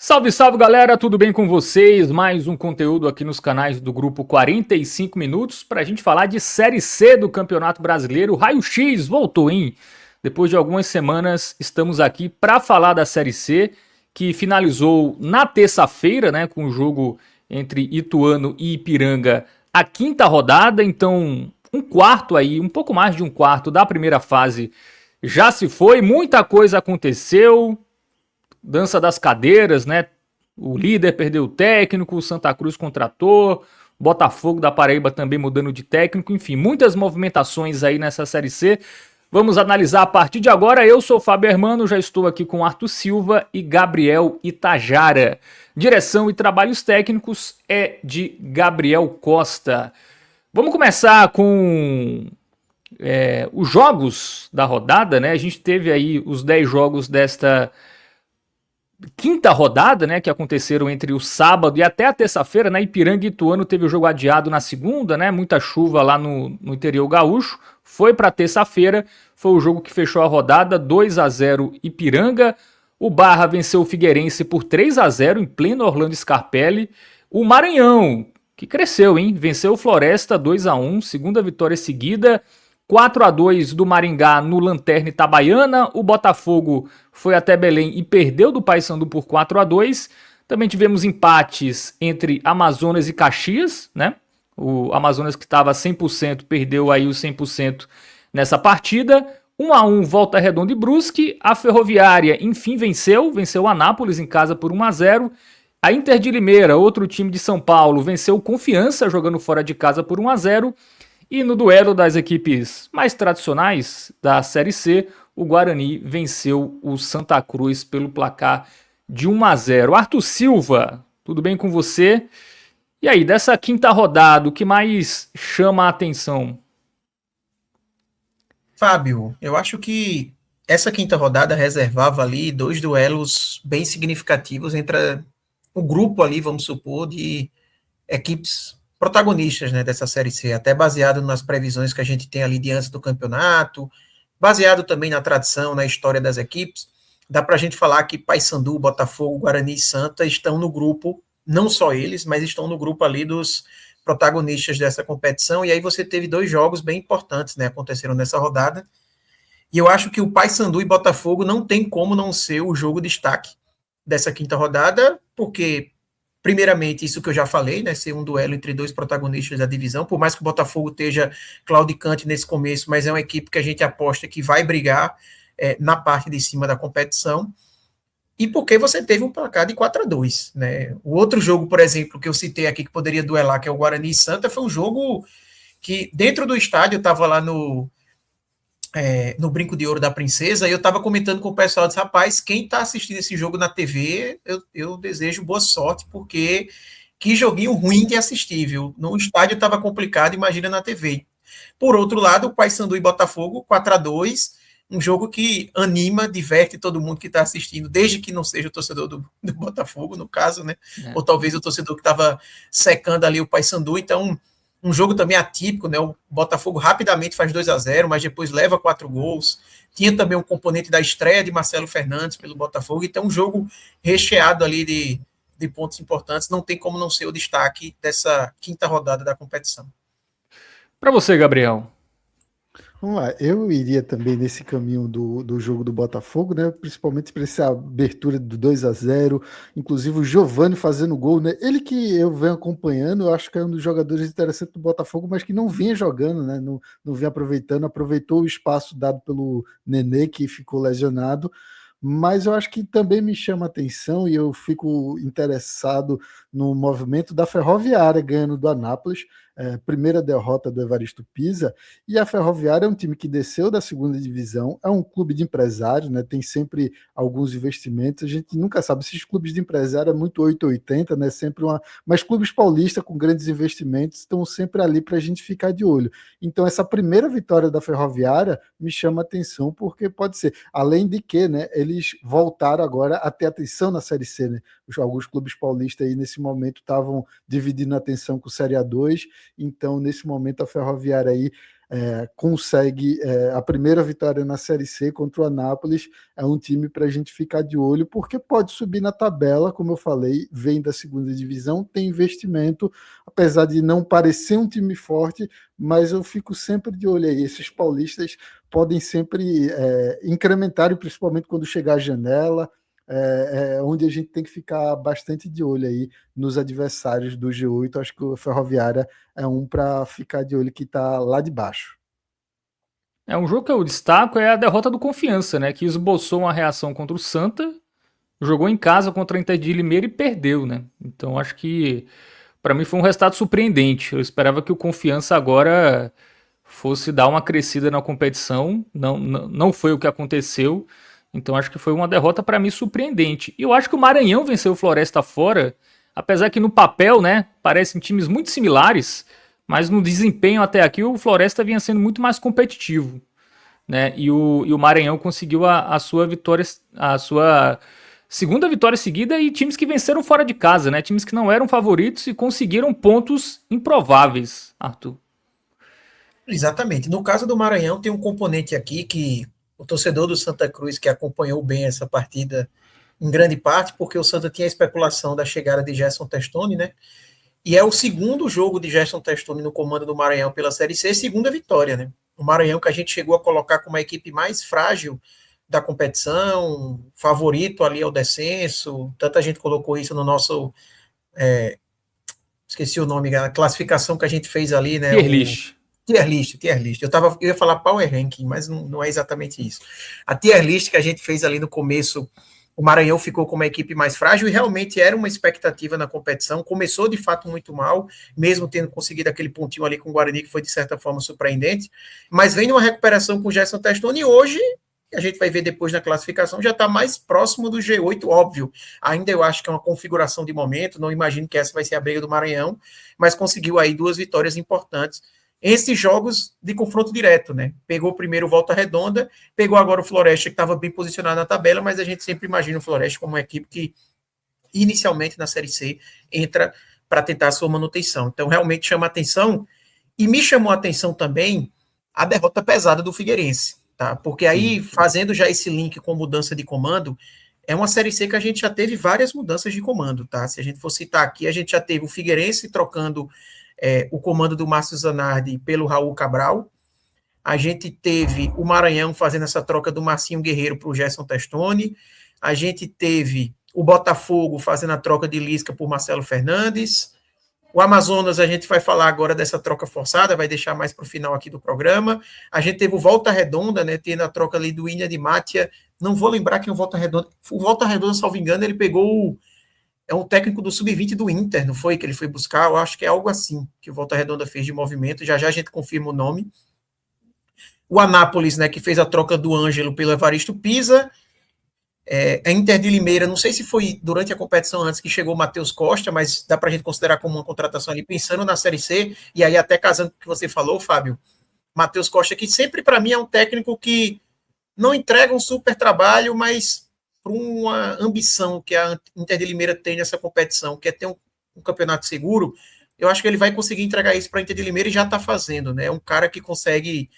Salve, salve galera, tudo bem com vocês? Mais um conteúdo aqui nos canais do grupo 45 minutos para a gente falar de Série C do Campeonato Brasileiro. O Raio X voltou, hein? Depois de algumas semanas, estamos aqui para falar da Série C, que finalizou na terça-feira, né, com o jogo entre Ituano e Ipiranga, a quinta rodada. Então, um quarto aí, um pouco mais de um quarto da primeira fase já se foi, muita coisa aconteceu. Dança das cadeiras, né? O líder perdeu o técnico, o Santa Cruz contratou, Botafogo da Paraíba também mudando de técnico, enfim, muitas movimentações aí nessa Série C. Vamos analisar a partir de agora. Eu sou o Fábio Hermano, já estou aqui com Arthur Silva e Gabriel Itajara. Direção e trabalhos técnicos é de Gabriel Costa. Vamos começar com os jogos da rodada, né? A gente teve aí os 10 jogos desta quinta rodada, né, que aconteceram entre o sábado e até a terça-feira, né, Ipiranga e Ituano teve o jogo adiado na segunda, né, muita chuva lá no interior gaúcho, foi para terça-feira, foi o jogo que fechou a rodada, 2-0 Ipiranga, o Barra venceu o Figueirense por 3-0 em pleno Orlando Scarpelli, o Maranhão, que cresceu, hein, venceu o Floresta 2-1, segunda vitória seguida, 4-2 do Maringá no Lanterna Itabaiana, o Botafogo foi até Belém e perdeu do Paysandu por 4-2. Também tivemos empates entre Amazonas e Caxias, né? O Amazonas que estava 100% perdeu aí os 100% nessa partida. 1-1 Volta Redonda e Brusque. A Ferroviária, enfim, venceu o Anápolis em casa por 1-0. A Inter de Limeira, outro time de São Paulo, venceu o Confiança jogando fora de casa por 1-0. E no duelo das equipes mais tradicionais da Série C, o Guarani venceu o Santa Cruz pelo placar de 1-0. Arthur Silva, tudo bem com você? E aí, dessa quinta rodada, o que mais chama a atenção? Fábio, eu acho que essa quinta rodada reservava ali dois duelos bem significativos entre o grupo ali, vamos supor, de equipes protagonistas, né, dessa Série C, até baseado nas previsões que a gente tem ali diante do campeonato, baseado também na tradição, na história das equipes. Dá para a gente falar que Paysandu, Botafogo, Guarani e Santa estão no grupo, não só eles, mas estão no grupo ali dos protagonistas dessa competição. E aí você teve dois jogos bem importantes, né, aconteceram nessa rodada. E eu acho que o Paysandu e Botafogo não tem como não ser o jogo destaque dessa quinta rodada, porque primeiramente, isso que eu já falei, né, ser um duelo entre dois protagonistas da divisão, por mais que o Botafogo esteja claudicante nesse começo, mas é uma equipe que a gente aposta que vai brigar na parte de cima da competição, e porque você teve um placar de 4-2, né? O outro jogo, por exemplo, que eu citei aqui que poderia duelar, que é o Guarani e Santa, foi um jogo que dentro do estádio, eu estava lá no Brinco de Ouro da Princesa, e eu estava comentando com o pessoal, disse, rapaz, quem está assistindo esse jogo na TV, eu desejo boa sorte, porque que joguinho ruim de assistir, viu? No estádio estava complicado, imagina na TV. Por outro lado, o Paysandu e Botafogo, 4-2, um jogo que anima, diverte todo mundo que está assistindo, desde que não seja o torcedor do Botafogo, no caso, né? É. Ou talvez o torcedor que estava secando ali o Paysandu, então um jogo também atípico, né? O Botafogo rapidamente faz 2-0, mas depois leva 4 gols. Tinha também um componente da estreia de Marcelo Fernandes pelo Botafogo, então um jogo recheado ali de pontos importantes, não tem como não ser o destaque dessa quinta rodada da competição. Para você, Gabriel. Vamos lá, eu iria também nesse caminho do jogo do Botafogo, né? Principalmente para essa abertura do 2-0, inclusive o Giovani fazendo gol, né? Ele que eu venho acompanhando, eu acho que é um dos jogadores interessantes do Botafogo, mas que não vinha jogando, né? Não vinha aproveitando, aproveitou o espaço dado pelo Nenê, que ficou lesionado. Mas eu acho que também me chama atenção e eu fico interessado no movimento da Ferroviária ganhando do Anápolis, primeira derrota do Evaristo Pisa, e a Ferroviária é um time que desceu da segunda divisão, é um clube de empresários, né, tem sempre alguns investimentos, a gente nunca sabe, esses clubes de empresário é muito 880, né, sempre mas clubes paulistas com grandes investimentos estão sempre ali para a gente ficar de olho. Então essa primeira vitória da Ferroviária me chama atenção, porque pode ser, além de que, né, eles voltaram agora a ter atenção na Série C, né, alguns clubes paulistas aí nesse momento estavam dividindo a atenção com o Série A2, então nesse momento a Ferroviária aí consegue a primeira vitória na Série C contra o Anápolis. É um time para a gente ficar de olho, porque pode subir na tabela, como eu falei, vem da segunda divisão, tem investimento, apesar de não parecer um time forte, mas eu fico sempre de olho aí. Esses paulistas podem sempre incrementar, principalmente quando chegar a janela, onde a gente tem que ficar bastante de olho aí nos adversários do G8. Acho que o Ferroviária é um para ficar de olho, que está lá de baixo. Um jogo que eu destaco é a derrota do Confiança, né? Que esboçou uma reação contra o Santa, jogou em casa contra a Inter de Limeira e perdeu, né? Então acho que para mim foi um resultado surpreendente. Eu esperava que o Confiança agora fosse dar uma crescida na competição, não foi o que aconteceu. Então acho que foi uma derrota para mim surpreendente. E eu acho que o Maranhão venceu o Floresta fora, apesar que no papel, né, parecem times muito similares, mas no desempenho até aqui o Floresta vinha sendo muito mais competitivo, né? E o Maranhão conseguiu a sua vitória, a sua segunda vitória seguida, e times que venceram fora de casa, né? Times que não eram favoritos e conseguiram pontos improváveis, Arthur. Exatamente. No caso do Maranhão, tem um componente aqui que o torcedor do Santa Cruz, que acompanhou bem essa partida, em grande parte, porque o Santa tinha a especulação da chegada de Gerson Testoni, né? E é o segundo jogo de Gerson Testoni no comando do Maranhão pela Série C, segunda vitória, né? O Maranhão que a gente chegou a colocar como a equipe mais frágil da competição, favorito ali ao descenso, tanta gente colocou isso no nosso, esqueci o nome, a classificação que a gente fez ali, né? Tier list. Tier list. Eu ia falar Power Ranking, mas não é exatamente isso. A tier list que a gente fez ali no começo, o Maranhão ficou como a equipe mais frágil e realmente era uma expectativa na competição. Começou de fato muito mal, mesmo tendo conseguido aquele pontinho ali com o Guarani, que foi de certa forma surpreendente, mas vem numa recuperação com o Gerson Testoni e hoje, a gente vai ver depois na classificação, já está mais próximo do G8, óbvio. Ainda eu acho que é uma configuração de momento, não imagino que essa vai ser a briga do Maranhão, mas conseguiu aí 2 vitórias importantes. Esses jogos de confronto direto, né? Pegou primeiro o Volta Redonda, pegou agora o Floresta, que estava bem posicionado na tabela, mas a gente sempre imagina o Floresta como uma equipe que, inicialmente na Série C, entra para tentar a sua manutenção. Então, realmente chama atenção, e me chamou a atenção também a derrota pesada do Figueirense, tá? Porque aí, fazendo já esse link com mudança de comando, é uma Série C que a gente já teve várias mudanças de comando, tá? Se a gente for citar aqui, a gente já teve o Figueirense trocando o comando do Márcio Zanardi pelo Raul Cabral. A gente teve o Maranhão fazendo essa troca do Marcinho Guerreiro para o Gerson Testoni. A gente teve o Botafogo fazendo a troca de Lisca por Marcelo Fernandes. O Amazonas, a gente vai falar agora dessa troca forçada, vai deixar mais para o final aqui do programa. A gente teve o Volta Redonda, né, tendo a troca ali do Inha de Mátia. Não vou lembrar quem é o Volta Redonda. O Volta Redonda, salvo engano, ele pegou é um técnico do Sub-20 do Inter, não foi? Que ele foi buscar, eu acho que é algo assim que o Volta Redonda fez de movimento, já a gente confirma o nome. O Anápolis, né, que fez a troca do Ângelo pelo Evaristo Pisa. A Inter de Limeira, não sei se foi durante a competição antes que chegou o Matheus Costa, mas dá para a gente considerar como uma contratação ali, pensando na Série C, e aí até casando com o que você falou, Fábio, Matheus Costa, que sempre para mim é um técnico que não entrega um super trabalho, mas por uma ambição que a Inter de Limeira tem nessa competição, que é ter um campeonato seguro, eu acho que ele vai conseguir entregar isso para a Inter de Limeira e já está fazendo, né? É um cara que consegue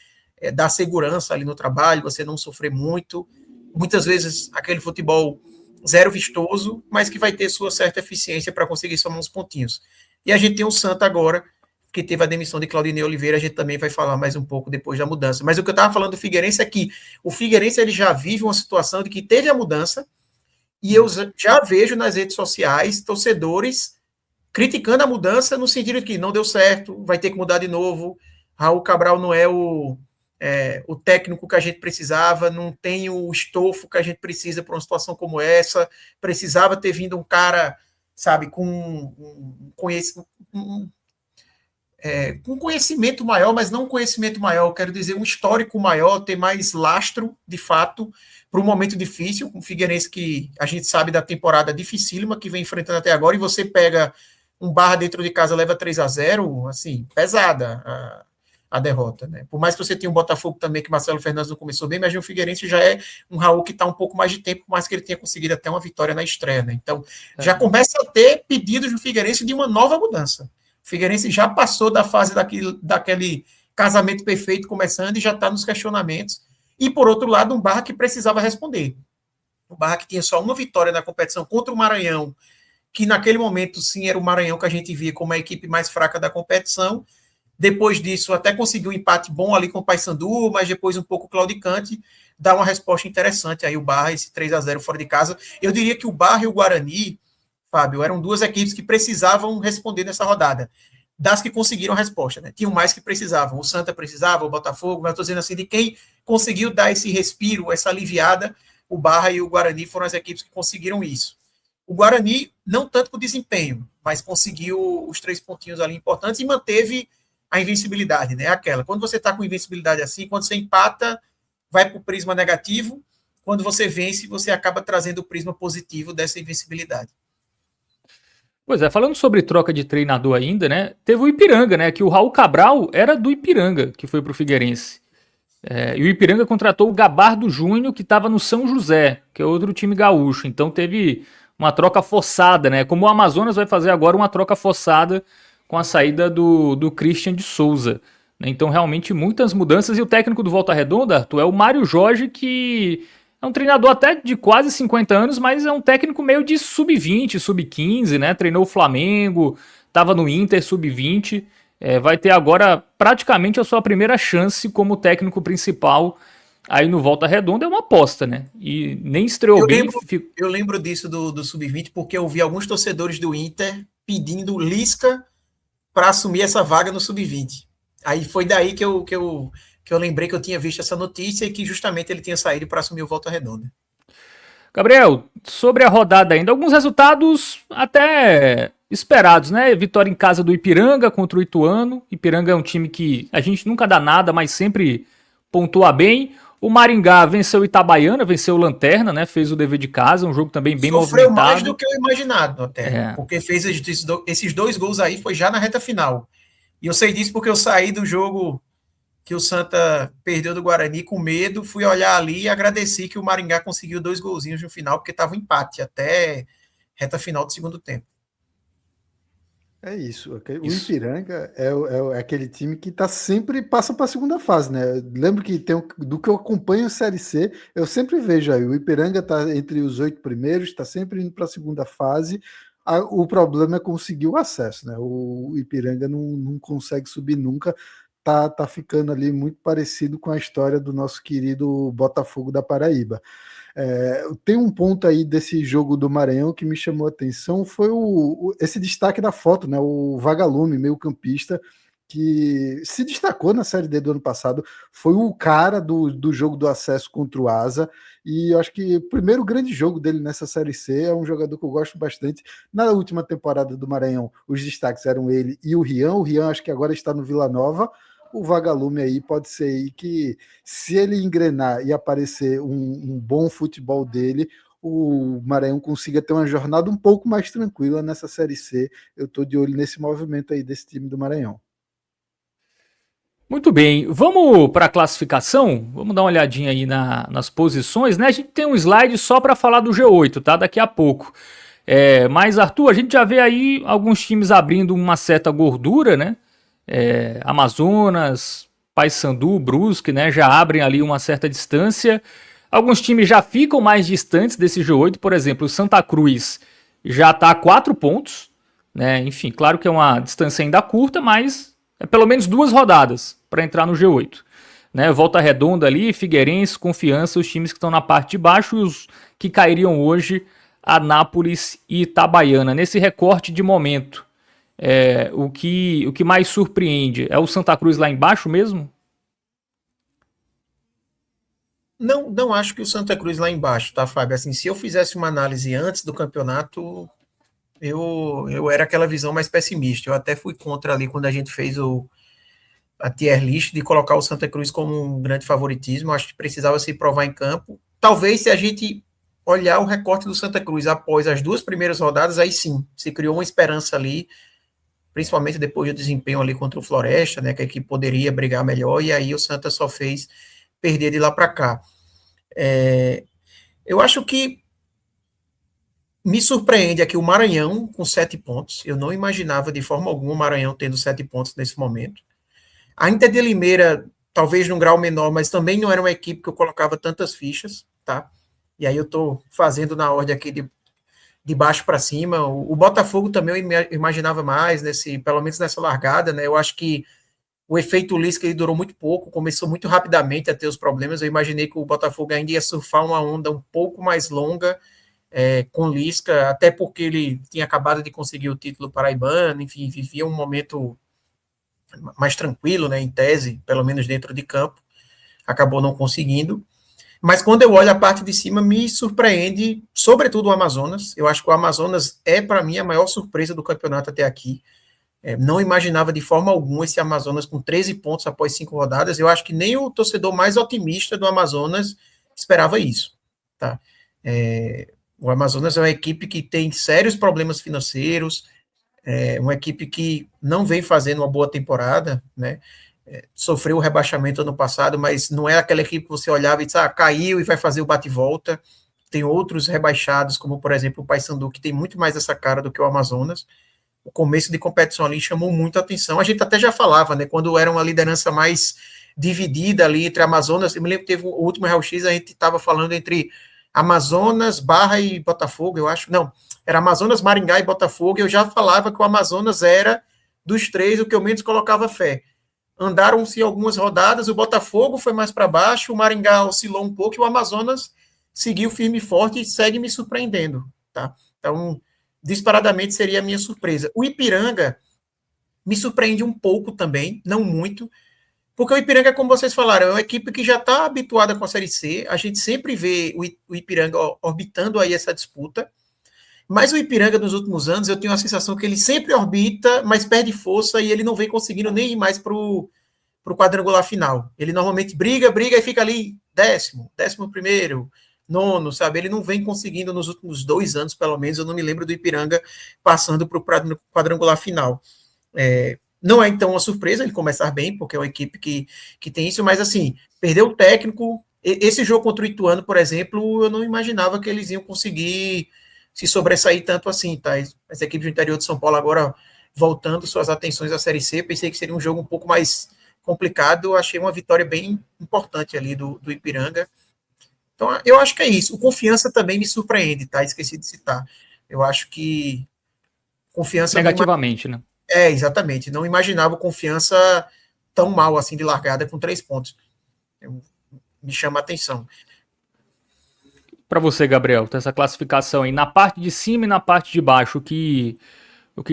dar segurança ali no trabalho, você não sofrer muito, muitas vezes aquele futebol zero vistoso, mas que vai ter sua certa eficiência para conseguir somar uns pontinhos. E a gente tem o Santa agora, que teve a demissão de Claudinei Oliveira, a gente também vai falar mais um pouco depois da mudança. Mas o que eu estava falando do Figueirense é que o Figueirense ele já vive uma situação de que teve a mudança, e eu já vejo nas redes sociais torcedores criticando a mudança no sentido de que não deu certo, vai ter que mudar de novo, Raul Cabral não é o técnico que a gente precisava, não tem o estofo que a gente precisa para uma situação como essa, precisava ter vindo um cara, sabe, com conhecimento maior, mas não um conhecimento maior, eu quero dizer um histórico maior, ter mais lastro, de fato, para um momento difícil, com o Figueirense que a gente sabe da temporada dificílima que vem enfrentando até agora, e você pega um Barra dentro de casa, leva 3-0, assim, pesada a derrota, né? Por mais que você tenha um Botafogo também, que Marcelo Fernandes não começou bem, mas o Figueirense já é um Raul que está um pouco mais de tempo, por mais que ele tenha conseguido até uma vitória na estreia, né? Então, já começa a ter pedidos do Figueirense de uma nova mudança. O Figueirense já passou da fase daquele casamento perfeito começando e já está nos questionamentos. E, por outro lado, um Barra que precisava responder. O Barra que tinha só uma vitória na competição contra o Maranhão, que naquele momento, sim, era o Maranhão que a gente via como a equipe mais fraca da competição. Depois disso, até conseguiu um empate bom ali com o Paysandu, mas depois um pouco claudicante, dá uma resposta interessante aí o Barra, esse 3-0 fora de casa. Eu diria que o Barra e o Guarani, Fábio, eram duas equipes que precisavam responder nessa rodada. Das que conseguiram a resposta, né? Tinham mais que precisavam. O Santa precisava, o Botafogo, mas estou dizendo assim, de quem conseguiu dar esse respiro, essa aliviada, o Barra e o Guarani foram as equipes que conseguiram isso. O Guarani, não tanto com desempenho, mas conseguiu os 3 pontinhos ali importantes e manteve a invencibilidade, né? Aquela. Quando você está com invencibilidade assim, quando você empata, vai para o prisma negativo. Quando você vence, você acaba trazendo o prisma positivo dessa invencibilidade. Pois é, falando sobre troca de treinador ainda, né? Teve o Ipiranga, né? Que o Raul Cabral era do Ipiranga, que foi pro Figueirense. E o Ipiranga contratou o Gabardo Júnior, que estava no São José, que é outro time gaúcho. Então teve uma troca forçada, né? Como o Amazonas vai fazer agora uma troca forçada com a saída do Christian de Souza. Né? Então realmente muitas mudanças. E o técnico do Volta Redonda, Arthur, é o Mário Jorge, que é um treinador até de quase 50 anos, mas é um técnico meio de sub-20, sub-15, né? Treinou o Flamengo, estava no Inter sub-20. Vai ter agora praticamente a sua primeira chance como técnico principal aí no Volta Redonda. É uma aposta, né? E nem estreou bem. Eu lembro disso do Sub-20 porque eu vi alguns torcedores do Inter pedindo Lisca para assumir essa vaga no Sub-20. Aí foi daí que eu lembrei que eu tinha visto essa notícia e que justamente ele tinha saído para assumir o Volta Redonda. Gabriel, sobre a rodada ainda, alguns resultados até esperados, né? Vitória em casa do Ipiranga contra o Ituano. Ipiranga é um time que a gente nunca dá nada, mas sempre pontua bem. O Maringá venceu o Itabaiana, venceu o Lanterna, né? Fez o dever de casa, um jogo também bem Sofreu movimentado. mais do que eu imaginado até, porque fez esses 2 gols aí, foi já na reta final. E eu sei disso porque eu saí do jogo que o Santa perdeu do Guarani com medo, fui olhar ali e agradeci que o Maringá conseguiu 2 golzinhos no final, porque estava um empate até reta final do segundo tempo. É isso. O Ipiranga é aquele time que tá sempre passa para a segunda fase, né? Eu lembro que do que eu acompanho a Série C, eu sempre vejo aí o Ipiranga tá entre os 8 primeiros, está sempre indo para a segunda fase. O problema é conseguir o acesso, né? O Ipiranga não consegue subir nunca. Tá ficando ali muito parecido com a história do nosso querido Botafogo da Paraíba. Tem um ponto aí desse jogo do Maranhão que me chamou a atenção, foi esse destaque da foto, né? O Vagalume, meio campista, que se destacou na Série D do ano passado, foi o cara do jogo do acesso contra o Asa, e eu acho que o primeiro grande jogo dele nessa Série C é um jogador que eu gosto bastante. Na última temporada do Maranhão, os destaques eram ele e o Rian acho que agora está no Vila Nova. O Vagalume aí pode ser aí que, se ele engrenar e aparecer um bom futebol dele, o Maranhão consiga ter uma jornada um pouco mais tranquila nessa Série C. Eu estou de olho nesse movimento aí desse time do Maranhão. Muito bem, vamos para a classificação? Vamos dar uma olhadinha aí nas posições, né? A gente tem um slide só para falar do G8, tá? Daqui a pouco. Mas, Arthur, a gente já vê aí alguns times abrindo uma certa gordura, né? Amazonas, Paysandu, Brusque, né, já abrem ali uma certa distância. Alguns times já ficam mais distantes desse G8, por exemplo, o Santa Cruz já está a 4 pontos, né? Enfim, claro que é uma distância ainda curta, mas é pelo menos 2 rodadas para entrar no G8. Né? Volta Redonda ali, Figueirense, Confiança, os times que estão na parte de baixo e os que cairiam hoje, Anápolis e Itabaiana. Nesse recorte de momento, o que mais surpreende é o Santa Cruz lá embaixo mesmo? Não acho que o Santa Cruz lá embaixo, tá, Fábio? Assim, se eu fizesse uma análise antes do campeonato, eu era aquela visão mais pessimista. Eu até fui contra ali quando a gente fez a tier list de colocar o Santa Cruz como um grande favoritismo. Eu acho que precisava se provar em campo. Talvez se a gente olhar o recorte do Santa Cruz após as 2 primeiras rodadas, aí sim, se criou uma esperança ali, principalmente depois do desempenho ali contra o Floresta, né, que a equipe poderia brigar melhor, e aí o Santa só fez perder de lá para cá. Eu acho que me surpreende aqui o Maranhão com 7 pontos. Eu não imaginava de forma alguma o Maranhão tendo 7 pontos nesse momento. A Inter de Limeira, talvez num grau menor, mas também não era uma equipe que eu colocava tantas fichas, tá? E aí eu estou fazendo na ordem aqui de baixo para cima. O Botafogo também eu imaginava mais, pelo menos nessa largada, né? Eu acho que o efeito Lisca ele durou muito pouco, começou muito rapidamente a ter os problemas. Eu imaginei que o Botafogo ainda ia surfar uma onda um pouco mais longa com Lisca, até porque ele tinha acabado de conseguir o título paraibano, enfim, vivia um momento mais tranquilo, né, em tese, pelo menos dentro de campo. Acabou não conseguindo. Mas quando eu olho a parte de cima, me surpreende, sobretudo o Amazonas. Eu acho que o Amazonas é, para mim, a maior surpresa do campeonato até aqui. Não imaginava de forma alguma esse Amazonas com 13 pontos após 5 rodadas. Eu acho que nem o torcedor mais otimista do Amazonas esperava isso. Tá? O Amazonas é uma equipe que tem sérios problemas financeiros, uma equipe que não vem fazendo uma boa temporada, né? Sofreu o rebaixamento ano passado, mas não é aquela equipe que você olhava e disse, caiu e vai fazer o bate-volta. Tem outros rebaixados, como por exemplo o Paysandu, que tem muito mais essa cara do que o Amazonas. O começo de competição ali chamou muito a atenção. A gente até já falava, né, quando era uma liderança mais dividida ali entre Amazonas, eu me lembro que teve o último Real X, a gente estava falando entre Amazonas, Barra e Botafogo, eu acho, não, era Amazonas, Maringá e Botafogo, e eu já falava que o Amazonas era, dos três, o que eu menos colocava fé. Andaram-se algumas rodadas, o Botafogo foi mais para baixo, o Maringá oscilou um pouco, e o Amazonas seguiu firme e forte e segue me surpreendendo, tá? Então, disparadamente seria a minha surpresa. O Ipiranga me surpreende um pouco também, não muito, porque o Ipiranga, como vocês falaram, é uma equipe que já está habituada com a Série C, a gente sempre vê o Ipiranga orbitando aí essa disputa, mas o Ipiranga nos últimos anos, eu tenho a sensação que ele sempre orbita, mas perde força e ele não vem conseguindo nem ir mais para o quadrangular final. Ele normalmente briga e fica ali 11º, nono, sabe? Ele não vem conseguindo nos últimos 2 anos, pelo menos, eu não me lembro do Ipiranga passando para o quadrangular final. Não é, então, uma surpresa ele começar bem, porque é uma equipe que tem isso, mas, assim, perdeu o técnico. Esse jogo contra o Ituano, por exemplo, eu não imaginava que eles iam conseguir se sobressair tanto assim, tá? As equipes do interior de São Paulo agora voltando suas atenções à Série C, pensei que seria um jogo um pouco mais complicado, achei uma vitória bem importante ali do Ipiranga. Então, eu acho que é isso. O Confiança também me surpreende, tá? Esqueci de citar. Eu acho que Confiança... Negativamente, né? Exatamente. Não imaginava o Confiança tão mal assim de largada com 3 pontos. Me chama a atenção. Para você, Gabriel, tem essa classificação aí na parte de cima e na parte de baixo, o que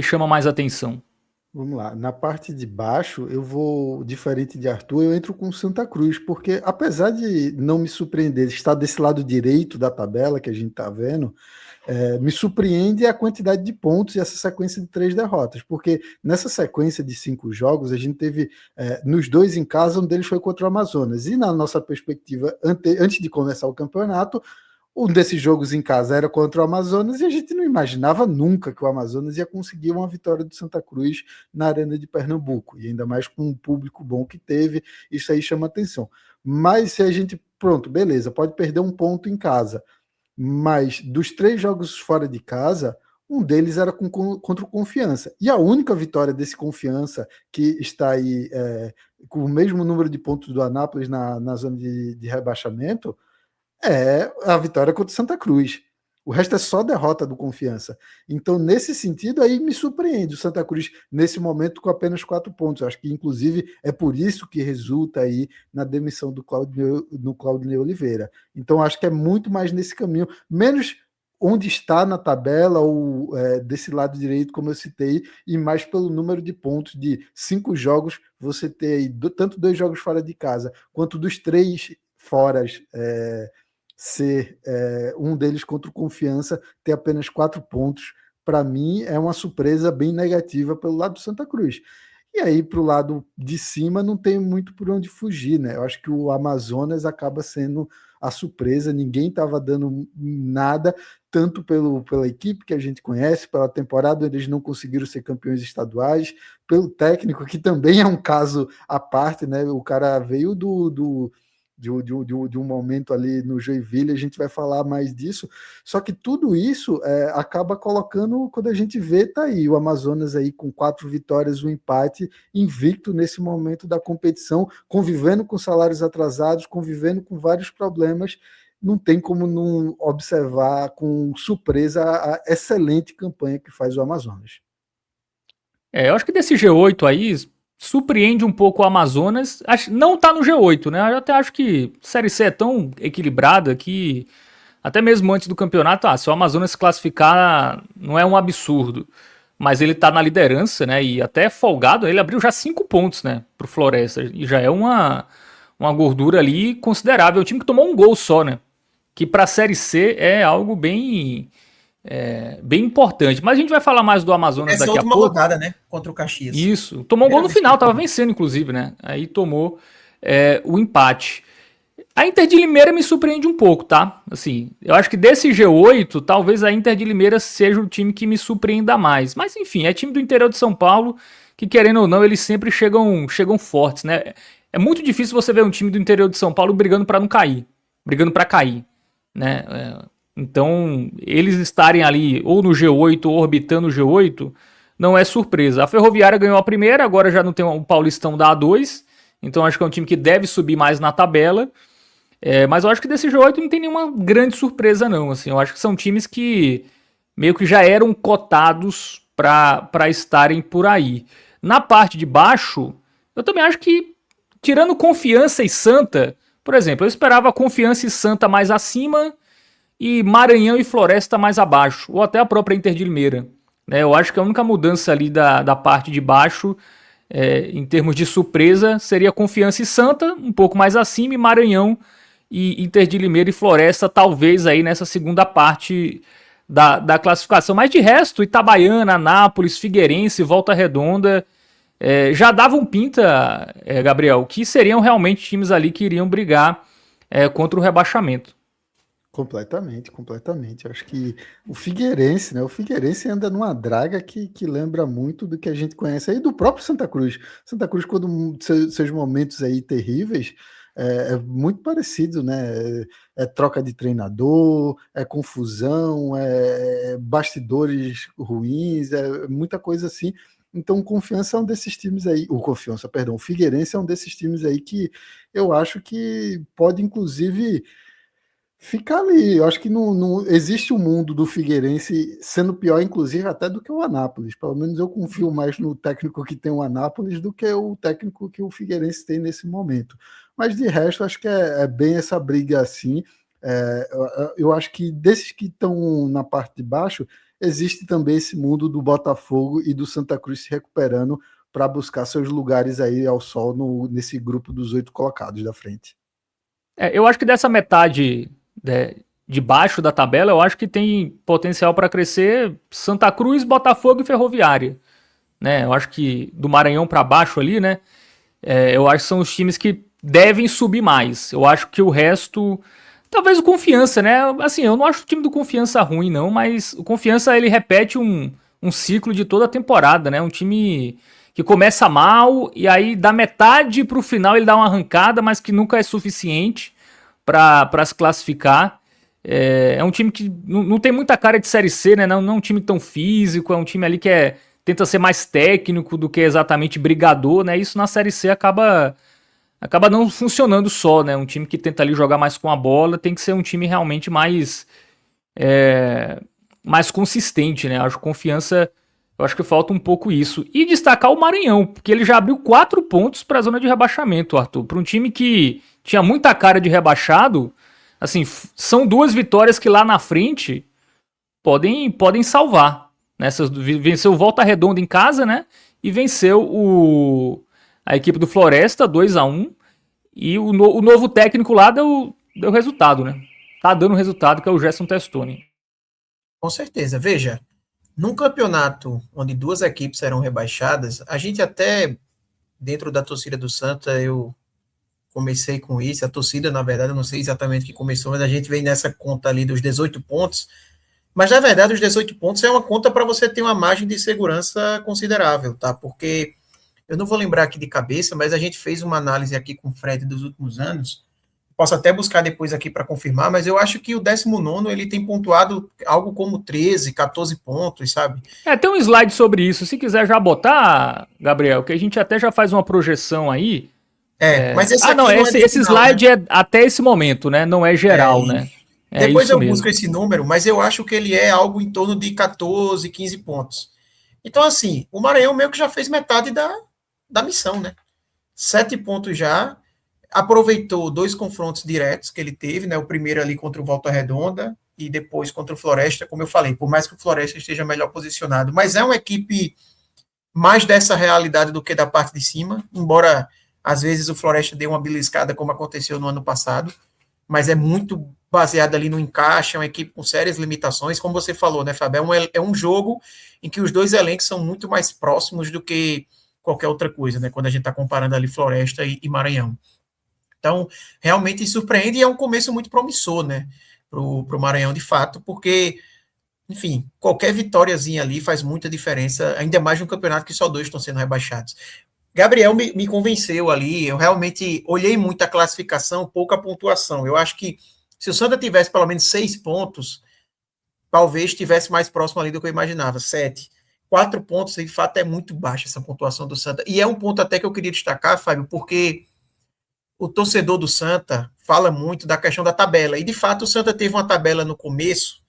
chama mais atenção? Vamos lá, na parte de baixo eu vou, diferente de Arthur, eu entro com Santa Cruz, porque apesar de não me surpreender, estar desse lado direito da tabela que a gente está vendo, me surpreende a quantidade de pontos e essa sequência de 3 derrotas, porque nessa sequência de 5 jogos a gente teve nos 2 em casa, um deles foi contra o Amazonas, e na nossa perspectiva, antes de começar o campeonato, um desses jogos em casa era contra o Amazonas e a gente não imaginava nunca que o Amazonas ia conseguir uma vitória do Santa Cruz na Arena de Pernambuco, e ainda mais com um público bom que teve, isso aí chama atenção. Mas se a gente, pronto, beleza, pode perder um ponto em casa, mas dos 3 jogos fora de casa, um deles era contra o Confiança. E a única vitória desse Confiança, que está aí com o mesmo número de pontos do Anápolis na zona de rebaixamento, é a vitória contra o Santa Cruz. O resto é só derrota do Confiança. Então, nesse sentido, aí me surpreende o Santa Cruz, nesse momento, com apenas 4 pontos. Acho que, inclusive, é por isso que resulta aí na demissão do Claudinei Oliveira. Então, acho que é muito mais nesse caminho, menos onde está na tabela, ou desse lado direito, como eu citei, e mais pelo número de pontos de 5 jogos, você ter aí tanto 2 jogos fora de casa, quanto dos 3 fora, ser um deles contra o Confiança, ter apenas 4 pontos, para mim é uma surpresa bem negativa pelo lado do Santa Cruz. E aí, para o lado de cima, não tem muito por onde fugir, né? Eu acho que o Amazonas acaba sendo a surpresa, ninguém estava dando nada, tanto pela equipe que a gente conhece, pela temporada eles não conseguiram ser campeões estaduais, pelo técnico, que também é um caso à parte, né? O cara veio de um momento ali no Joinville, a gente vai falar mais disso, só que tudo isso acaba colocando, quando a gente vê, tá aí, o Amazonas aí com 4 vitórias, um empate, invicto nesse momento da competição, convivendo com salários atrasados, convivendo com vários problemas, não tem como não observar com surpresa a excelente campanha que faz o Amazonas. Eu acho que desse G8 aí, surpreende um pouco o Amazonas. Não tá no G8, né? Eu até acho que a Série C é tão equilibrada que, até mesmo antes do campeonato, se o Amazonas se classificar, não é um absurdo. Mas ele tá na liderança, né? E até folgado, ele abriu já 5 pontos, né? Pro Floresta. E já é uma gordura ali considerável. É um time que tomou um gol só, né? Que pra Série C é algo bem importante. Mas a gente vai falar mais do Amazonas daqui a pouco. Essa última rodada, né? Contra o Caxias. Isso. Tomou um gol no final, tava vencendo, inclusive, né? Aí tomou o empate. A Inter de Limeira me surpreende um pouco, tá? Assim, eu acho que desse G8, talvez a Inter de Limeira seja o time que me surpreenda mais. Mas enfim, é time do interior de São Paulo, que querendo ou não, eles sempre chegam fortes, né? É muito difícil você ver um time do interior de São Paulo brigando para não cair, brigando para cair, né? Então, eles estarem ali ou no G8 ou orbitando o G8, não é surpresa. A Ferroviária ganhou a primeira, agora já não tem o Paulistão da A2, então acho que é um time que deve subir mais na tabela. Mas eu acho que desse G8 não tem nenhuma grande surpresa, não. Assim, eu acho que são times que meio que já eram cotados para estarem por aí. Na parte de baixo, eu também acho que, tirando Confiança e Santa, por exemplo, eu esperava Confiança e Santa mais acima e Maranhão e Floresta mais abaixo, ou até a própria Inter de Limeira. Eu acho que a única mudança ali da parte de baixo, em termos de surpresa, seria Confiança e Santa, um pouco mais acima, e Maranhão e Inter de Limeira e Floresta, talvez aí nessa segunda parte da classificação. Mas de resto, Itabaiana, Anápolis, Figueirense, Volta Redonda, já davam pinta, Gabriel, que seriam realmente times ali que iriam brigar contra o rebaixamento. Completamente. Eu acho que o Figueirense, né? O Figueirense anda numa draga que lembra muito do que a gente conhece aí do próprio Santa Cruz. Santa Cruz, quando seus momentos aí terríveis, é muito parecido, né? É troca de treinador, é confusão, é bastidores ruins, é muita coisa assim. Então, o Confiança é um desses times aí. O Figueirense é um desses times aí que eu acho que pode, inclusive, ficar ali. Eu acho que não existe um mundo do Figueirense sendo pior, inclusive, até do que o Anápolis. Pelo menos eu confio mais no técnico que tem o Anápolis do que o técnico que o Figueirense tem nesse momento. Mas de resto, acho que é bem essa briga assim. Eu acho que desses que estão na parte de baixo, existe também esse mundo do Botafogo e do Santa Cruz se recuperando para buscar seus lugares aí ao sol nesse grupo dos 8 colocados da frente. Eu acho que dessa metade de baixo da tabela, eu acho que tem potencial para crescer Santa Cruz, Botafogo e Ferroviária, né? Eu acho que do Maranhão para baixo ali, né? Eu acho que são os times que devem subir mais. Eu acho que o resto, talvez o Confiança, né? Assim, eu não acho o time do Confiança ruim, não, mas o Confiança ele repete um ciclo de toda a temporada, né? Um time que começa mal e aí da metade pro final ele dá uma arrancada, mas que nunca é suficiente para se classificar. É um time que não tem muita cara de Série C, né? Não é um time tão físico, é um time ali que tenta ser mais técnico do que exatamente brigador, né? Isso na Série C acaba não funcionando só, né? Um time que tenta ali jogar mais com a bola tem que ser um time realmente mais consistente, né? Acho Confiança, eu acho que falta um pouco isso. E destacar o Maranhão, porque ele já abriu 4 pontos para a zona de rebaixamento, Arthur. Para um time que tinha muita cara de rebaixado, assim, são 2 vitórias que lá na frente podem salvar. Venceu o Volta Redonda em casa, né? E venceu a equipe do Floresta 2-1. E o novo técnico lá deu resultado, né? Tá dando resultado, que é o Gerson Testoni. Com certeza. Veja, num campeonato onde 2 equipes eram rebaixadas, a gente até, dentro da torcida do Santa, eu comecei com isso, a torcida, na verdade, eu não sei exatamente o que começou, mas a gente vem nessa conta ali dos 18 pontos, mas, na verdade, os 18 pontos é uma conta para você ter uma margem de segurança considerável, tá? Porque, eu não vou lembrar aqui de cabeça, mas a gente fez uma análise aqui com o Fred dos últimos anos, Posso até buscar depois aqui para confirmar, mas eu acho que o 19º ele tem pontuado algo como 13, 14 pontos, sabe? Tem um slide sobre isso. Se quiser já botar, Gabriel, que a gente até já faz uma projeção aí. Mas esse aqui não, esse final, slide né? é até esse momento, né? Não é geral, né? Depois isso eu mesmo. busco esse número, mas eu acho que ele é algo em torno de 14, 15 pontos. Então, assim, o Maranhão meio que já fez metade da missão, né? 7 pontos já. Aproveitou 2 confrontos diretos que ele teve, né? O primeiro ali contra o Volta Redonda e depois contra o Floresta, como eu falei, por mais que o Floresta esteja melhor posicionado, mas é uma equipe mais dessa realidade do que da parte de cima, embora às vezes o Floresta dê uma beliscada como aconteceu no ano passado, mas é muito baseado ali no encaixe, é uma equipe com sérias limitações, como você falou, né, Fábio? É um jogo em que os dois elencos são muito mais próximos do que qualquer outra coisa, né? Quando a gente está comparando ali Floresta e Maranhão. Então, realmente surpreende e é um começo muito promissor, né, para o Maranhão, de fato, porque, enfim, qualquer vitóriazinha ali faz muita diferença, ainda mais num campeonato que só 2 estão sendo rebaixados. Gabriel me convenceu ali, eu realmente olhei muito a classificação, pouca pontuação. Eu acho que se o Santa tivesse pelo menos 6 pontos, talvez estivesse mais próximo ali do que eu imaginava, 7. 4 pontos, de fato, é muito baixa essa pontuação do Santa. E é um ponto até que eu queria destacar, Fábio, porque o torcedor do Santa fala muito da questão da tabela. E, de fato, o Santa teve uma tabela no começo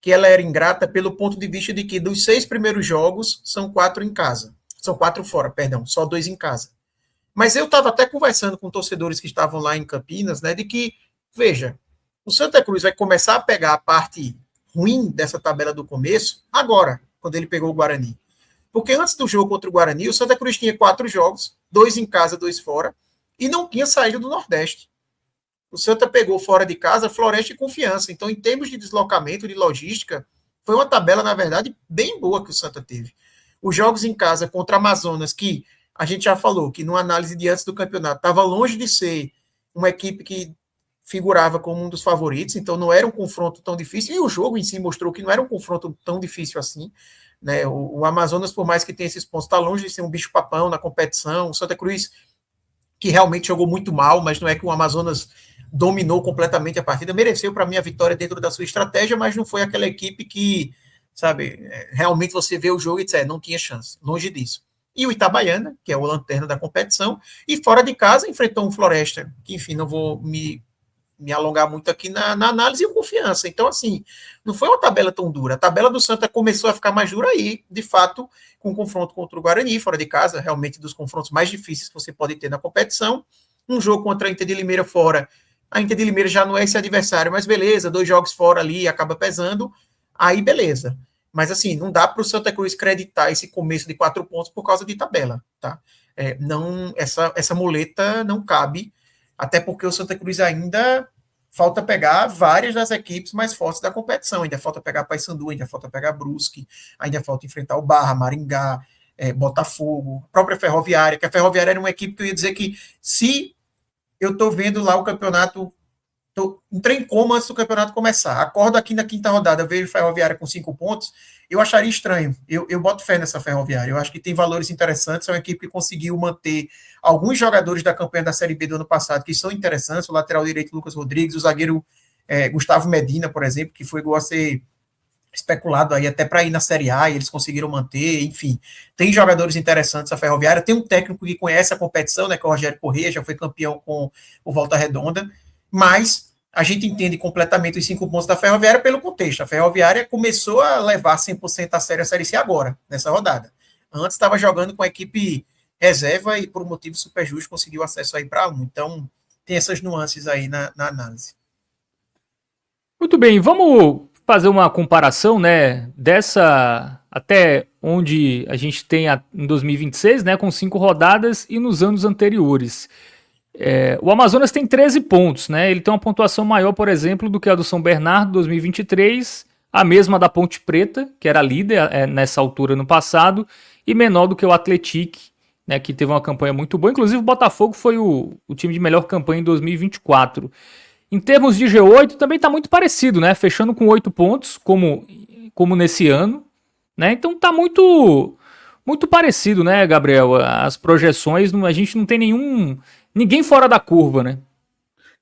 que ela era ingrata pelo ponto de vista de que dos 6 primeiros jogos, são 4 em casa. São 4 fora, perdão, só 2 em casa. Mas eu estava até conversando com torcedores que estavam lá em Campinas, né, de que, veja, o Santa Cruz vai começar a pegar a parte ruim dessa tabela do começo agora, quando ele pegou o Guarani. Porque antes do jogo contra o Guarani, o Santa Cruz tinha 4 jogos, 2 em casa, 2 fora, e não tinha saído do Nordeste. O Santa pegou fora de casa Floresta e Confiança. Então, em termos de deslocamento, de logística, foi uma tabela, na verdade, bem boa que o Santa teve. Os jogos em casa contra Amazonas, que a gente já falou, que numa análise de antes do campeonato, estava longe de ser uma equipe que figurava como um dos favoritos, então não era um confronto tão difícil, e o jogo em si mostrou que não era um confronto tão difícil assim. Né? O Amazonas, por mais que tenha esses pontos, está longe de ser um bicho-papão na competição. O Santa Cruz, que realmente jogou muito mal, mas não é que o Amazonas dominou completamente a partida, mereceu para mim a vitória dentro da sua estratégia, mas não foi aquela equipe que, sabe, realmente você vê o jogo e diz, não tinha chance, longe disso. E o Itabaiana, que é o lanterna da competição, e fora de casa enfrentou um Floresta, que enfim, não vou me alongar muito aqui na análise, e o Confiança. Então, assim, não foi uma tabela tão dura. A tabela do Santa começou a ficar mais dura aí, de fato, com o confronto contra o Guarani, fora de casa, realmente dos confrontos mais difíceis que você pode ter na competição. Um jogo contra a Inter de Limeira fora. A Inter de Limeira já não é esse adversário, mas beleza, 2 jogos fora ali, acaba pesando. Aí, beleza. Mas, assim, não dá para o Santa Cruz creditar esse começo de 4 pontos por causa de tabela, tá? Não, essa muleta não cabe, até porque o Santa Cruz ainda falta pegar várias das equipes mais fortes da competição. Ainda falta pegar Paysandu, ainda falta pegar Brusque, ainda falta enfrentar o Barra, Maringá, Botafogo, a própria Ferroviária, que a Ferroviária era uma equipe que eu ia dizer que se eu estou vendo lá o campeonato, entrei em coma antes do campeonato começar, acordo aqui na 5ª rodada, vejo Ferroviária com 5 pontos, eu acharia estranho. Eu boto fé nessa Ferroviária. Eu acho que tem valores interessantes. É uma equipe que conseguiu manter alguns jogadores da campanha da Série B do ano passado que são interessantes. O lateral direito Lucas Rodrigues, o zagueiro Gustavo Medina, por exemplo, que foi igual a ser especulado aí até para ir na Série A, e eles conseguiram manter. Enfim, tem jogadores interessantes a Ferroviária. Tem um técnico que conhece a competição, né, que é o Rogério Corrêa, já foi campeão com o Volta Redonda, mas a gente entende completamente os 5 pontos da Ferroviária pelo contexto. A Ferroviária começou a levar 100% a sério a Série C agora, nessa rodada. Antes estava jogando com a equipe reserva e, por um motivo super justo, conseguiu acesso aí para 1. Então, tem essas nuances aí na análise. Muito bem, vamos fazer uma comparação, né, dessa até onde a gente tem em 2026, né, com 5 rodadas e nos anos anteriores. O Amazonas tem 13 pontos, né? Ele tem uma pontuação maior, por exemplo, do que a do São Bernardo 2023, a mesma da Ponte Preta, que era líder nessa altura no passado, e menor do que o Atlético, né, que teve uma campanha muito boa. Inclusive o Botafogo foi o time de melhor campanha em 2024. Em termos de G8, também está muito parecido, né? Fechando com 8 pontos, como nesse ano, né? Então está muito parecido, né, Gabriel? As projeções, a gente não tem ninguém fora da curva, né?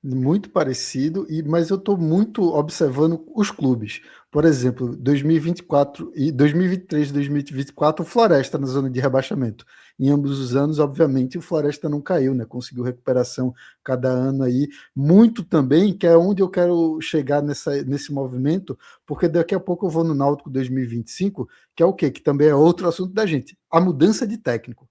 Muito parecido, mas eu estou muito observando os clubes. Por exemplo, 2024 e 2023 e 2024, o Floresta na zona de rebaixamento. Em ambos os anos, obviamente, o Floresta não caiu, né? Conseguiu recuperação cada ano aí. Muito também, que é onde eu quero chegar nesse movimento, porque daqui a pouco eu vou no Náutico 2025, que é o quê? Que também é outro assunto da gente. A mudança de técnico.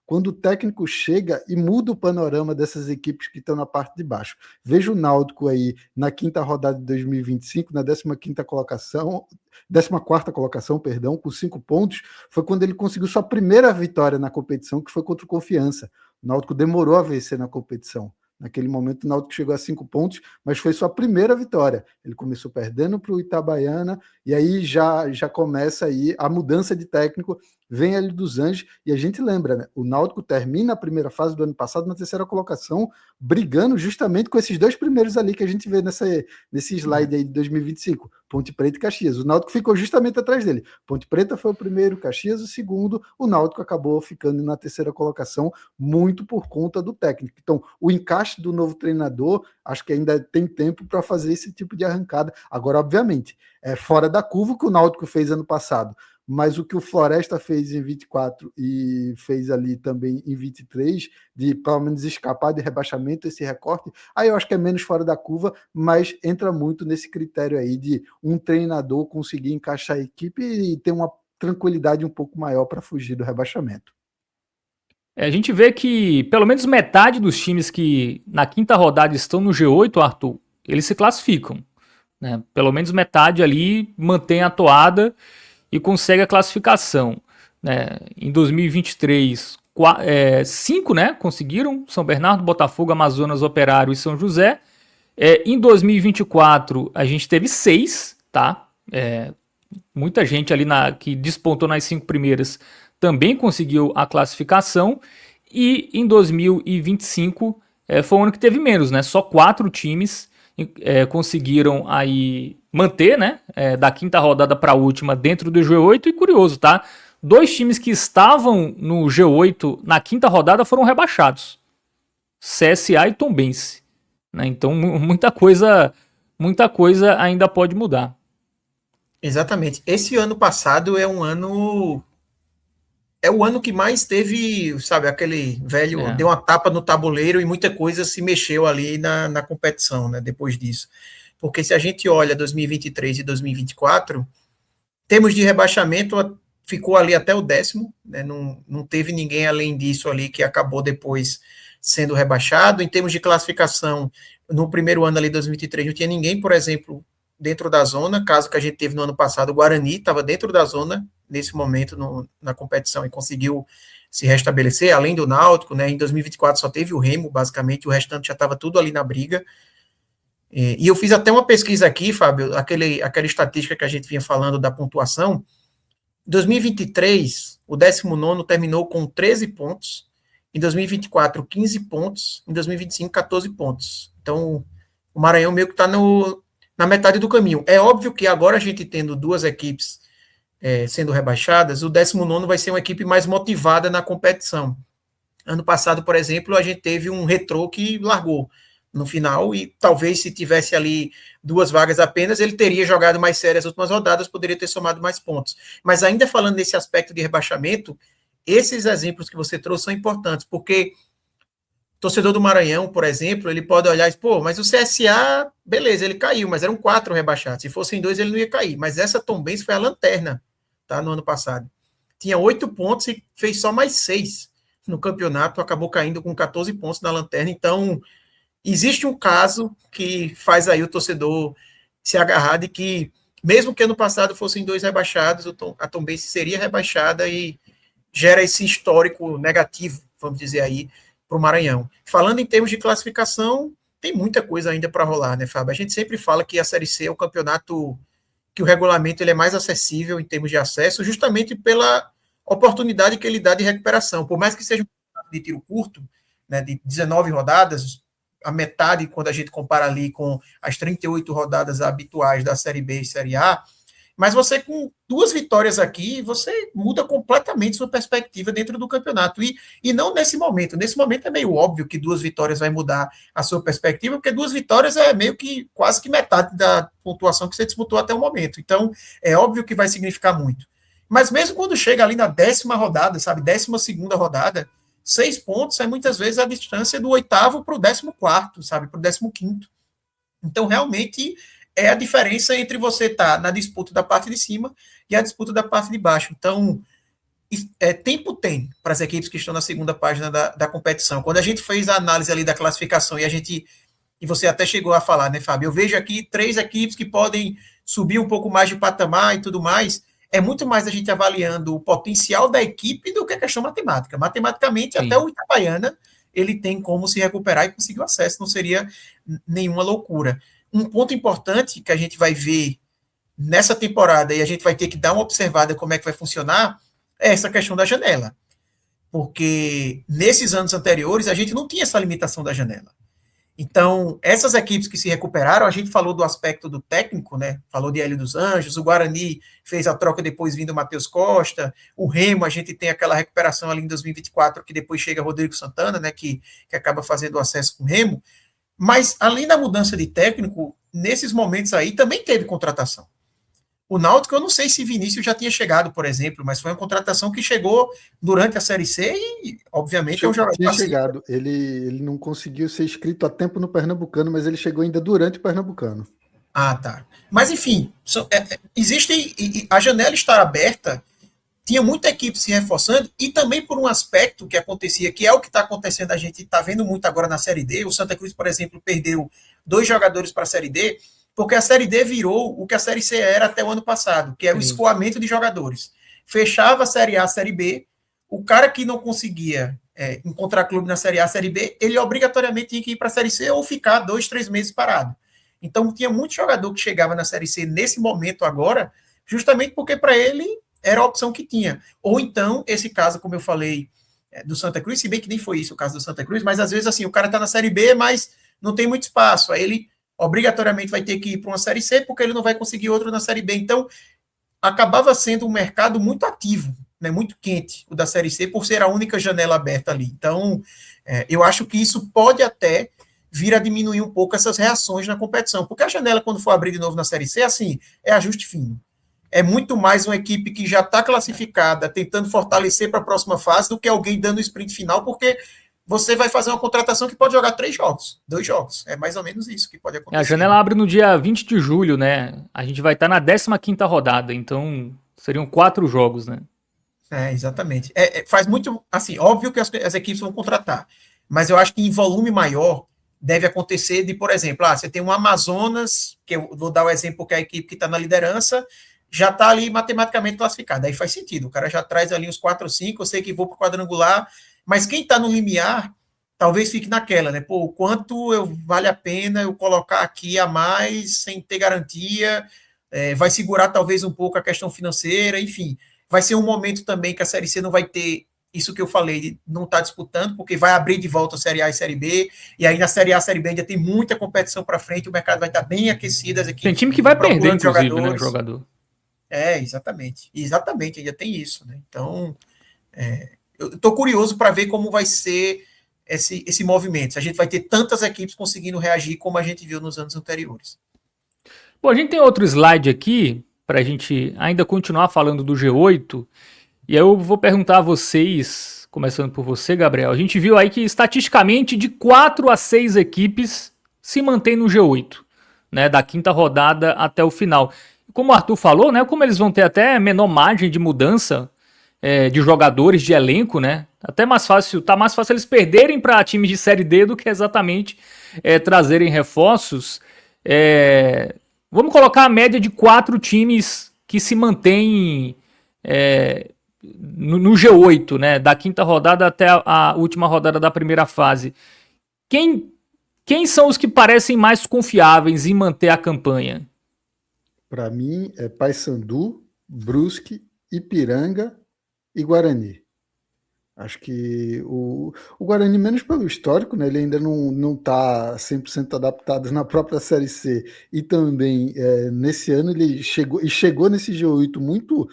Quando o técnico chega e muda o panorama dessas equipes que estão na parte de baixo. Veja o Náutico aí na quinta rodada de 2025, na 15ª colocação, 14ª colocação, perdão, com 5 pontos, foi quando ele conseguiu sua primeira vitória na competição, que foi contra o Confiança. O Náutico demorou a vencer na competição. Naquele momento o Náutico chegou a 5 pontos, mas foi sua primeira vitória. Ele começou perdendo para o Itabaiana, e aí já começa aí a mudança de técnico, vem ali dos Anjos, e a gente lembra, né? O Náutico termina a primeira fase do ano passado na 3ª colocação, brigando justamente com esses 2 primeiros ali que a gente vê nesse slide aí de 2025, Ponte Preta e Caxias. O Náutico ficou justamente atrás dele. Ponte Preta foi o primeiro, Caxias o segundo, o Náutico acabou ficando na 3ª colocação, muito por conta do técnico. Então, o encaixe do novo treinador, acho que ainda tem tempo para fazer esse tipo de arrancada. Agora, obviamente, é fora da curva o que o Náutico fez ano passado, mas o que o Floresta fez em 24 e fez ali também em 23, de pelo menos escapar de rebaixamento, esse recorte, aí eu acho que é menos fora da curva, mas entra muito nesse critério aí de um treinador conseguir encaixar a equipe e ter uma tranquilidade um pouco maior para fugir do rebaixamento. A gente vê que pelo menos metade dos times que na quinta rodada estão no G8, Arthur, eles se classificam. Né? Pelo menos metade ali mantém a toada e consegue a classificação. Né? Em 2023, 5 né, conseguiram, São Bernardo, Botafogo, Amazonas, Operário e São José. Em 2024, a gente teve 6, tá? Muita gente ali que despontou nas 5 primeiras também conseguiu a classificação. E em 2025 foi o ano que teve menos, né? Só 4 times conseguiram aí manter, né? Da quinta rodada para a última dentro do G8. E curioso, tá? 2 times que estavam no G8 na quinta rodada foram rebaixados: CSA e Tombense. Né? Então muita coisa ainda pode mudar. Exatamente. Esse ano passado é o ano que mais teve, sabe, aquele velho, deu uma tapa no tabuleiro e muita coisa se mexeu ali na competição, né, depois disso. Porque se a gente olha 2023 e 2024, temos de rebaixamento, ficou ali até o 10º, né, não teve ninguém além disso ali que acabou depois sendo rebaixado. Em termos de classificação, no primeiro ano ali, 2023, não tinha ninguém, por exemplo, dentro da zona, caso que a gente teve no ano passado, o Guarani estava dentro da zona nesse momento na competição e conseguiu se restabelecer, além do Náutico, né? Em 2024 só teve o Remo, basicamente, o restante já estava tudo ali na briga. E eu fiz até uma pesquisa aqui, Fábio, aquela estatística que a gente vinha falando da pontuação. Em 2023, o 19º terminou com 13 pontos, em 2024, 15 pontos, em 2025, 14 pontos. Então, o Maranhão meio que está na metade do caminho. É óbvio que agora a gente tendo 2 equipes sendo rebaixadas, o 19º vai ser uma equipe mais motivada na competição. Ano passado, por exemplo, a gente teve um Retrô que largou no final e talvez se tivesse ali 2 vagas apenas, ele teria jogado mais sério as últimas rodadas, poderia ter somado mais pontos. Mas ainda falando nesse aspecto de rebaixamento, esses exemplos que você trouxe são importantes, porque o torcedor do Maranhão, por exemplo, ele pode olhar e dizer, pô, mas o CSA, beleza, ele caiu, mas eram 4 rebaixados. Se fossem 2, ele não ia cair. Mas essa Tombense foi a lanterna, tá, no ano passado. Tinha 8 pontos e fez só mais 6 no campeonato, acabou caindo com 14 pontos na lanterna. Então, existe um caso que faz aí o torcedor se agarrar de que, mesmo que ano passado fossem 2 rebaixados, a Tombense seria rebaixada e gera esse histórico negativo, vamos dizer aí, para o Maranhão. Falando em termos de classificação, tem muita coisa ainda para rolar, né, Fábio? A gente sempre fala que a Série C é o campeonato que o regulamento ele é mais acessível em termos de acesso, justamente pela oportunidade que ele dá de recuperação. Por mais que seja um campeonato de tiro curto, né, de 19 rodadas, a metade, quando a gente compara ali com as 38 rodadas habituais da Série B e Série A, Mas você, com 2 vitórias aqui, você muda completamente sua perspectiva dentro do campeonato. E não nesse momento. Nesse momento é meio óbvio que 2 vitórias vai mudar a sua perspectiva, porque 2 vitórias é meio que quase que metade da pontuação que você disputou até o momento. Então, é óbvio que vai significar muito. Mas mesmo quando chega ali na 10ª rodada, sabe, 12ª rodada, 6 pontos é muitas vezes a distância do 8º para o 14º, sabe, para o 15º. Então, realmente, é a diferença entre você estar na disputa da parte de cima e a disputa da parte de baixo. Então, tempo tem para as equipes que estão na segunda página da competição. Quando a gente fez a análise ali da classificação e você até chegou a falar, né, Fábio? Eu vejo aqui 3 equipes que podem subir um pouco mais de patamar e tudo mais. É muito mais a gente avaliando o potencial da equipe do que a questão matemática. Matematicamente, Sim. até o Itabaiana, ele tem como se recuperar e conseguir o acesso, não seria nenhuma loucura. Um ponto importante que a gente vai ver nessa temporada, e a gente vai ter que dar uma observada como é que vai funcionar, é essa questão da janela. Porque nesses anos anteriores, a gente não tinha essa limitação da janela. Então, essas equipes que se recuperaram, a gente falou do aspecto do técnico, né? Falou de Hélio dos Anjos, o Guarani fez a troca depois vindo o Matheus Costa, o Remo, a gente tem aquela recuperação ali em 2024, que depois chega Rodrigo Santana, né? Que acaba fazendo o acesso com o Remo. Mas, além da mudança de técnico, nesses momentos aí também teve contratação. O Náutico, eu não sei se Vinícius já tinha chegado, por exemplo, mas foi uma contratação que chegou durante a Série C e, obviamente, é um jogador Tinha assim. chegado. Ele não conseguiu ser inscrito a tempo no Pernambucano, mas ele chegou ainda durante o Pernambucano. Ah, tá. Mas, enfim, existe. A janela estar aberta, tinha muita equipe se reforçando, e também por um aspecto que acontecia, que é o que está acontecendo, a gente está vendo muito agora na Série D. O Santa Cruz, por exemplo, perdeu 2 jogadores para a Série D, porque a Série D virou o que a Série C era até o ano passado, que era o escoamento de jogadores. Fechava a Série A, a Série B, o cara que não conseguia encontrar clube na Série A, Série B, ele obrigatoriamente tinha que ir para a Série C ou ficar 2, 3 meses parado. Então, tinha muito jogador que chegava na Série C nesse momento agora, justamente porque para ele era a opção que tinha. Ou então, esse caso, como eu falei, do Santa Cruz, se bem que nem foi isso o caso do Santa Cruz, mas às vezes assim, o cara está na Série B, mas não tem muito espaço, aí ele obrigatoriamente vai ter que ir para uma Série C, porque ele não vai conseguir outro na Série B. Então, acabava sendo um mercado muito ativo, né, muito quente, o da Série C, por ser a única janela aberta ali. Então, eu acho que isso pode até vir a diminuir um pouco essas reações na competição, porque a janela, quando for abrir de novo na Série C, assim, é ajuste fino. É muito mais uma equipe que já está classificada, tentando fortalecer para a próxima fase, do que alguém dando o sprint final, porque você vai fazer uma contratação que pode jogar 3 jogos, 2 jogos. É mais ou menos isso que pode acontecer. A janela abre no dia 20 de julho, né? A gente vai estar na 15ª rodada, então seriam 4 jogos, né? Exatamente. Faz muito, assim, óbvio que as equipes vão contratar, mas eu acho que em volume maior deve acontecer de, por exemplo, você tem um Amazonas, que eu vou dar o exemplo que é a equipe que está na liderança já está ali matematicamente classificada. Aí faz sentido, o cara já traz ali uns 4 ou 5, eu sei que vou para o quadrangular, mas quem está no limiar, talvez fique naquela, né? Pô, o quanto vale a pena eu colocar aqui a mais sem ter garantia, vai segurar talvez um pouco a questão financeira, enfim. Vai ser um momento também que a Série C não vai ter isso que eu falei, de não estar disputando, porque vai abrir de volta a Série A e Série B, e aí na Série A e Série B ainda tem muita competição para frente, o mercado vai estar bem aquecido, as equipes tem time que vai perder, inclusive, jogadores. né, jogador. Exatamente. Exatamente, ainda tem isso, né? Então, eu estou curioso para ver como vai ser esse movimento. Se a gente vai ter tantas equipes conseguindo reagir como a gente viu nos anos anteriores. Bom, a gente tem outro slide aqui para a gente ainda continuar falando do G8. E aí eu vou perguntar a vocês, começando por você, Gabriel. A gente viu aí que estatisticamente de 4 a 6 equipes se mantém no G8, né, da 5ª rodada até o final. Como o Arthur falou, né, como eles vão ter até menor margem de mudança de jogadores, de elenco, né, até mais fácil, tá mais fácil eles perderem para times de Série D do que exatamente trazerem reforços. Vamos colocar a média de 4 times que se mantêm no G8, né, da 5ª rodada até a última rodada da primeira fase. Quem são os que parecem mais confiáveis em manter a campanha? Para mim, é Paysandu, Brusque, Ipiranga e Guarani. Acho que o Guarani, menos pelo histórico, né, ele ainda não está 100% adaptado na própria Série C, e também nesse ano ele chegou nesse G8 muito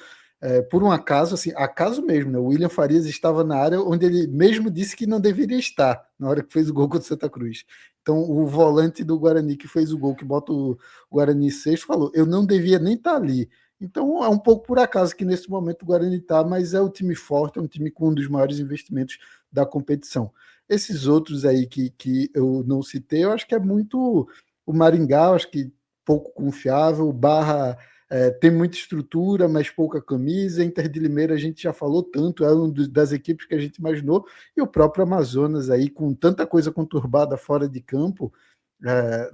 por um acaso, assim, acaso mesmo, né? O William Farias estava na área onde ele mesmo disse que não deveria estar, na hora que fez o gol contra o Santa Cruz. Então o volante do Guarani que fez o gol, que bota o Guarani em sexto, falou, eu não devia nem estar ali. Então é um pouco por acaso que nesse momento o Guarani está, mas é um time forte, é um time com um dos maiores investimentos da competição. Esses outros aí que eu não citei, eu acho que é muito o Maringá, eu acho que pouco confiável, o Barra tem muita estrutura, mas pouca camisa, Inter de Limeira a gente já falou tanto, é uma das equipes que a gente imaginou, e o próprio Amazonas aí, com tanta coisa conturbada fora de campo, é,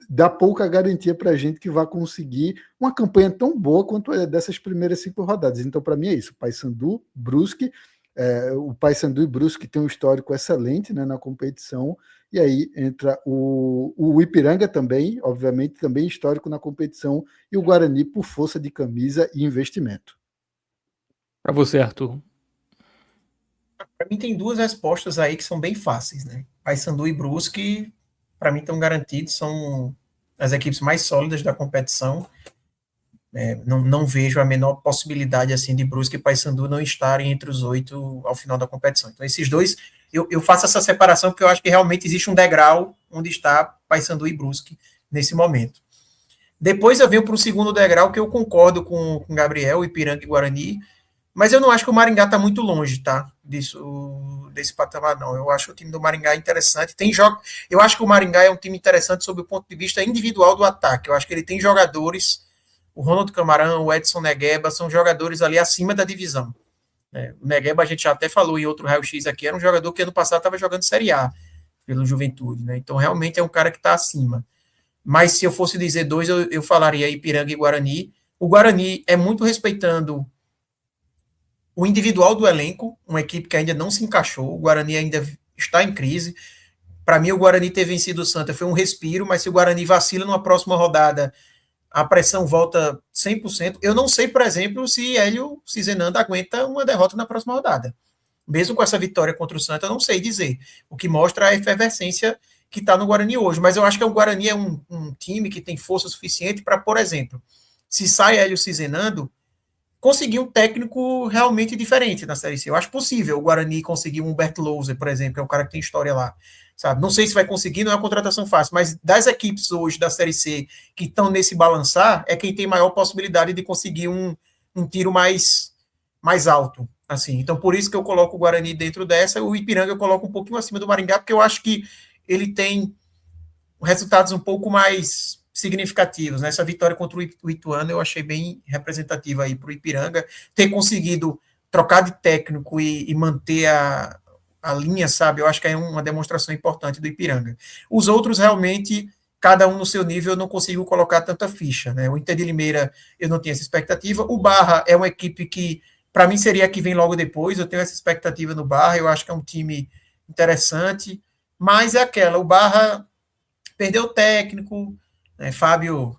dá pouca garantia para a gente que vai conseguir uma campanha tão boa quanto a dessas primeiras 5 rodadas. Então, para mim é isso: Paysandu, Brusque, o Paysandu e Brusque tem um histórico excelente, né, na competição, e aí entra o Ipiranga também, obviamente, também histórico na competição, e o Guarani por força de camisa e investimento. Para você, Arthur. Para mim tem duas respostas aí que são bem fáceis, né? Paysandu e Brusque, para mim estão garantidos, são as equipes mais sólidas da competição. Não vejo a menor possibilidade assim de Brusque e Paysandu não estarem entre os 8 ao final da competição. Então esses dois, eu faço essa separação porque eu acho que realmente existe um degrau onde está Paysandu e Brusque nesse momento. Depois eu venho para o segundo degrau, que eu concordo com Gabriel, Ipiranga e Guarani, mas eu não acho que o Maringá está muito longe, tá? Desse patamar, não. Eu acho o time do Maringá interessante. Eu acho que o Maringá é um time interessante sob o ponto de vista individual do ataque. Eu acho que ele tem jogadores, o Ronald Camarão, o Edson Negueba, são jogadores ali acima da divisão. O Negueba, a gente já até falou em outro raio-x aqui, era um jogador que ano passado estava jogando Série A pelo Juventude, né? Então realmente é um cara que está acima. Mas se eu fosse dizer dois, eu falaria Ipiranga e Guarani. O Guarani é muito respeitando o individual do elenco, uma equipe que ainda não se encaixou, o Guarani ainda está em crise. Para mim, o Guarani ter vencido o Santa foi um respiro, mas se o Guarani vacila numa próxima rodada, a pressão volta 100%. Eu não sei, por exemplo, se Hélio Cizenanda aguenta uma derrota na próxima rodada. Mesmo com essa vitória contra o Santa, eu não sei dizer. O que mostra a efervescência que está no Guarani hoje. Mas eu acho que o Guarani é um time que tem força suficiente para, por exemplo, se sai Hélio Cizenando, conseguir um técnico realmente diferente na Série C. Eu acho possível o Guarani conseguir um Humberto Louser, por exemplo, que é um cara que tem história lá. Sabe? Não sei se vai conseguir, não é uma contratação fácil, mas das equipes hoje da Série C que estão nesse balançar, é quem tem maior possibilidade de conseguir um tiro mais alto. Assim. Então, por isso que eu coloco o Guarani dentro dessa, o Ipiranga eu coloco um pouquinho acima do Maringá, porque eu acho que ele tem resultados um pouco mais significativos. Né? Essa vitória contra o Ituano eu achei bem representativa aí para o Ipiranga, ter conseguido trocar de técnico e manter a linha, sabe? Eu acho que é uma demonstração importante do Ipiranga. Os outros, realmente, cada um no seu nível, eu não consigo colocar tanta ficha. Né? O Inter de Limeira, eu não tinha essa expectativa. O Barra é uma equipe que, para mim, seria a que vem logo depois. Eu tenho essa expectativa no Barra. Eu acho que é um time interessante. Mas é aquela, o Barra perdeu o técnico, né? Fábio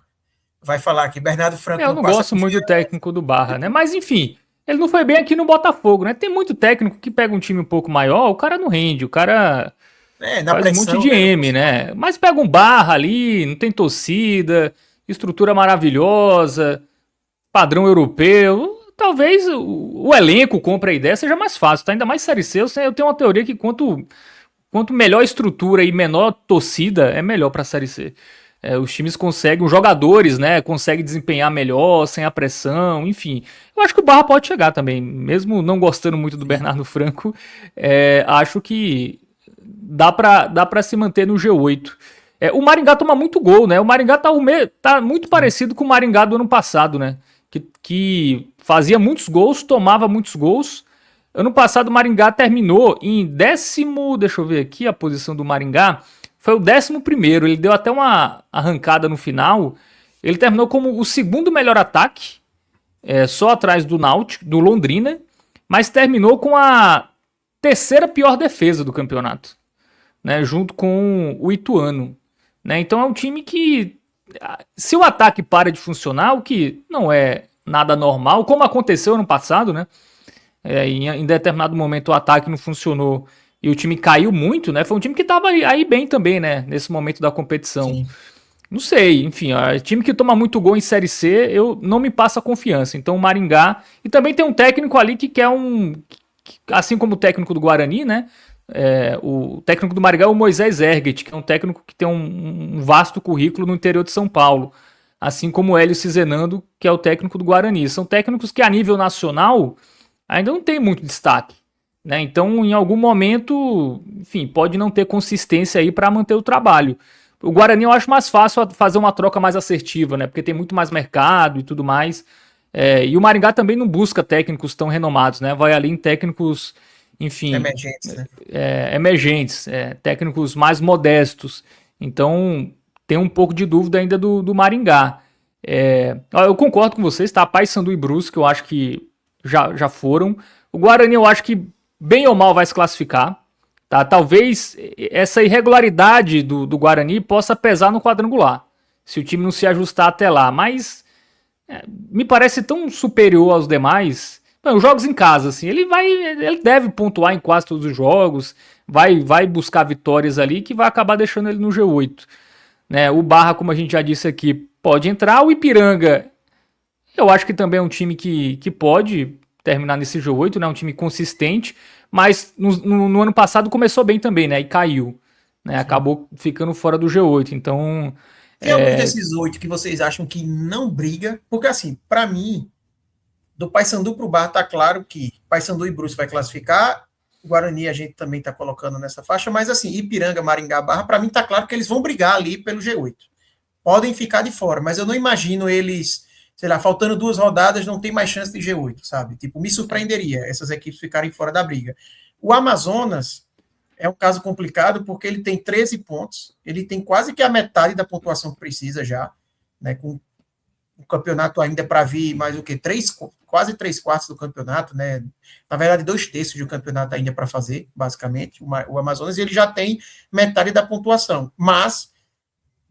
vai falar aqui, Bernardo Franco Eu não não passa gosto muito do técnico do Barra, né? Mas enfim, ele não foi bem aqui no Botafogo, né? Tem muito técnico que pega um time um pouco maior, o cara não rende, o cara na faz um monte pressão, de né, M, né? Mas pega um Barra ali, não tem torcida, estrutura maravilhosa, padrão europeu. Talvez o elenco compre a ideia seja mais fácil, tá? Ainda mais Série C. Eu tenho uma teoria que quanto melhor a estrutura e menor torcida, é melhor pra Série C. Os times conseguem, os jogadores, né, conseguem desempenhar melhor, sem a pressão, enfim. Eu acho que o Barra pode chegar também, mesmo não gostando muito do Bernardo Franco, acho que dá pra se manter no G8. O Maringá toma muito gol, né? O Maringá tá muito parecido com o Maringá do ano passado, né? Que fazia muitos gols, tomava muitos gols. Ano passado o Maringá terminou em décimo, deixa eu ver aqui a posição do Maringá, foi o 11º, ele deu até uma arrancada no final, ele terminou como o segundo melhor ataque, só atrás do Náutico, do Londrina, mas terminou com a terceira pior defesa do campeonato, né, junto com o Ituano. Né, então é um time que, se o ataque para de funcionar, o que não é nada normal, como aconteceu ano passado, né, em determinado momento o ataque não funcionou e o time caiu muito, né? Foi um time que estava aí bem também, né? Nesse momento da competição. Sim. Não sei, enfim, time que toma muito gol em Série C, eu não me passa confiança. Então o Maringá, e também tem um técnico ali que quer assim como o técnico do Guarani, né? O técnico do Maringá é o Moisés Erget, que é um técnico que tem um vasto currículo no interior de São Paulo. Assim como o Hélio Cizenando, que é o técnico do Guarani. São técnicos que a nível nacional ainda não tem muito destaque. Né? Então, em algum momento, enfim, pode não ter consistência aí para manter o trabalho. O Guarani eu acho mais fácil fazer uma troca mais assertiva, né? Porque tem muito mais mercado e tudo mais. E o Maringá também não busca técnicos tão renomados, né? Vai ali em técnicos, enfim, Emergentes, né? emergentes, técnicos mais modestos. Então, tem um pouco de dúvida ainda do Maringá. Eu concordo com vocês, tá? Paysandu e Brusque, eu acho que já foram. O Guarani eu acho que bem ou mal vai se classificar. Tá? Talvez essa irregularidade do Guarani possa pesar no quadrangular, se o time não se ajustar até lá. Mas me parece tão superior aos demais. Os jogos em casa, assim, ele deve pontuar em quase todos os jogos, vai buscar vitórias ali que vai acabar deixando ele no G8. Né? O Barra, como a gente já disse aqui, pode entrar. O Ipiranga, eu acho que também é um time que pode terminar nesse G8, né? Um time consistente, mas no ano passado começou bem também, né? E caiu, né? Acabou ficando fora do G8, então... Tem alguns desses 8 que vocês acham que não briga? Porque, assim, para mim, do Paysandu pro Barra tá claro que Paysandu e Brusque vai classificar, o Guarani a gente também tá colocando nessa faixa, mas, assim, Ipiranga, Maringá, Barra, para mim tá claro que eles vão brigar ali pelo G8. Podem ficar de fora, mas eu não imagino eles... sei lá, faltando 2 rodadas, não tem mais chance de G8, sabe? Tipo, me surpreenderia essas equipes ficarem fora da briga. O Amazonas é um caso complicado porque ele tem 13 pontos, ele tem quase que a metade da pontuação que precisa já, né? Com o campeonato ainda para vir mais o que? Quase 3/4 do campeonato, né? Na verdade, 2/3 do campeonato ainda para fazer, basicamente. O Amazonas, ele já tem metade da pontuação, mas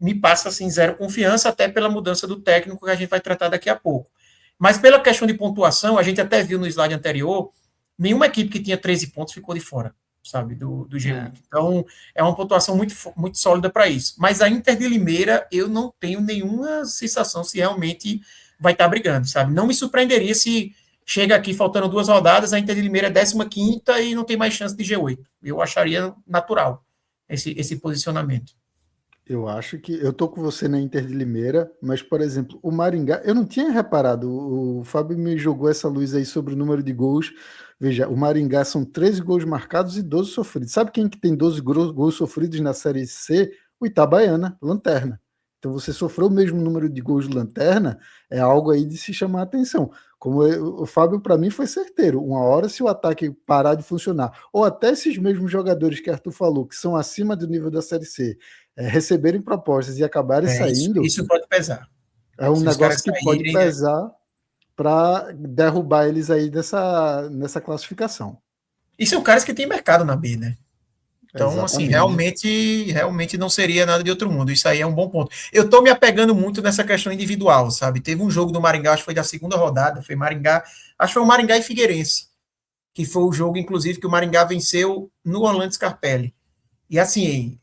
me passa assim zero confiança, até pela mudança do técnico que a gente vai tratar daqui a pouco. Mas pela questão de pontuação, a gente até viu no slide anterior, nenhuma equipe que tinha 13 pontos ficou de fora, sabe, do G8. Então, é uma pontuação muito, muito sólida para isso. Mas a Inter de Limeira, eu não tenho nenhuma sensação se realmente vai estar brigando, sabe? Não me surpreenderia se chega aqui faltando 2 rodadas, a Inter de Limeira é 15ª e não tem mais chance de G8. Eu acharia natural esse posicionamento. Eu acho que eu tô com você na Inter de Limeira, mas, por exemplo, o Maringá, eu não tinha reparado, o Fábio me jogou essa luz aí sobre o número de gols. Veja, o Maringá são 13 gols marcados e 12 sofridos. Sabe quem que tem 12 gols sofridos na Série C? O Itabaiana, Lanterna. Então você sofreu o mesmo número de gols de Lanterna, é algo aí de se chamar a atenção. Como o Fábio, para mim, foi certeiro. Uma hora, se o ataque parar de funcionar, ou até esses mesmos jogadores que Arthur falou, que são acima do nível da Série C, receberem propostas e acabarem saindo, isso pode pesar. É um negócio que pode pesar para derrubar eles aí nessa classificação. E são caras que têm mercado na B, né? Então, Exatamente. assim, realmente não seria nada de outro mundo. Isso aí é um bom ponto. Eu tô me apegando muito nessa questão individual, sabe? Teve um jogo do Maringá, acho que foi da segunda rodada, foi Maringá, acho que foi o Maringá e Figueirense, que foi o jogo, inclusive, que o Maringá venceu no Orlando Scarpelli. E assim,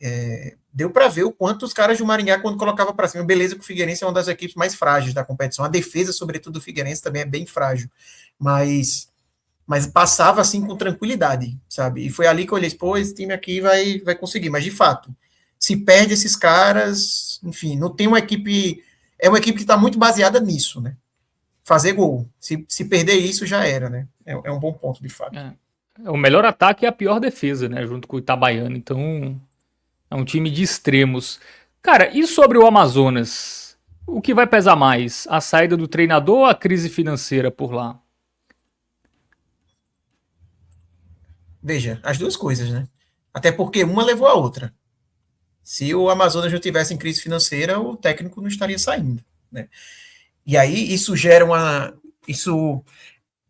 deu para ver o quanto os caras do Maringá, quando colocava para cima, beleza que o Figueirense é uma das equipes mais frágeis da competição. A defesa, sobretudo, do Figueirense também é bem frágil. Mas passava assim com tranquilidade, sabe? E foi ali que eu olhei, pô, esse time aqui vai conseguir. Mas, de fato, se perde esses caras, enfim, não tem uma equipe... É uma equipe que está muito baseada nisso, né? Fazer gol. Se perder isso, já era, né? É um bom ponto, de fato. O melhor ataque é a pior defesa, né? Junto com o Itabaiana. Então, é um time de extremos. Cara, e sobre o Amazonas? O que vai pesar mais? A saída do treinador ou a crise financeira por lá? Veja, as duas coisas, né? Até porque uma levou a outra. Se o Amazonas não tivesse em crise financeira, o técnico não estaria saindo, né? E aí isso gera isso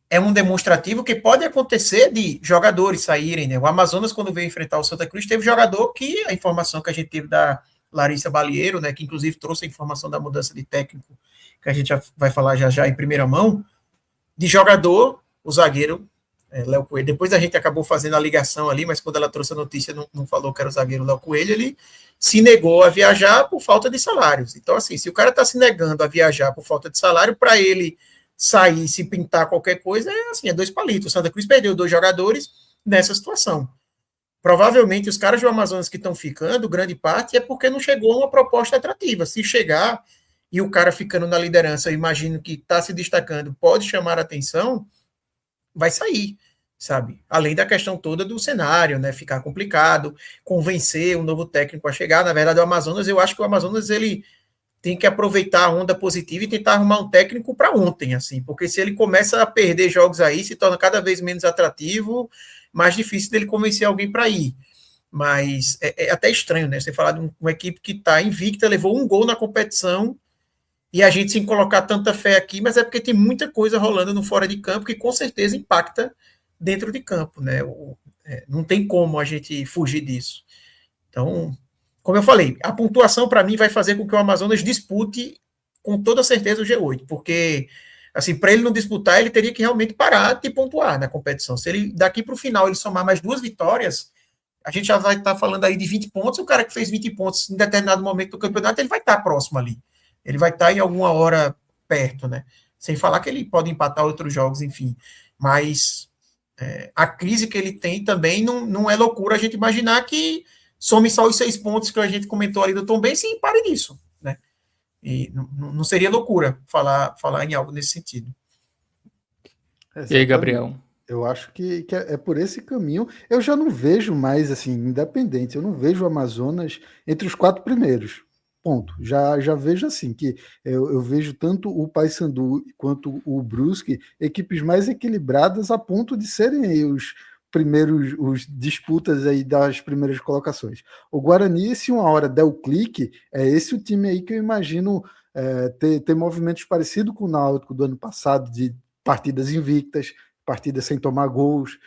é um demonstrativo que pode acontecer de jogadores saírem, né? O Amazonas, quando veio enfrentar o Santa Cruz, teve jogador que a informação que a gente teve da Larissa Balieiro, né, que inclusive trouxe a informação da mudança de técnico, que a gente já vai falar já em primeira mão, de jogador, o zagueiro Léo Coelho. Depois a gente acabou fazendo a ligação ali, mas quando ela trouxe a notícia, não falou que era o zagueiro Léo Coelho, ele se negou a viajar por falta de salários. Então, assim, se o cara está se negando a viajar por falta de salário, para ele sair, se pintar qualquer coisa, é 2 palitos. O Santa Cruz perdeu 2 jogadores nessa situação. Provavelmente os caras do Amazonas que estão ficando, grande parte, é porque não chegou uma proposta atrativa. Se chegar e o cara ficando na liderança, eu imagino que está se destacando, pode chamar a atenção, vai sair, sabe? Além da questão toda do cenário, né? Ficar complicado, convencer um novo técnico a chegar. Na verdade, o Amazonas, eu acho que o Amazonas ele tem que aproveitar a onda positiva e tentar arrumar um técnico para ontem, assim, porque se ele começa a perder jogos aí, se torna cada vez menos atrativo, mais difícil dele convencer alguém para ir. Mas é até estranho, né? Você falar de uma equipe que está invicta, levou 1 gol na competição, e a gente sem colocar tanta fé aqui, mas é porque tem muita coisa rolando no fora de campo que com certeza impacta dentro de campo, né? Não tem como a gente fugir disso. Então, como eu falei, a pontuação para mim vai fazer com que o Amazonas dispute com toda certeza o G8, porque assim, para ele não disputar, ele teria que realmente parar de pontuar na competição. Se ele daqui para o final ele somar mais 2 vitórias, a gente já vai estar falando aí de 20 pontos, o cara que fez 20 pontos em determinado momento do campeonato, ele vai estar próximo ali. Ele vai estar em alguma hora perto, né? Sem falar que ele pode empatar outros jogos, enfim. Mas a crise que ele tem também não é loucura a gente imaginar que some só os 6 pontos que a gente comentou ali do Tombense e pare nisso, né? E não seria loucura falar em algo nesse sentido. E aí, Gabriel? Eu acho que é por esse caminho. Eu já não vejo mais, assim, independente. Eu não vejo o Amazonas entre os 4 primeiros. Ponto. Já vejo assim, que eu vejo tanto o Paysandu quanto o Brusque, equipes mais equilibradas a ponto de serem aí os primeiros, os disputas aí das primeiras colocações. O Guarani, se uma hora der o clique, é esse o time aí que eu imagino ter movimentos parecidos com o Náutico do ano passado, de partidas invictas, partidas sem tomar gols,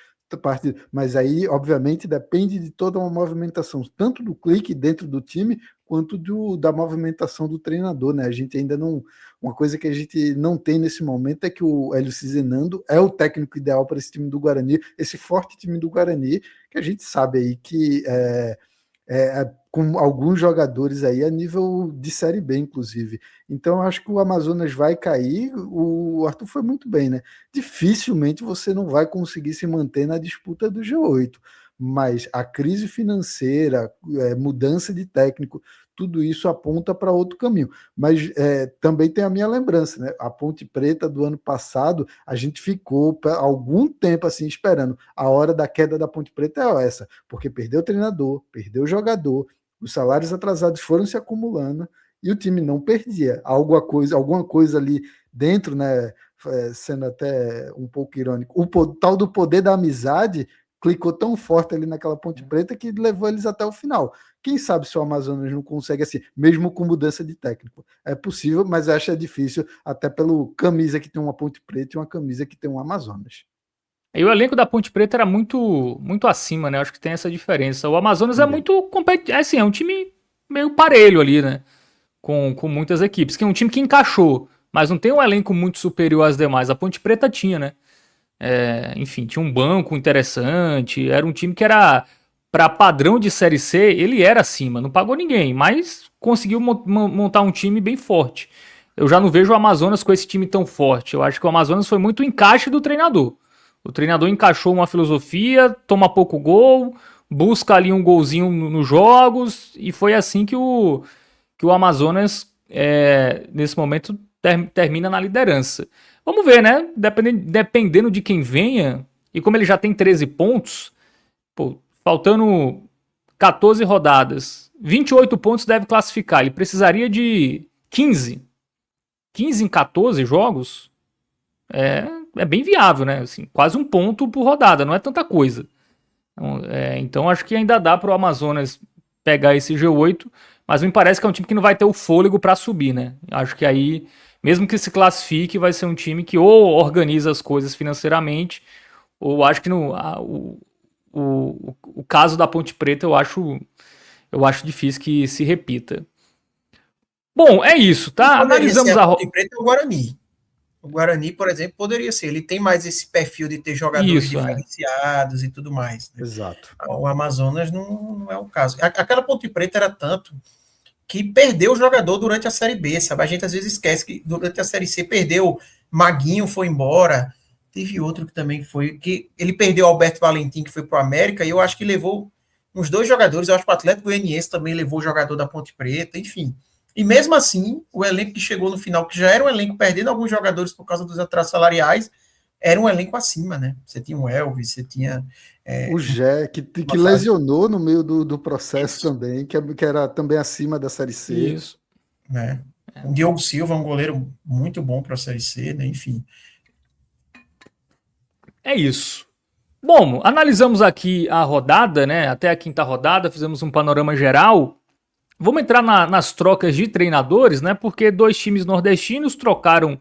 mas aí, obviamente, depende de toda uma movimentação, tanto do clique dentro do time, quanto da movimentação do treinador, né? A gente ainda não... Uma coisa que a gente não tem nesse momento é que o Hélio Cizenando é o técnico ideal para esse time do Guarani, esse forte time do Guarani, que a gente sabe aí que com alguns jogadores aí a nível de Série B, inclusive. Então, eu acho que o Amazonas vai cair. O Arthur foi muito bem, né? Dificilmente você não vai conseguir se manter na disputa do G8, mas a crise financeira, mudança de técnico, tudo isso aponta para outro caminho. Mas também tem a minha lembrança, né? A Ponte Preta do ano passado, a gente ficou algum tempo assim esperando. A hora da queda da Ponte Preta é essa, porque perdeu o treinador, perdeu o jogador, os salários atrasados foram se acumulando e o time não perdia. Alguma coisa ali dentro, né? Sendo até um pouco irônico, o tal do poder da amizade clicou tão forte ali naquela Ponte Preta que levou eles até o final. Quem sabe se o Amazonas não consegue assim, mesmo com mudança de técnico. É possível, mas eu acho difícil, até pelo camisa que tem uma Ponte Preta e uma camisa que tem um Amazonas. E o elenco da Ponte Preta era muito muito acima, né? Acho que tem essa diferença. O Amazonas é muito competitivo, assim, é um time meio parelho ali, né? Com muitas equipes, que é um time que encaixou, mas não tem um elenco muito superior às demais. A Ponte Preta tinha, né? Enfim, tinha um banco interessante, era um time que era, para padrão de Série C, ele era acima, não pagou ninguém, mas conseguiu montar um time bem forte. Eu já não vejo o Amazonas com esse time tão forte, eu acho que o Amazonas foi muito encaixe do treinador. O treinador encaixou uma filosofia, toma pouco gol, busca ali um golzinho nos jogos, e foi assim que o Amazonas, nesse momento, termina na liderança. Vamos ver, né? Dependendo de quem venha, e como ele já tem 13 pontos, faltando 14 rodadas, 28 pontos deve classificar. Ele precisaria de 15. 15 em 14 jogos é bem viável, né? Assim, quase um ponto por rodada, não é tanta coisa. Então acho que ainda dá para o Amazonas pegar esse G8, mas me parece que é um time que não vai ter o fôlego para subir, né? Acho que aí, mesmo que se classifique, vai ser um time que ou organiza as coisas financeiramente, ou acho que o caso da Ponte Preta eu acho difícil que se repita. Bom, é isso, tá? Analisamos Analisamos a Ponte Preta e o Guarani. O Guarani, por exemplo, poderia ser. Ele tem mais esse perfil de ter jogadores Isso, diferenciados e tudo mais, né? Exato. O Amazonas não é o caso. Aquela Ponte Preta era tanto que perdeu o jogador durante a Série B, sabe? A gente às vezes esquece que durante a Série C perdeu, Maguinho foi embora, teve outro que também foi, que ele perdeu o Alberto Valentim, que foi pro América, e eu acho que levou uns 2 jogadores, eu acho que o Atlético Goianiense também levou o jogador da Ponte Preta, enfim. E mesmo assim, o elenco que chegou no final, que já era um elenco perdendo alguns jogadores por causa dos atrasos salariais, era um elenco acima, né? Você tinha o Elvis, você tinha... O Gé, que lesionou no meio do processo Isso. também, que era também acima da Série C. isso. Né? O Diogo Silva, um goleiro muito bom para a Série C, né? Enfim. É isso. Bom, analisamos aqui a rodada, né? Até a quinta rodada, fizemos um panorama geral. Vamos entrar nas trocas de treinadores, né? Porque 2 times nordestinos trocaram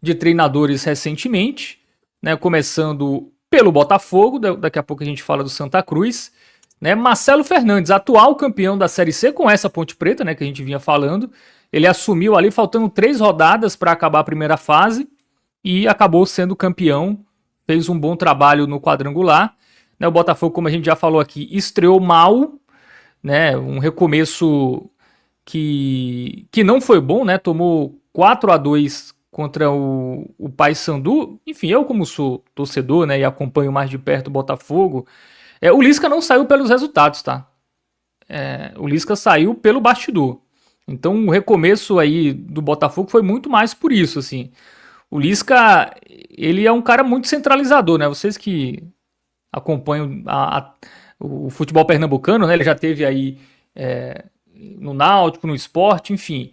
de treinadores recentemente, né? Começando pelo Botafogo, daqui a pouco a gente fala do Santa Cruz, né? Marcelo Fernandes, atual campeão da Série C com essa Ponte Preta, né? Que a gente vinha falando. Ele assumiu ali faltando 3 rodadas para acabar a primeira fase e acabou sendo campeão. Fez um bom trabalho no quadrangular. Né? O Botafogo, como a gente já falou aqui, estreou mal, né? Um recomeço que não foi bom, né? Tomou 4-2 contra o Paysandu. Enfim, eu como sou torcedor, né, e acompanho mais de perto o Botafogo, o Lisca não saiu pelos resultados, tá? O Lisca saiu pelo bastidor. Então o recomeço aí do Botafogo foi muito mais por isso, assim. O Lisca, ele é um cara muito centralizador, né? Vocês que acompanham o futebol pernambucano, né? Ele já teve aí no Náutico, no Sport, enfim.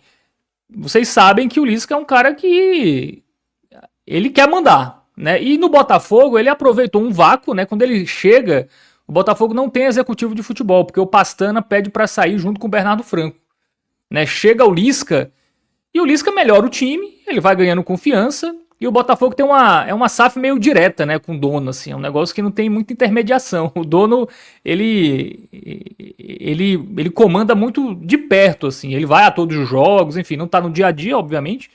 Vocês sabem que o Lisca é um cara que ele quer mandar, né? E no Botafogo ele aproveitou um vácuo, né? Quando ele chega, o Botafogo não tem executivo de futebol, porque o Pastana pede para sair junto com o Bernardo Franco, né? Chega o Lisca e o Lisca melhora o time, ele vai ganhando confiança. E o Botafogo tem uma SAF meio direta, né, com o dono, assim, é um negócio que não tem muita intermediação. O dono, ele comanda muito de perto, assim, ele vai a todos os jogos, enfim, não tá no dia a dia, obviamente,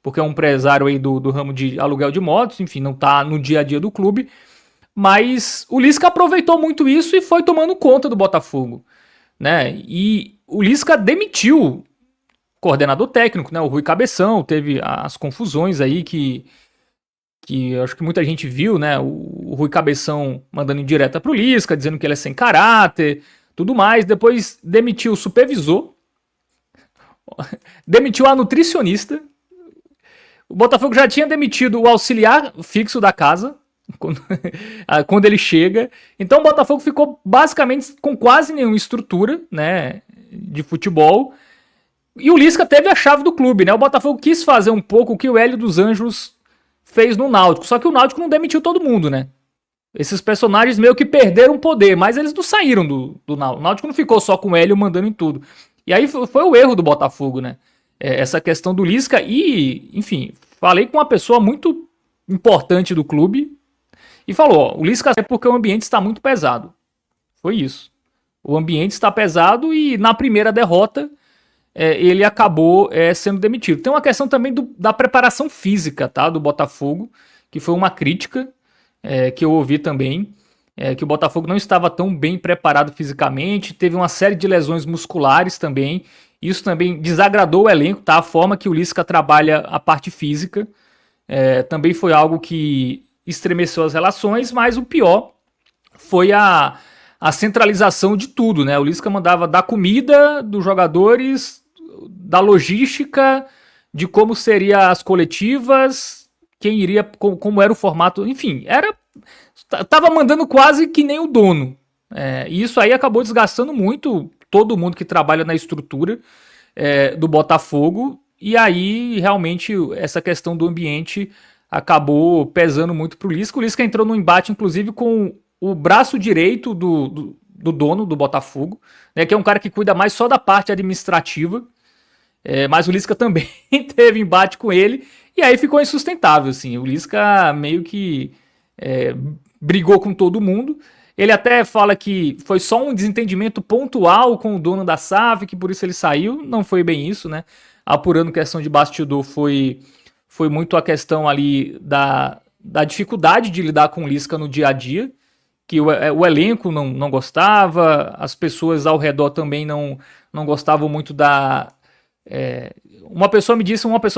porque é um empresário aí do ramo de aluguel de motos, enfim, não tá no dia a dia do clube, mas o Lisca aproveitou muito isso e foi tomando conta do Botafogo, né, e o Lisca demitiu coordenador técnico, né? O Rui Cabeção, teve as confusões aí que acho que muita gente viu, né? O Rui Cabeção mandando indireta pro Lisca, dizendo que ele é sem caráter, tudo mais. Depois demitiu o supervisor, demitiu a nutricionista. O Botafogo já tinha demitido o auxiliar fixo da casa, quando ele chega. Então o Botafogo ficou basicamente com quase nenhuma estrutura, né, de futebol. E o Lisca teve a chave do clube, né? O Botafogo quis fazer um pouco o que o Hélio dos Anjos fez no Náutico. Só que o Náutico não demitiu todo mundo, né? Esses personagens meio que perderam o poder, mas eles não saíram do Náutico. O Náutico não ficou só com o Hélio mandando em tudo. E aí foi o erro do Botafogo, né? Essa questão do Lisca e, enfim, falei com uma pessoa muito importante do clube e falou, ó, o Lisca é porque o ambiente está muito pesado. Foi isso. O ambiente está pesado e na primeira derrota ele acabou sendo demitido. Tem uma questão também da preparação física, tá, do Botafogo, que foi uma crítica que eu ouvi também, que o Botafogo não estava tão bem preparado fisicamente, teve uma série de lesões musculares também, isso também desagradou o elenco, tá, a forma que o Lisca trabalha a parte física, também foi algo que estremeceu as relações, mas o pior foi a centralização de tudo, né? O Lisca mandava da comida dos jogadores, da logística, de como seriam as coletivas, quem iria, como era o formato, enfim, tava mandando quase que nem o dono. E isso aí acabou desgastando muito todo mundo que trabalha na estrutura do Botafogo, e aí realmente essa questão do ambiente acabou pesando muito pro Lisca. O Lisca entrou no embate, inclusive, com o braço direito do dono do Botafogo, né, que é um cara que cuida mais só da parte administrativa, mas o Lisca também teve embate com ele, e aí ficou insustentável, assim, o Lisca meio que brigou com todo mundo. Ele até fala que foi só um desentendimento pontual com o dono da SAF, que por isso ele saiu, não foi bem isso, né, apurando questão de bastidor, foi foi muito a questão ali da dificuldade de lidar com o Lisca no dia a dia, que o elenco não gostava, as pessoas ao redor também não gostavam muito da... uma pessoa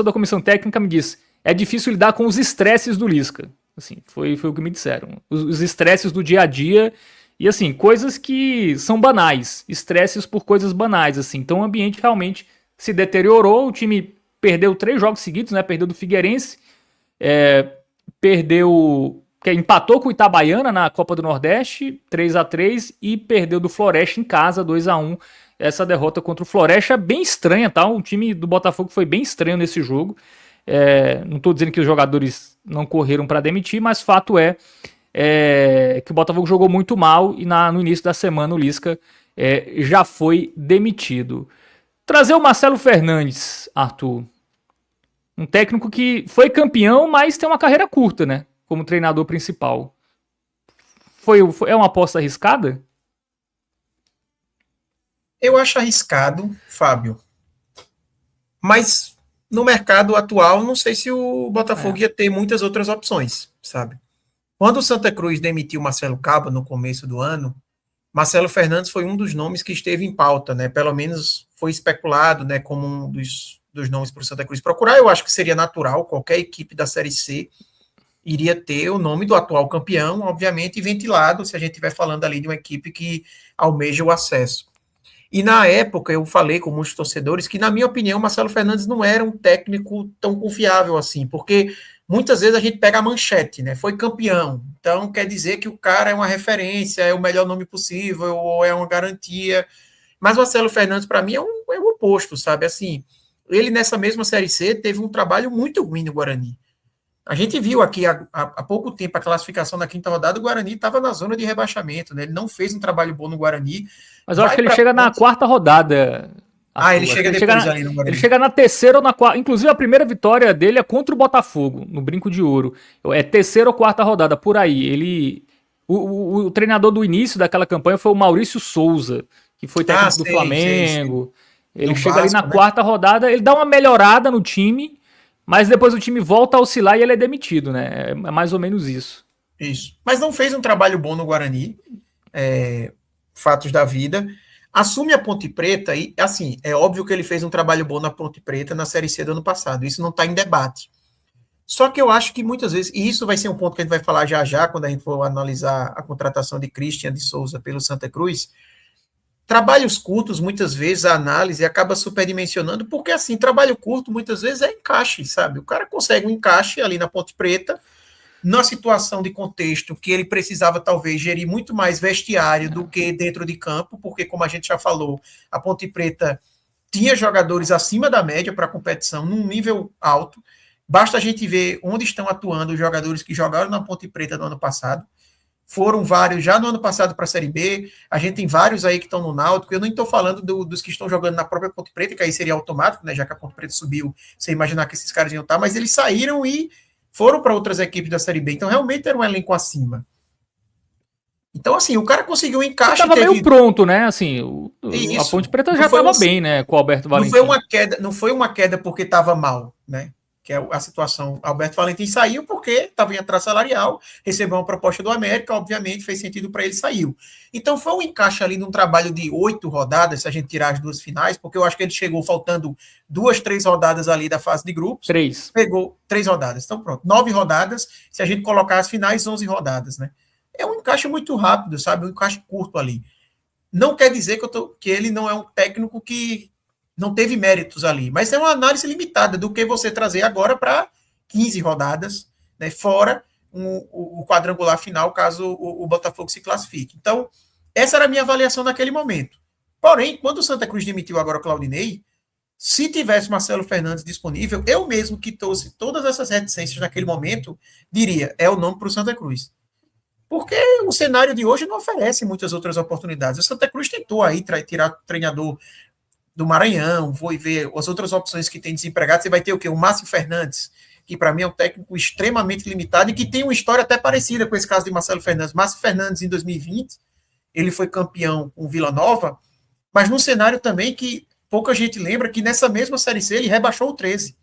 da comissão técnica me disse, é difícil lidar com os estresses do Lisca. Assim, foi o que me disseram. Os estresses do dia a dia e, assim, coisas que são banais. Estresses por coisas banais, assim. Então o ambiente realmente se deteriorou, o time perdeu 3 jogos seguidos, né? Perdeu do Figueirense, que empatou com o Itabaiana na Copa do Nordeste, 3-3, e perdeu do Floresta em casa, 2-1. Essa derrota contra o Floresta bem estranha, tá? O time do Botafogo foi bem estranho nesse jogo. Não estou dizendo que os jogadores não correram para demitir, mas fato é que o Botafogo jogou muito mal e no início da semana o Lisca já foi demitido. Trazer o Marcelo Fernandes, Arthur, um técnico que foi campeão, mas tem uma carreira curta, né? Como treinador principal. É uma aposta arriscada? Eu acho arriscado, Fábio. Mas no mercado atual, não sei se o Botafogo ia ter muitas outras opções, sabe? Quando o Santa Cruz demitiu Marcelo Cabo no começo do ano, Marcelo Fernandes foi um dos nomes que esteve em pauta, né? Pelo menos foi especulado, né, como um dos nomes para o Santa Cruz procurar. Eu acho que seria natural, qualquer equipe da Série C iria ter o nome do atual campeão, obviamente, ventilado, se a gente estiver falando ali de uma equipe que almeja o acesso. E na época eu falei com muitos torcedores que, na minha opinião, Marcelo Fernandes não era um técnico tão confiável assim, porque muitas vezes a gente pega a manchete, né? Foi campeão. Então quer dizer que o cara é uma referência, é o melhor nome possível, ou é uma garantia. Mas Marcelo Fernandes, para mim, é o oposto, sabe? Assim, ele nessa mesma Série C teve um trabalho muito ruim no Guarani. A gente viu aqui há pouco tempo a classificação na quinta rodada, o Guarani estava na zona de rebaixamento, né? Ele não fez um trabalho bom no Guarani. Mas eu acho que ele chega na quarta rodada. Ele chega depois ali no Guarani. Ele chega na terceira ou na quarta. Inclusive, a primeira vitória dele é contra o Botafogo, no Brinco de Ouro. É terceira ou quarta rodada, por aí. O treinador do início daquela campanha foi o Maurício Souza, que foi técnico do Flamengo. Ele chega ali na quarta rodada, ele dá uma melhorada no time, mas depois o time volta a oscilar e ele é demitido, né? É mais ou menos isso. Isso. Mas não fez um trabalho bom no Guarani. Fatos da vida. Assume a Ponte Preta e, assim, é óbvio que ele fez um trabalho bom na Ponte Preta na Série C do ano passado. Isso não está em debate. Só que eu acho que muitas vezes, e isso vai ser um ponto que a gente vai falar já, quando a gente for analisar a contratação de Christian de Souza pelo Santa Cruz, trabalhos curtos, muitas vezes, a análise acaba superdimensionando, porque, assim, trabalho curto, muitas vezes, é encaixe, sabe? O cara consegue um encaixe ali na Ponte Preta, na situação de contexto que ele precisava, talvez, gerir muito mais vestiário do que dentro de campo, porque, como a gente já falou, a Ponte Preta tinha jogadores acima da média para a competição, num nível alto. Basta a gente ver onde estão atuando os jogadores que jogaram na Ponte Preta no ano passado. Foram vários já no ano passado para a Série B, a gente tem vários aí que estão no Náutico, eu não estou falando dos que estão jogando na própria Ponte Preta, que aí seria automático, né, já que a Ponte Preta subiu, você imaginar que esses caras iam estar, mas eles saíram e foram para outras equipes da Série B, então realmente era um elenco acima. Então, assim, o cara conseguiu um encaixe. Estava meio pronto, né? Assim, a Ponte Preta já estava bem, né? Com o Alberto Valentim. Não foi uma queda porque estava mal, né? Que é a situação. Alberto Valentim saiu porque estava em atraso salarial, recebeu uma proposta do América, obviamente fez sentido para ele, saiu. Então foi um encaixe ali num trabalho de 8 rodadas, se a gente tirar as 2 finais, porque eu acho que ele chegou faltando 2, 3 rodadas ali da fase de grupos. 3. Pegou 3 rodadas. Então pronto, 9 rodadas, se a gente colocar as finais, 11 rodadas, né? É um encaixe muito rápido, sabe? Um encaixe curto ali. Não quer dizer que ele não é um técnico que não teve méritos ali, mas é uma análise limitada do que você trazer agora para 15 rodadas, né, fora o quadrangular final, caso o Botafogo se classifique. Então, essa era a minha avaliação naquele momento. Porém, quando o Santa Cruz demitiu agora o Claudinei, se tivesse Marcelo Fernandes disponível, eu mesmo que trouxe todas essas reticências naquele momento, diria, é o nome para o Santa Cruz. Porque o cenário de hoje não oferece muitas outras oportunidades. O Santa Cruz tentou aí tirar treinador do Maranhão, vou ver as outras opções que tem desempregado. Você vai ter o quê? O Márcio Fernandes, que para mim é um técnico extremamente limitado e que tem uma história até parecida com esse caso de Marcelo Fernandes. Márcio Fernandes, em 2020, ele foi campeão com Vila Nova, mas num cenário também que pouca gente lembra que nessa mesma Série C ele rebaixou o 13.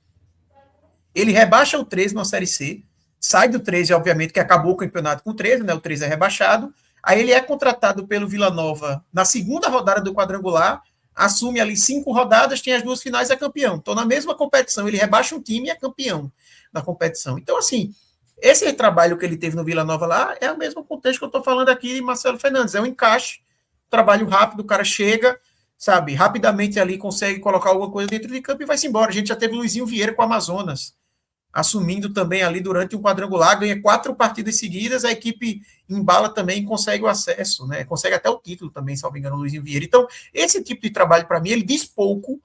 ele rebaixa o 13 na Série C, sai do 13, obviamente, que acabou o campeonato com o 13, né? O 13 é rebaixado. Aí ele é contratado pelo Vila Nova na segunda rodada do quadrangular, assume ali 5 rodadas, tem as 2 finais e é campeão. Então, na mesma competição, ele rebaixa um time e é campeão da competição. Então, assim, esse trabalho que ele teve no Vila Nova lá é o mesmo contexto que eu estou falando aqui de Marcelo Fernandes. É um encaixe, trabalho rápido, o cara chega, sabe, rapidamente ali consegue colocar alguma coisa dentro de campo e vai-se embora. A gente já teve o Luizinho Vieira com o Amazonas, assumindo também ali durante um quadrangular, ganha 4 partidas seguidas, a equipe embala também e consegue o acesso, né? Consegue até o título também, salvo engano, o Luizinho Vieira. Então, esse tipo de trabalho, para mim, ele diz pouco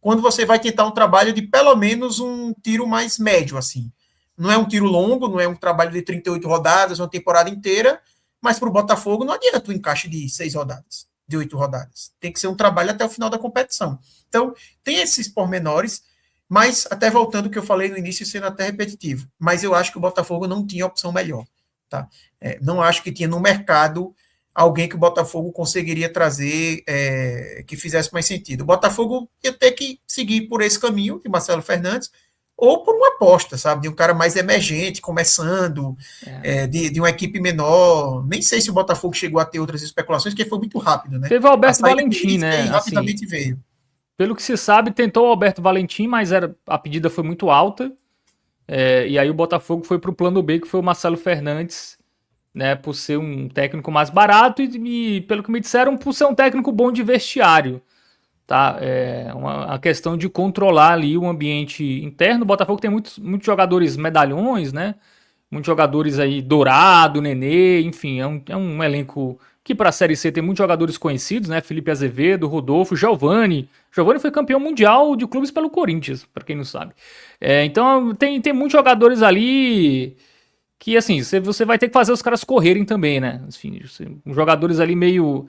quando você vai tentar um trabalho de pelo menos um tiro mais médio, assim. Não é um tiro longo, não é um trabalho de 38 rodadas, uma temporada inteira, mas para o Botafogo não adianta o encaixe de 6 rodadas, de 8 rodadas. Tem que ser um trabalho até o final da competição. Então, tem esses pormenores, mas, até voltando ao que eu falei no início, sendo até repetitivo, mas eu acho que o Botafogo não tinha opção melhor. Tá? Não acho que tinha no mercado alguém que o Botafogo conseguiria trazer que fizesse mais sentido. O Botafogo ia ter que seguir por esse caminho de Marcelo Fernandes, ou por uma aposta, sabe? De um cara mais emergente, começando, de uma equipe menor. Nem sei se o Botafogo chegou a ter outras especulações, porque foi muito rápido, né? Teve o Alberto Valentim, né? Rapidamente veio. Pelo que se sabe, tentou o Alberto Valentim, mas a pedida foi muito alta. E aí o Botafogo foi para o plano B, que foi o Marcelo Fernandes, né? Por ser um técnico mais barato e, pelo que me disseram, por ser um técnico bom de vestiário. Tá? A questão de controlar ali o ambiente interno. O Botafogo tem muitos jogadores medalhões, né? Muitos jogadores aí, Dourado, Nenê, enfim, é um elenco que para a Série C tem muitos jogadores conhecidos, né? Felipe Azevedo, Rodolfo, Giovani. Giovani foi campeão mundial de clubes pelo Corinthians, para quem não sabe. Então tem muitos jogadores ali que, assim, você vai ter que fazer os caras correrem também, né? Enfim, jogadores ali meio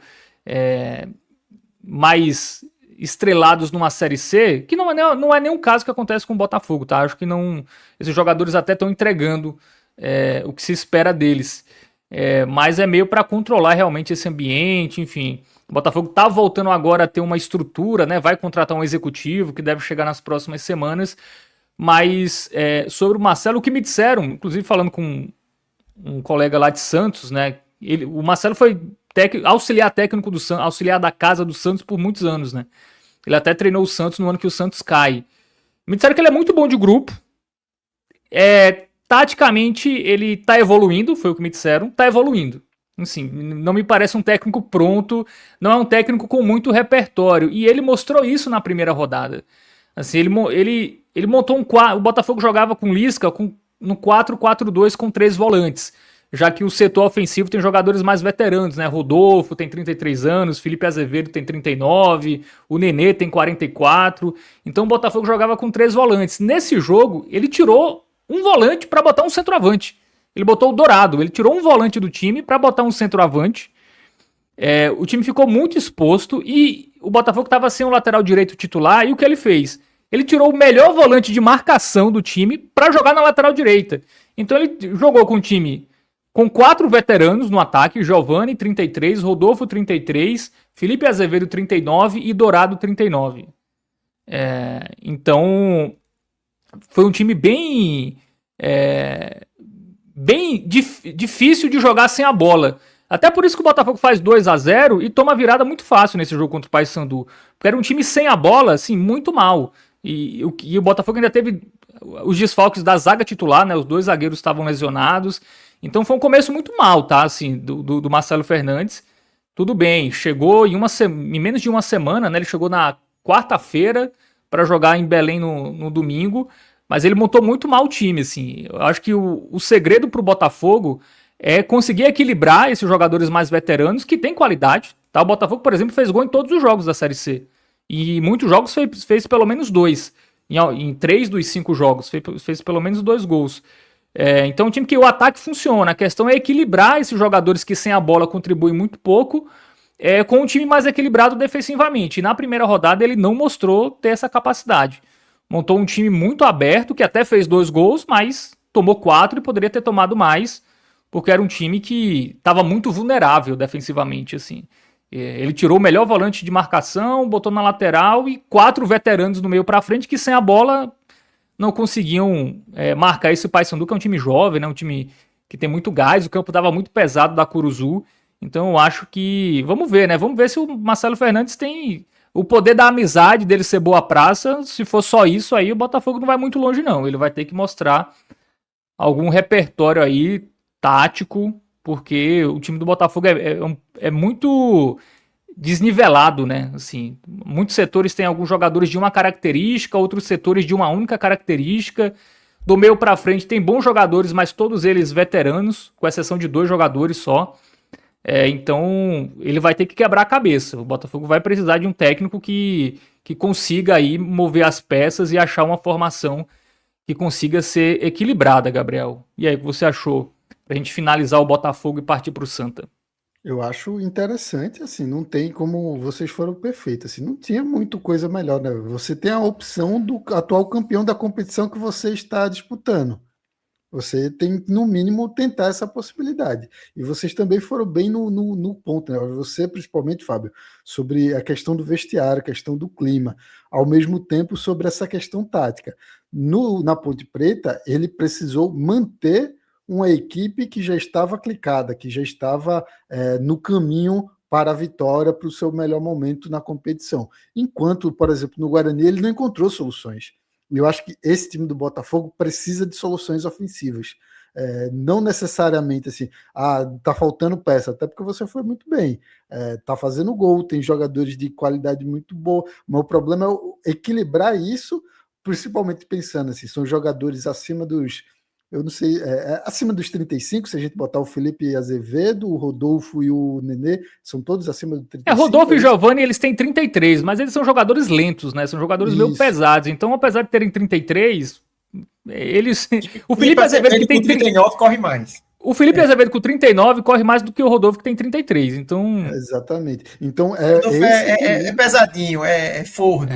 mais estrelados numa Série C, que não é nenhum caso que acontece com o Botafogo, tá? Acho que não. Esses jogadores até estão entregando o que se espera deles. Mas é meio para controlar realmente esse ambiente, enfim. O Botafogo tá voltando agora a ter uma estrutura, né? Vai contratar um executivo que deve chegar nas próximas semanas. Mas sobre o Marcelo, o que me disseram, inclusive falando com um colega lá de Santos, né? O Marcelo foi auxiliar técnico do Santos, auxiliar da casa do Santos por muitos anos, né? Ele até treinou o Santos no ano que o Santos cai. Me disseram que ele é muito bom de grupo. Taticamente, ele tá evoluindo, foi o que me disseram, tá evoluindo. Assim, não me parece um técnico pronto, não é um técnico com muito repertório. E ele mostrou isso na primeira rodada. Assim, ele montou o Botafogo jogava com Lisca no 4-4-2 com 3 volantes. Já que o setor ofensivo tem jogadores mais veteranos, né? Rodolfo tem 33 anos, Felipe Azevedo tem 39, o Nenê tem 44. Então o Botafogo jogava com 3 volantes. Nesse jogo, ele tirou um volante para botar um centroavante. Ele botou o Dourado, ele tirou um volante do time para botar um centroavante. O time ficou muito exposto e o Botafogo estava sem o lateral direito titular. E o que ele fez? Ele tirou o melhor volante de marcação do time para jogar na lateral direita. Então ele jogou com o time com 4 veteranos no ataque: Giovani, 33, Rodolfo, 33, Felipe Azevedo, 39 e Dourado, 39. Então, foi um time bem difícil de jogar sem a bola. Até por isso que o Botafogo faz 2-0 e toma virada muito fácil nesse jogo contra o Paysandu. Porque era um time sem a bola, assim, muito mal. E o Botafogo ainda teve os desfalques da zaga titular, né? Os 2 zagueiros estavam lesionados. Então foi um começo muito mal, tá? Assim, do Marcelo Fernandes. Tudo bem, chegou em menos de uma semana, né? Ele chegou na quarta-feira para jogar em Belém no domingo, mas ele montou muito mal o time, assim. Eu acho que o segredo pro Botafogo é conseguir equilibrar esses jogadores mais veteranos que têm qualidade, tá? O Botafogo, por exemplo, fez gol em todos os jogos da Série C. E em muitos jogos fez pelo menos 2. Em 3 dos 5 jogos fez pelo menos 2 gols. Então é um time que o ataque funciona. A questão é equilibrar esses jogadores que sem a bola contribuem muito pouco com um time mais equilibrado defensivamente. E na primeira rodada ele não mostrou ter essa capacidade. Montou um time muito aberto, que até fez 2 gols, mas tomou 4 e poderia ter tomado mais, porque era um time que estava muito vulnerável defensivamente, assim. Ele tirou o melhor volante de marcação, botou na lateral e 4 veteranos no meio para frente que sem a bola não conseguiam marcar esse Paysandu, que é um time jovem, né? Um time que tem muito gás, o campo dava muito pesado da Curuzu. Então eu acho que. Vamos ver, né? Vamos ver se o Marcelo Fernandes tem o poder da amizade, dele ser boa praça. Se for só isso, aí o Botafogo não vai muito longe, não. Ele vai ter que mostrar algum repertório aí tático, porque o time do Botafogo é muito desnivelado, né? Assim, muitos setores têm alguns jogadores de uma característica, outros setores de uma única característica. Do meio para frente tem bons jogadores, mas todos eles veteranos, com exceção de 2 jogadores só. Então ele vai ter que quebrar a cabeça. O Botafogo vai precisar de um técnico que consiga aí mover as peças e achar uma formação que consiga ser equilibrada, Gabriel. E aí, o que você achou? Pra gente finalizar o Botafogo e partir pro Santa. Eu acho interessante, assim, não tem como vocês foram perfeitos, assim, não tinha muito coisa melhor, né? Você tem a opção do atual campeão da competição que você está disputando. Você tem, no mínimo, tentar essa possibilidade. E vocês também foram bem no ponto, né? Você, principalmente, Fábio, sobre a questão do vestiário, a questão do clima, ao mesmo tempo sobre essa questão tática. Na Ponte Preta, ele precisou manter uma equipe que já estava clicada, que já estava no caminho para a vitória, para o seu melhor momento na competição. Enquanto, por exemplo, no Guarani, ele não encontrou soluções. E eu acho que esse time do Botafogo precisa de soluções ofensivas. Não necessariamente assim, tá faltando peça, até porque você foi muito bem. Tá fazendo gol, tem jogadores de qualidade muito boa, mas o problema é equilibrar isso, principalmente pensando assim, são jogadores acima dos, eu não sei, acima dos 35, se a gente botar o Felipe Azevedo, o Rodolfo e o Nenê, são todos acima do 35. Rodolfo e Giovani, eles têm 33, mas eles são jogadores lentos, né? São jogadores meio pesados. Então, apesar de terem 33, eles... O Felipe Azevedo que tem 39 corre mais. O Felipe Azevedo com 39 corre mais do que o Rodolfo que tem 33, então... Exatamente. Então, é pesadinho, é fordo.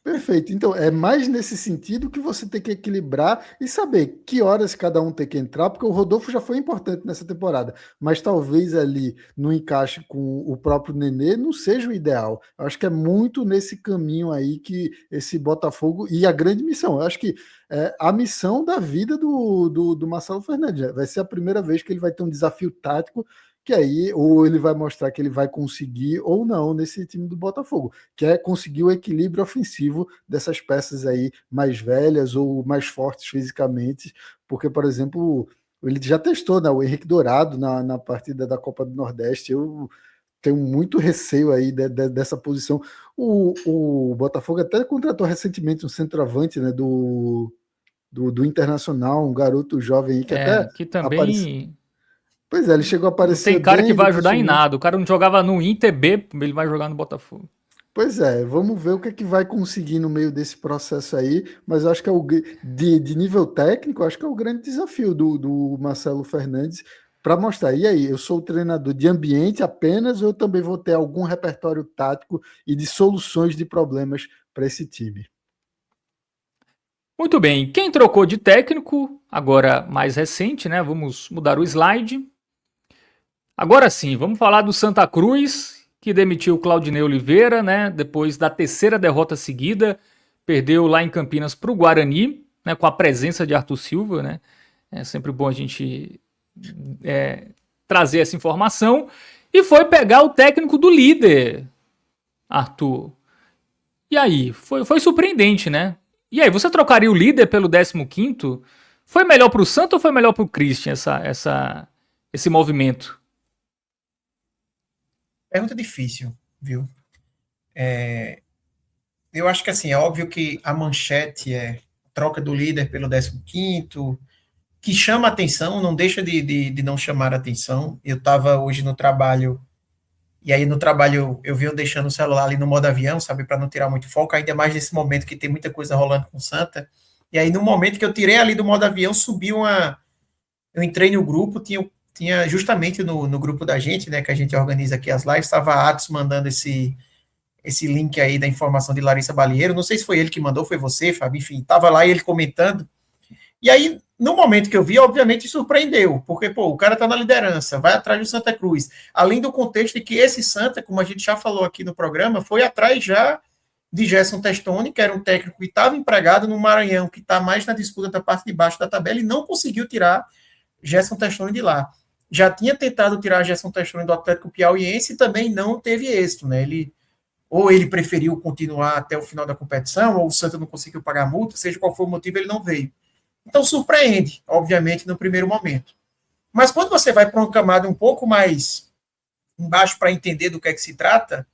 Perfeito. Então, é mais nesse sentido que você tem que equilibrar e saber que horas cada um tem que entrar, porque o Rodolfo já foi importante nessa temporada, mas talvez ali no encaixe com o próprio Nenê não seja o ideal. Eu acho que é muito nesse caminho aí que esse Botafogo e a grande missão. Eu acho que a missão da vida do Marcelo Fernandes. Vai ser a primeira vez que ele vai ter um desafio tático que aí ou ele vai mostrar que ele vai conseguir ou não nesse time do Botafogo, que é conseguir o equilíbrio ofensivo dessas peças aí mais velhas ou mais fortes fisicamente, porque, por exemplo, ele já testou, né, o Henrique Dourado na partida da Copa do Nordeste. Eu tenho muito receio aí dessa posição. O Botafogo até contratou recentemente um centroavante, né, do Internacional, um garoto jovem aí que até que também... apareceu. Pois é, ele chegou a aparecer. Não tem cara bem, que vai ajudar em nada. O cara não jogava no Inter B, ele vai jogar no Botafogo. Pois é, vamos ver o que é que vai conseguir no meio desse processo aí, mas eu acho que de nível técnico, eu acho que é o grande desafio do Marcelo Fernandes para mostrar. E aí, eu sou o treinador de ambiente apenas, ou eu também vou ter algum repertório tático e de soluções de problemas para esse time? Muito bem, quem trocou de técnico, agora mais recente, né? Vamos mudar o slide. Agora sim, vamos falar do Santa Cruz, que demitiu o Claudinei Oliveira, né? Depois da 3ª derrota seguida, perdeu lá em Campinas para o Guarani, né? Com a presença de Arthur Silva, né? É sempre bom a gente trazer essa informação. E foi pegar o técnico do líder, Arthur. E aí, foi surpreendente, né? E aí, você trocaria o líder pelo 15º? Foi melhor para o Santa ou foi melhor para o Christian esse movimento? Pergunta difícil, viu? Eu acho que assim, é óbvio que a manchete é troca do líder pelo 15º, que chama atenção, não deixa de não chamar atenção. Eu estava hoje no trabalho, e aí no trabalho eu venho deixando o celular ali no modo avião, sabe, para não tirar muito foco, ainda mais nesse momento que tem muita coisa rolando com o Santa. E aí no momento que eu tirei ali do modo avião, eu entrei no grupo, tinha justamente no grupo da gente, né, que a gente organiza aqui as lives, estava a Atos mandando esse link aí da informação de Larissa Balieiro, não sei se foi ele que mandou, foi você, Fábio, enfim, estava lá e ele comentando, e aí, no momento que eu vi, obviamente surpreendeu, porque, o cara tá na liderança, vai atrás do Santa Cruz, além do contexto de que esse Santa, como a gente já falou aqui no programa, foi atrás já de Gerson Testoni, que era um técnico que estava empregado no Maranhão, que está mais na disputa da parte de baixo da tabela, e não conseguiu tirar Gerson Testoni de lá. Já tinha tentado tirar Gerson Testoni do Atlético Piauiense e também não teve êxito, né? Ou ele preferiu continuar até o final da competição, ou o Santa não conseguiu pagar a multa, seja qual for o motivo, ele não veio. Então surpreende, obviamente, no primeiro momento. Mas quando você vai para uma camada um pouco mais embaixo para entender do que é que se trata,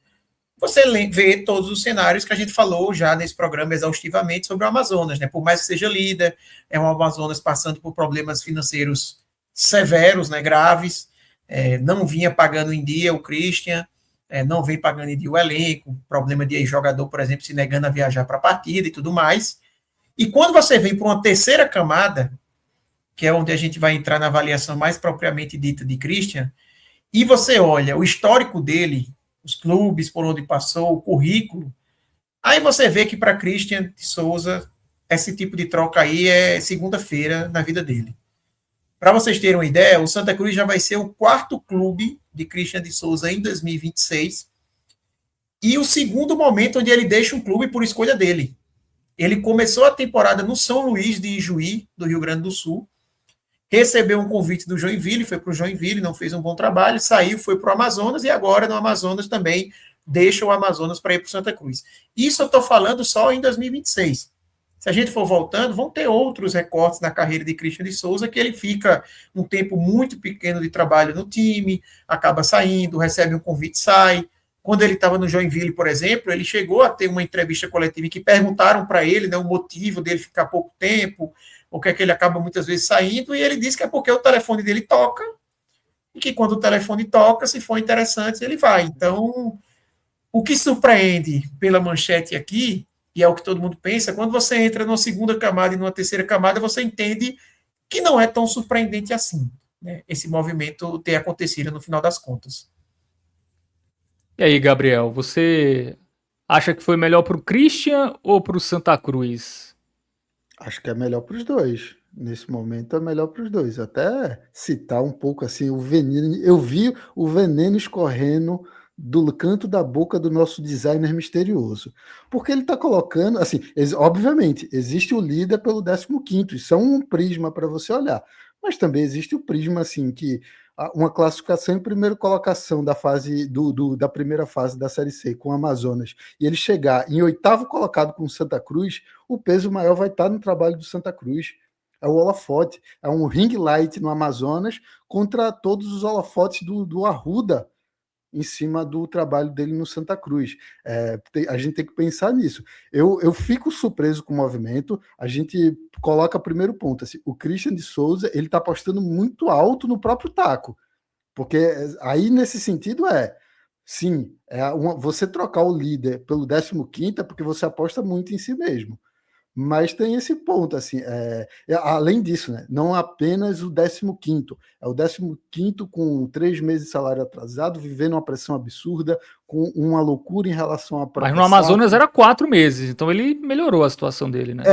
você vê todos os cenários que a gente falou já nesse programa exaustivamente sobre o Amazonas, né? Por mais que seja líder, é um Amazonas passando por problemas financeiros severos, né, graves, não vinha pagando em dia o Christian, não vem pagando em dia o elenco, problema de jogador, por exemplo, se negando a viajar para a partida e tudo mais. E quando você vem para uma terceira camada, que é onde a gente vai entrar na avaliação mais propriamente dita de Christian, e você olha o histórico dele, os clubes por onde passou, o currículo, aí você vê que para Christian de Souza, esse tipo de troca aí é segunda-feira na vida dele. Para vocês terem uma ideia, o Santa Cruz já vai ser o 4º clube de Christian de Souza em 2026 e o segundo momento onde ele deixa um clube por escolha dele. Ele começou a temporada no São Luís de Ijuí, do Rio Grande do Sul, recebeu um convite do Joinville, foi para o Joinville, não fez um bom trabalho, saiu, foi para o Amazonas e agora no Amazonas também deixa o Amazonas para ir para o Santa Cruz. Isso eu estou falando só em 2026. Se a gente for voltando, vão ter outros recortes na carreira de Christian de Souza, que ele fica um tempo muito pequeno de trabalho no time, acaba saindo, recebe um convite, sai. Quando ele estava no Joinville, por exemplo, ele chegou a ter uma entrevista coletiva em que perguntaram para ele, né, o motivo dele ficar pouco tempo, o que é que ele acaba muitas vezes saindo, e ele disse que é porque o telefone dele toca, e que quando o telefone toca, se for interessante, ele vai. Então, o que surpreende pela manchete aqui, e é o que todo mundo pensa, quando você entra numa segunda camada e numa terceira camada, você entende que não é tão surpreendente assim, né, esse movimento ter acontecido no final das contas. E aí, Gabriel, você acha que foi melhor para o Christian ou para o Santa Cruz? Acho que é melhor para os dois. Nesse momento é melhor para os dois. Até citar um pouco assim o veneno. Eu vi o veneno escorrendo do canto da boca do nosso designer misterioso. Porque ele está colocando, assim, obviamente, existe o líder pelo 15º, isso é um prisma para você olhar. Mas também existe o prisma, assim, que uma classificação em primeira colocação da fase da primeira fase da Série C com o Amazonas, e ele chegar em 8º colocado com o Santa Cruz, o peso maior vai estar no trabalho do Santa Cruz. É o holofote, é um ring light no Amazonas contra todos os holofotes do Arruda em cima do trabalho dele no Santa Cruz. A gente tem que pensar nisso. Eu fico surpreso com o movimento. A gente coloca primeiro ponto. Assim, o Christian de Souza ele está apostando muito alto no próprio taco. Porque aí, nesse sentido, sim, você trocar o líder pelo 15º é porque você aposta muito em si mesmo. Mas tem esse ponto, assim, além disso, né, não apenas o 15º, é o 15º com 3 meses de salário atrasado, vivendo uma pressão absurda, com uma loucura em relação à própria. Mas no Amazonas era 4 meses, então ele melhorou a situação dele, né?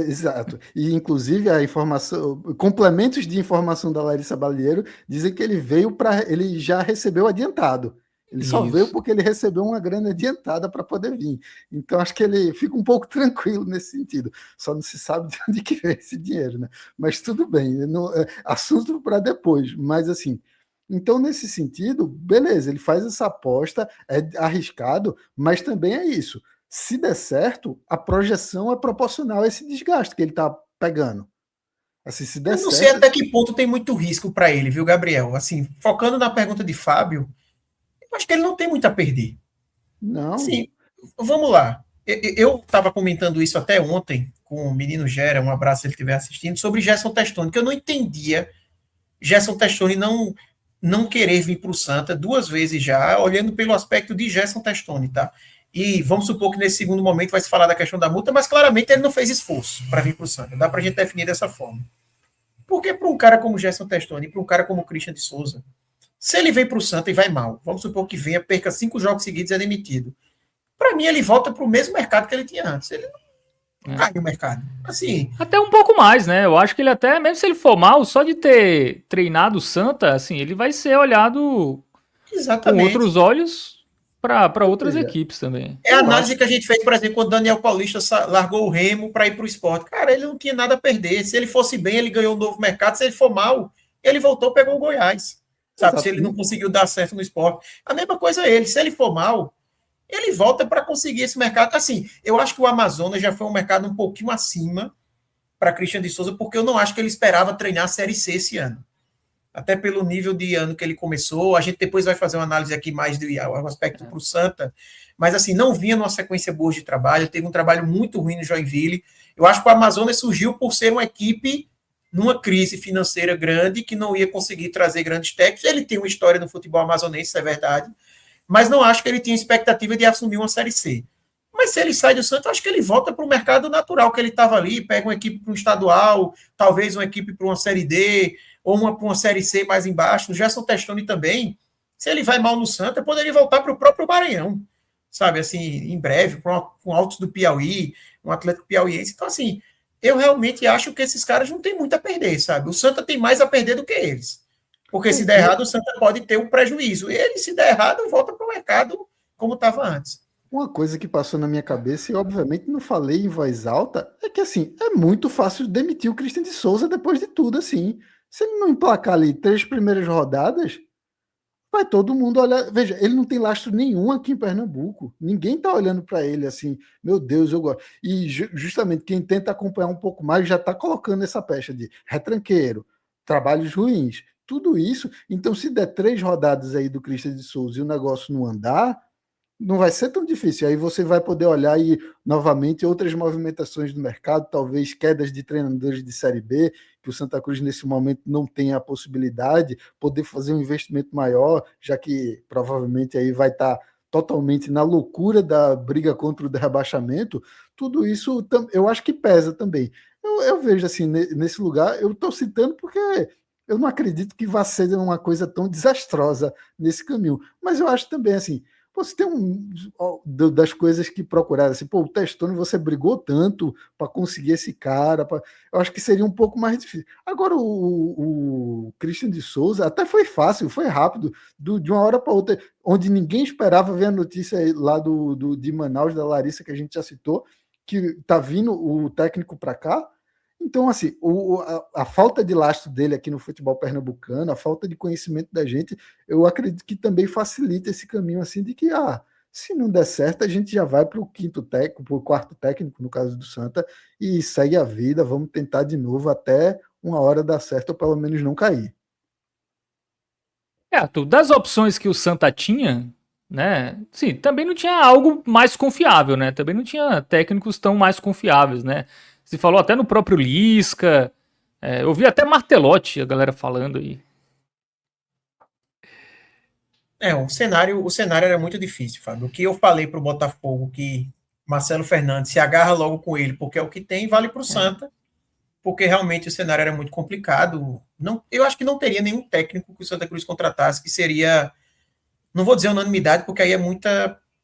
Exato. E inclusive a informação, complementos de informação da Larissa Balieiro dizem que ele veio ele já recebeu adiantado. Ele só veio porque ele recebeu uma grana adiantada para poder vir. Então, acho que ele fica um pouco tranquilo nesse sentido. Só não se sabe de onde que vem esse dinheiro, né? Mas tudo bem, assunto para depois. Mas, assim, então, nesse sentido, beleza, ele faz essa aposta, é arriscado, mas também é isso. Se der certo, a projeção é proporcional a esse desgaste que ele está pegando. Assim, se der Eu não certo... sei até que ponto tem muito risco para ele, viu, Gabriel? Assim, focando na pergunta de Fábio, eu acho que ele não tem muito a perder. Não. Sim, vamos lá. Eu estava comentando isso até ontem com o menino Gera, um abraço se ele estiver assistindo, sobre Gerson Testoni, que eu não entendia Gerson Testoni não querer vir para o Santa 2 vezes já, olhando pelo aspecto de Gerson Testoni, tá? E vamos supor que nesse segundo momento vai se falar da questão da multa, mas claramente ele não fez esforço para vir para o Santa. Dá para a gente definir dessa forma. Porque para um cara como Gerson Testoni, para um cara como Christian de Souza, se ele vem para o Santa e vai mal, vamos supor que venha, perca 5 jogos seguidos e é demitido. Para mim, ele volta para o mesmo mercado que ele tinha antes. Ele não cai no mercado. Assim, até um pouco mais, né? Eu acho que ele até, mesmo se ele for mal, só de ter treinado o Santa, assim, ele vai ser olhado com outros olhos para outras equipes também. É a análise que a gente fez, por exemplo, quando o Daniel Paulista largou o Remo para ir para o Sport. Cara, ele não tinha nada a perder. Se ele fosse bem, ele ganhou um novo mercado. Se ele for mal, ele voltou, pegou o Goiás. Sabe? Exato. Se ele não conseguiu dar certo no Sport. A mesma coisa ele. Se ele for mal, ele volta para conseguir esse mercado. Assim, eu acho que o Amazonas já foi um mercado um pouquinho acima para Christian de Souza, porque eu não acho que ele esperava treinar a Série C esse ano. Até pelo nível de ano que ele começou. A gente depois vai fazer uma análise aqui mais do aspecto para o Santa. Mas, assim, não vinha numa sequência boa de trabalho. Teve um trabalho muito ruim no Joinville. Eu acho que o Amazonas surgiu por ser uma equipe numa crise financeira grande, que não ia conseguir trazer grandes técnicos. Ele tem uma história no futebol amazonense, isso é verdade. Mas não acho que ele tinha expectativa de assumir uma Série C. Mas se ele sai do Santa, eu acho que ele volta para o mercado natural que ele estava ali, pega uma equipe para um estadual, talvez uma equipe para uma Série D, ou uma Série C mais embaixo. O Gerson Testoni também, se ele vai mal no Santa, poderia voltar para o próprio Maranhão, sabe, assim, em breve, com Altos do Piauí, um Atlético Piauiense. Então, assim, eu realmente acho que esses caras não têm muito a perder, sabe? O Santa tem mais a perder do que eles. Porque se der errado, o Santa pode ter um prejuízo. Ele, se der errado, volta para o mercado como estava antes. Uma coisa que passou na minha cabeça, e obviamente não falei em voz alta, é que, assim, é muito fácil demitir o Christian de Souza depois de tudo, assim. Se ele não emplacar ali 3 primeiras rodadas, vai todo mundo olhar. Veja, ele não tem lastro nenhum aqui em Pernambuco. Ninguém tá olhando para ele assim, meu Deus, eu gosto. E justamente quem tenta acompanhar um pouco mais já tá colocando essa pecha de retranqueiro, trabalhos ruins, tudo isso. Então, se der 3 rodadas aí do Christian de Souza e o negócio não andar, não vai ser tão difícil. Aí você vai poder olhar aí novamente outras movimentações do mercado, talvez quedas de treinadores de Série B, que o Santa Cruz nesse momento não tem a possibilidade, poder fazer um investimento maior, já que provavelmente aí vai estar totalmente na loucura da briga contra o rebaixamento. Tudo isso eu acho que pesa também. Eu vejo assim, nesse lugar, eu estou citando porque eu não acredito que vá ser uma coisa tão desastrosa nesse caminho. Mas eu acho também assim, você tem das coisas que procuraram, assim, pô, o Testoni você brigou tanto para conseguir esse cara, eu acho que seria um pouco mais difícil. Agora o Christian de Souza até foi fácil, foi rápido, de uma hora para outra, onde ninguém esperava ver a notícia lá de Manaus, da Larissa, que a gente já citou, que tá vindo o técnico para cá. Então, assim, a falta de lastro dele aqui no futebol pernambucano, a falta de conhecimento da gente, eu acredito que também facilita esse caminho, assim, de que, se não der certo, a gente já vai para o quinto técnico, para o quarto técnico, no caso do Santa, e segue a vida, vamos tentar de novo até uma hora dar certo, ou pelo menos não cair. Das opções que o Santa tinha, né? Sim, também não tinha algo mais confiável, né? Também não tinha técnicos tão mais confiáveis, né? Se falou até no próprio Lisca. Eu vi até Martelotti, a galera falando aí. O cenário era muito difícil, Fábio. O que eu falei para o Botafogo, que Marcelo Fernandes se agarra logo com ele, porque é o que tem, vale para o Santa, porque realmente o cenário era muito complicado. Não, eu acho que não teria nenhum técnico que o Santa Cruz contratasse que seria, não vou dizer unanimidade, porque aí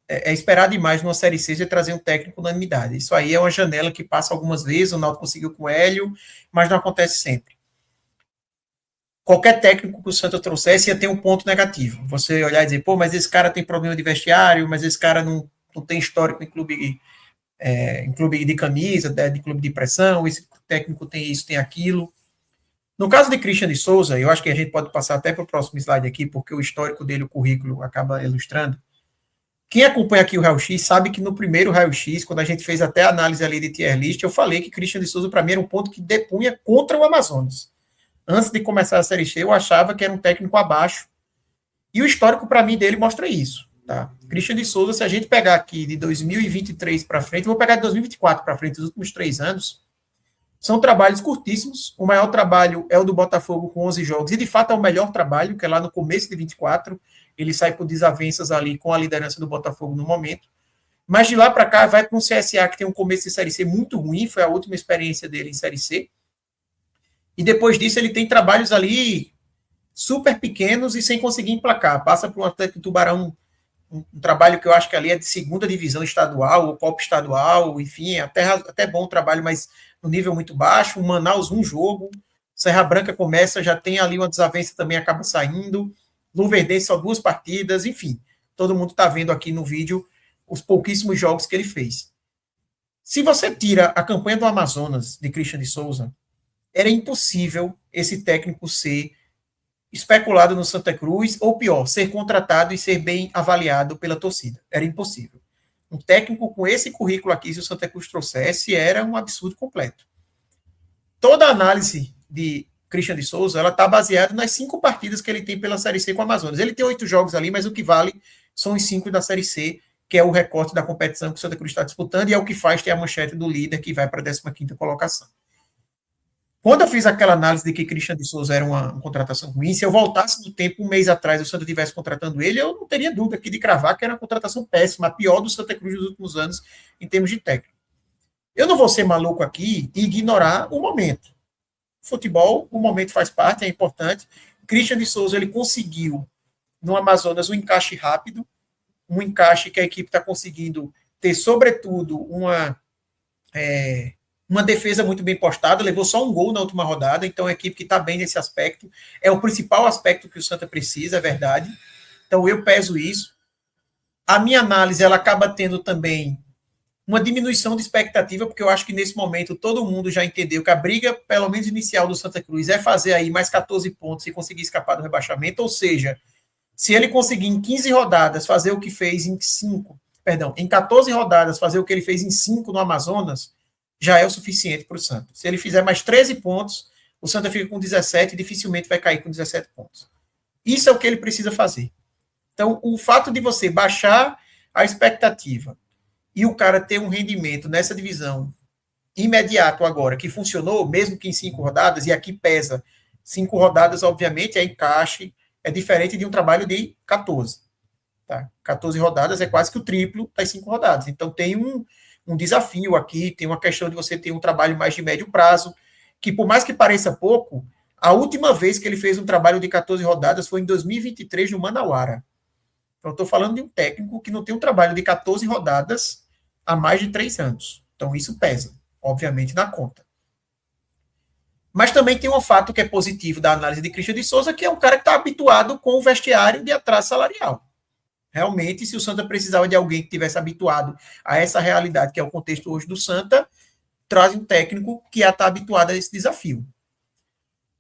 é esperar demais numa Série C de trazer um técnico unanimidade. Isso aí é uma janela que passa algumas vezes, o Náutico conseguiu com o Hélio, mas não acontece sempre. Qualquer técnico que o Santa trouxesse ia ter um ponto negativo. Você olhar e dizer, pô, mas esse cara tem problema de vestiário, mas esse cara não tem histórico em clube de camisa, de clube de pressão, esse técnico tem isso, tem aquilo. No caso de Christian de Souza, eu acho que a gente pode passar até para o próximo slide aqui, porque o histórico dele, o currículo, acaba ilustrando. Quem acompanha aqui o raio-x sabe que no primeiro raio-x, quando a gente fez até a análise ali de tier list, eu falei que Christian de Souza, para mim, era um ponto que depunha contra o Amazonas. Antes de começar a Série C, eu achava que era um técnico abaixo. E o histórico, para mim, dele mostra isso. Tá? Christian de Souza, se a gente pegar aqui de 2023 para frente, vou pegar de 2024 para frente, os últimos 3 anos, são trabalhos curtíssimos. O maior trabalho é o do Botafogo com 11 jogos, e de fato é o melhor trabalho, que é lá no começo de 24, ele sai por desavenças ali com a liderança do Botafogo no momento. Mas de lá para cá vai para um CSA que tem um começo de Série C muito ruim, foi a última experiência dele em Série C. E depois disso ele tem trabalhos ali super pequenos e sem conseguir emplacar. Passa por um Atlético Tubarão, um trabalho que eu acho que ali é de segunda divisão estadual, ou Copa estadual, enfim, até bom trabalho, mas no nível muito baixo. O Manaus, um jogo. Serra Branca começa, já tem ali uma desavença, também acaba saindo. Luverdense, só 2 partidas, enfim. Todo mundo está vendo aqui no vídeo os pouquíssimos jogos que ele fez. Se você tira a campanha do Amazonas, de Christian de Souza, era impossível esse técnico ser especulado no Santa Cruz, ou pior, ser contratado e ser bem avaliado pela torcida. Era impossível. Um técnico com esse currículo aqui, se o Santa Cruz trouxesse, era um absurdo completo. Toda a análise de Christian de Souza, ela está baseada nas 5 partidas que ele tem pela Série C com o Amazonas. Ele tem 8 jogos ali, mas o que vale são os 5 da Série C, que é o recorte da competição que o Santa Cruz está disputando, e é o que faz ter a manchete do líder, que vai para a 15ª colocação. Quando eu fiz aquela análise de que Christian de Souza era uma contratação ruim, se eu voltasse no tempo, um mês atrás, o Santa estivesse contratando ele, eu não teria dúvida aqui de cravar que era uma contratação péssima, a pior do Santa Cruz nos últimos anos, em termos de técnico. Eu não vou ser maluco aqui e ignorar o momento. Futebol, o momento faz parte, é importante. Christian de Souza, ele conseguiu, no Amazonas, um encaixe rápido, um encaixe que a equipe está conseguindo ter, sobretudo, uma defesa muito bem postada, levou só um gol na última rodada, então é uma equipe que está bem nesse aspecto, é o principal aspecto que o Santa precisa, é verdade, então eu peso isso. A minha análise, ela acaba tendo também uma diminuição de expectativa, porque eu acho que nesse momento todo mundo já entendeu que a briga, pelo menos inicial do Santa Cruz, é fazer aí mais 14 pontos e conseguir escapar do rebaixamento, ou seja, se ele conseguir em 15 rodadas fazer o que fez em 14 rodadas fazer o que ele fez em 5 no Amazonas, já é o suficiente para o Santa. Se ele fizer mais 13 pontos, o Santa fica com 17 e dificilmente vai cair com 17 pontos. Isso é o que ele precisa fazer. Então, o fato de você baixar a expectativa e o cara ter um rendimento nessa divisão imediato agora, que funcionou, mesmo que em 5 rodadas, e aqui pesa 5 rodadas, obviamente, é encaixe, é diferente de um trabalho de 14. Tá? 14 rodadas é quase que o triplo das 5 rodadas. Então, tem um desafio aqui, tem uma questão de você ter um trabalho mais de médio prazo, que por mais que pareça pouco, a última vez que ele fez um trabalho de 14 rodadas foi em 2023 no Manauara. Então, eu estou falando de um técnico que não tem um trabalho de 14 rodadas há mais de 3 anos. Então, isso pesa, obviamente, na conta. Mas também tem um fato que é positivo da análise de Christian de Souza, que é um cara que está habituado com o vestiário de atraso salarial. Realmente, se o Santa precisava de alguém que tivesse habituado a essa realidade, que é o contexto hoje do Santa, traz um técnico que já está habituado a esse desafio.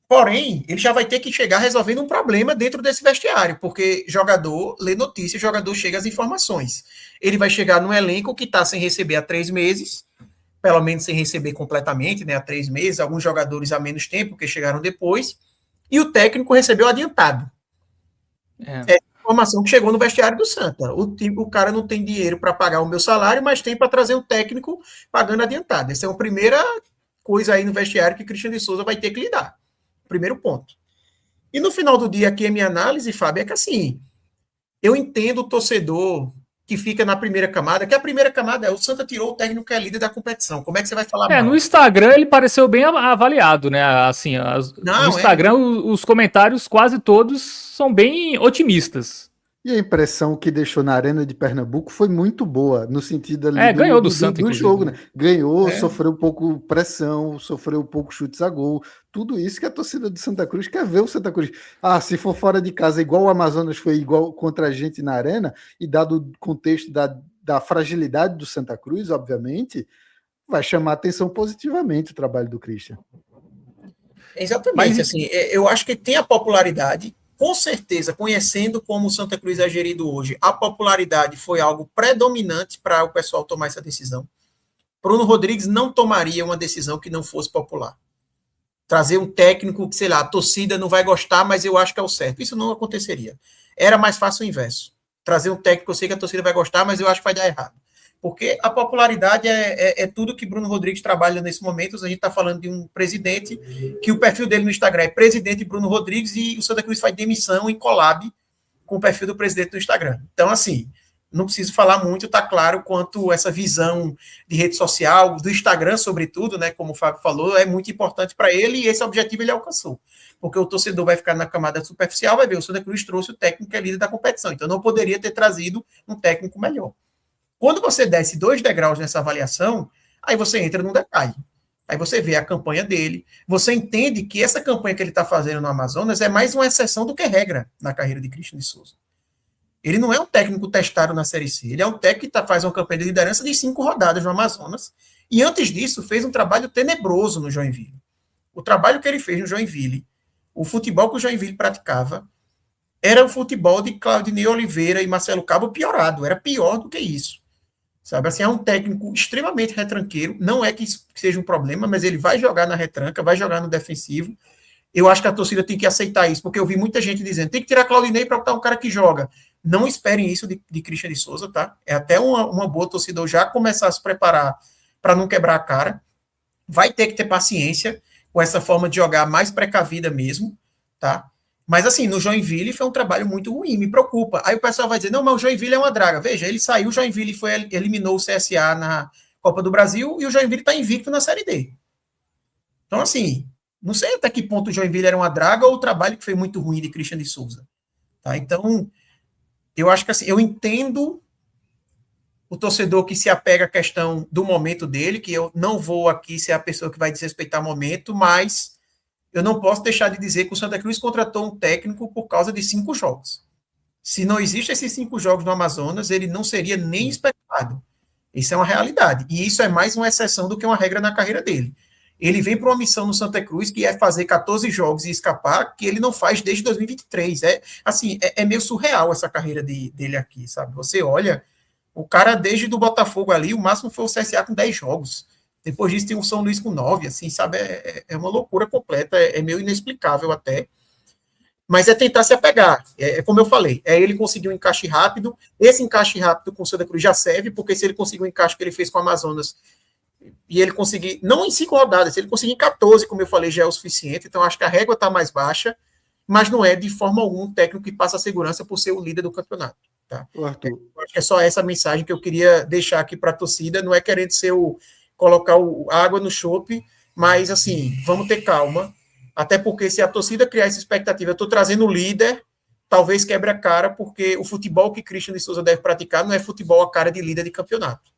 Porém, ele já vai ter que chegar resolvendo um problema dentro desse vestiário, porque jogador lê notícias, jogador chega às informações. Ele vai chegar num elenco que está sem receber há 3 meses, pelo menos sem receber completamente, né, há 3 meses, alguns jogadores há menos tempo, porque chegaram depois, e o técnico recebeu adiantado. É a informação que chegou no vestiário do Santa. O cara não tem dinheiro para pagar o meu salário, mas tem para trazer um técnico pagando adiantado. Essa é a primeira coisa aí no vestiário que Christian de Souza vai ter que lidar. Primeiro ponto. E no final do dia, aqui a minha análise, Fábio, é que assim, eu entendo o torcedor que fica na primeira camada, que a primeira camada é o Santa tirou o técnico que é líder da competição. Como é que você vai falar mal? No Instagram ele pareceu bem avaliado, né? Assim, no Instagram os comentários quase todos são bem otimistas. E a impressão que deixou na Arena de Pernambuco foi muito boa, no sentido ali ganhou do Santa, do jogo, né? Ganhou, sofreu um pouco pressão, sofreu um pouco chutes a gol, tudo isso que a torcida do Santa Cruz quer ver o Santa Cruz. Se for fora de casa, igual o Amazonas foi igual contra a gente na Arena, e dado o contexto da fragilidade do Santa Cruz, obviamente, vai chamar atenção positivamente o trabalho do Christian. Exatamente, mas, assim, eu acho que tem a popularidade. Com certeza, conhecendo como o Santa Cruz é gerido hoje, a popularidade foi algo predominante para o pessoal tomar essa decisão. Bruno Rodrigues não tomaria uma decisão que não fosse popular. Trazer um técnico que, sei lá, a torcida não vai gostar, mas eu acho que é o certo. Isso não aconteceria. Era mais fácil o inverso. Trazer um técnico que eu sei que a torcida vai gostar, mas eu acho que vai dar errado. Porque a popularidade é tudo que Bruno Rodrigues trabalha nesse momento. A gente está falando de um presidente que o perfil dele no Instagram é presidente Bruno Rodrigues e o Santa Cruz faz demissão em collab com o perfil do presidente no Instagram. Então, assim, não preciso falar muito, está claro quanto essa visão de rede social, do Instagram sobretudo, né, como o Fábio falou, é muito importante para ele e esse objetivo ele alcançou. Porque o torcedor vai ficar na camada superficial, vai ver o Santa Cruz trouxe o técnico que é líder da competição. Então, não poderia ter trazido um técnico melhor. Quando você desce 2 degraus nessa avaliação, aí você entra num detalhe. Aí você vê a campanha dele, você entende que essa campanha que ele está fazendo no Amazonas é mais uma exceção do que regra na carreira de Christian de Souza. Ele não é um técnico testado na Série C, ele é um técnico que faz uma campanha de liderança de 5 rodadas no Amazonas, e antes disso fez um trabalho tenebroso no Joinville. O trabalho que ele fez no Joinville, o futebol que o Joinville praticava, era o futebol de Claudinei Oliveira e Marcelo Cabo piorado, era pior do que isso. Sabe, assim, é um técnico extremamente retranqueiro, não é que isso seja um problema, mas ele vai jogar na retranca, vai jogar no defensivo. Eu acho que a torcida tem que aceitar isso, porque eu vi muita gente dizendo, tem que tirar Claudinei para botar um cara que joga. Não esperem isso de Christian de Souza, tá? É até uma boa torcida já começar a se preparar para não quebrar a cara. Vai ter que ter paciência com essa forma de jogar mais precavida mesmo, tá? Mas assim, no Joinville foi um trabalho muito ruim, me preocupa. Aí o pessoal vai dizer, não, mas o Joinville é uma draga. Veja, ele saiu, o Joinville eliminou o CSA na Copa do Brasil e o Joinville está invicto na Série D. Então assim, não sei até que ponto o Joinville era uma draga ou o trabalho que foi muito ruim de Christian de Souza. Tá? Então, eu acho que assim, eu entendo o torcedor que se apega à questão do momento dele, que eu não vou aqui ser a pessoa que vai desrespeitar o momento, mas eu não posso deixar de dizer que o Santa Cruz contratou um técnico por causa de 5 jogos. Se não existem esses 5 jogos no Amazonas, ele não seria nem especulado. Isso é uma realidade. E isso é mais uma exceção do que uma regra na carreira dele. Ele vem para uma missão no Santa Cruz, que é fazer 14 jogos e escapar, que ele não faz desde 2023. É meio surreal essa carreira dele aqui, sabe? Você olha, o cara desde do Botafogo ali, o máximo foi o CSA com 10 jogos. Depois disso tem o São Luís com 9, assim, sabe? É uma loucura completa, é meio inexplicável até. Mas é tentar se apegar. Como eu falei, ele conseguir um encaixe rápido. Esse encaixe rápido com o Santa Cruz já serve, porque se ele conseguir o encaixe que ele fez com o Amazonas, e ele conseguir, não em 5 rodadas, se ele conseguir em 14, como eu falei, já é o suficiente. Então, acho que a régua está mais baixa, mas não é de forma alguma um técnico que passa a segurança por ser o líder do campeonato. Tá? Arthur. Acho que é só essa mensagem que eu queria deixar aqui para a torcida. Não é querendo ser colocar a água no chope, mas, assim, vamos ter calma. Até porque se a torcida criar essa expectativa, eu estou trazendo o líder, talvez quebre a cara, porque o futebol que Christian de Souza deve praticar não é futebol a cara de líder de campeonato.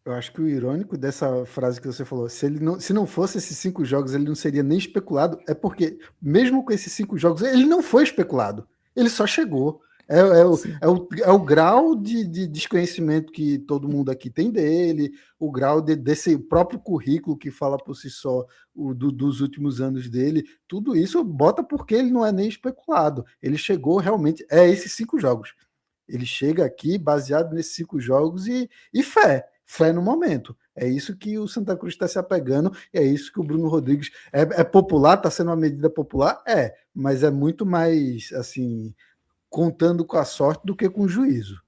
Eu acho que o irônico dessa frase que você falou, se não fosse esses 5 jogos, ele não seria nem especulado, é porque, mesmo com esses 5 jogos, ele não foi especulado, ele só chegou. É o grau de desconhecimento que todo mundo aqui tem dele, o grau desse próprio currículo que fala por si só dos últimos anos dele, tudo isso bota porque ele não é nem especulado. Ele chegou realmente, esses 5 jogos. Ele chega aqui baseado nesses 5 jogos e fé no momento. É isso que o Santa Cruz está se apegando, e é isso que o Bruno Rodrigues é popular, está sendo uma medida popular, mas é muito mais assim, contando com a sorte do que com o juízo.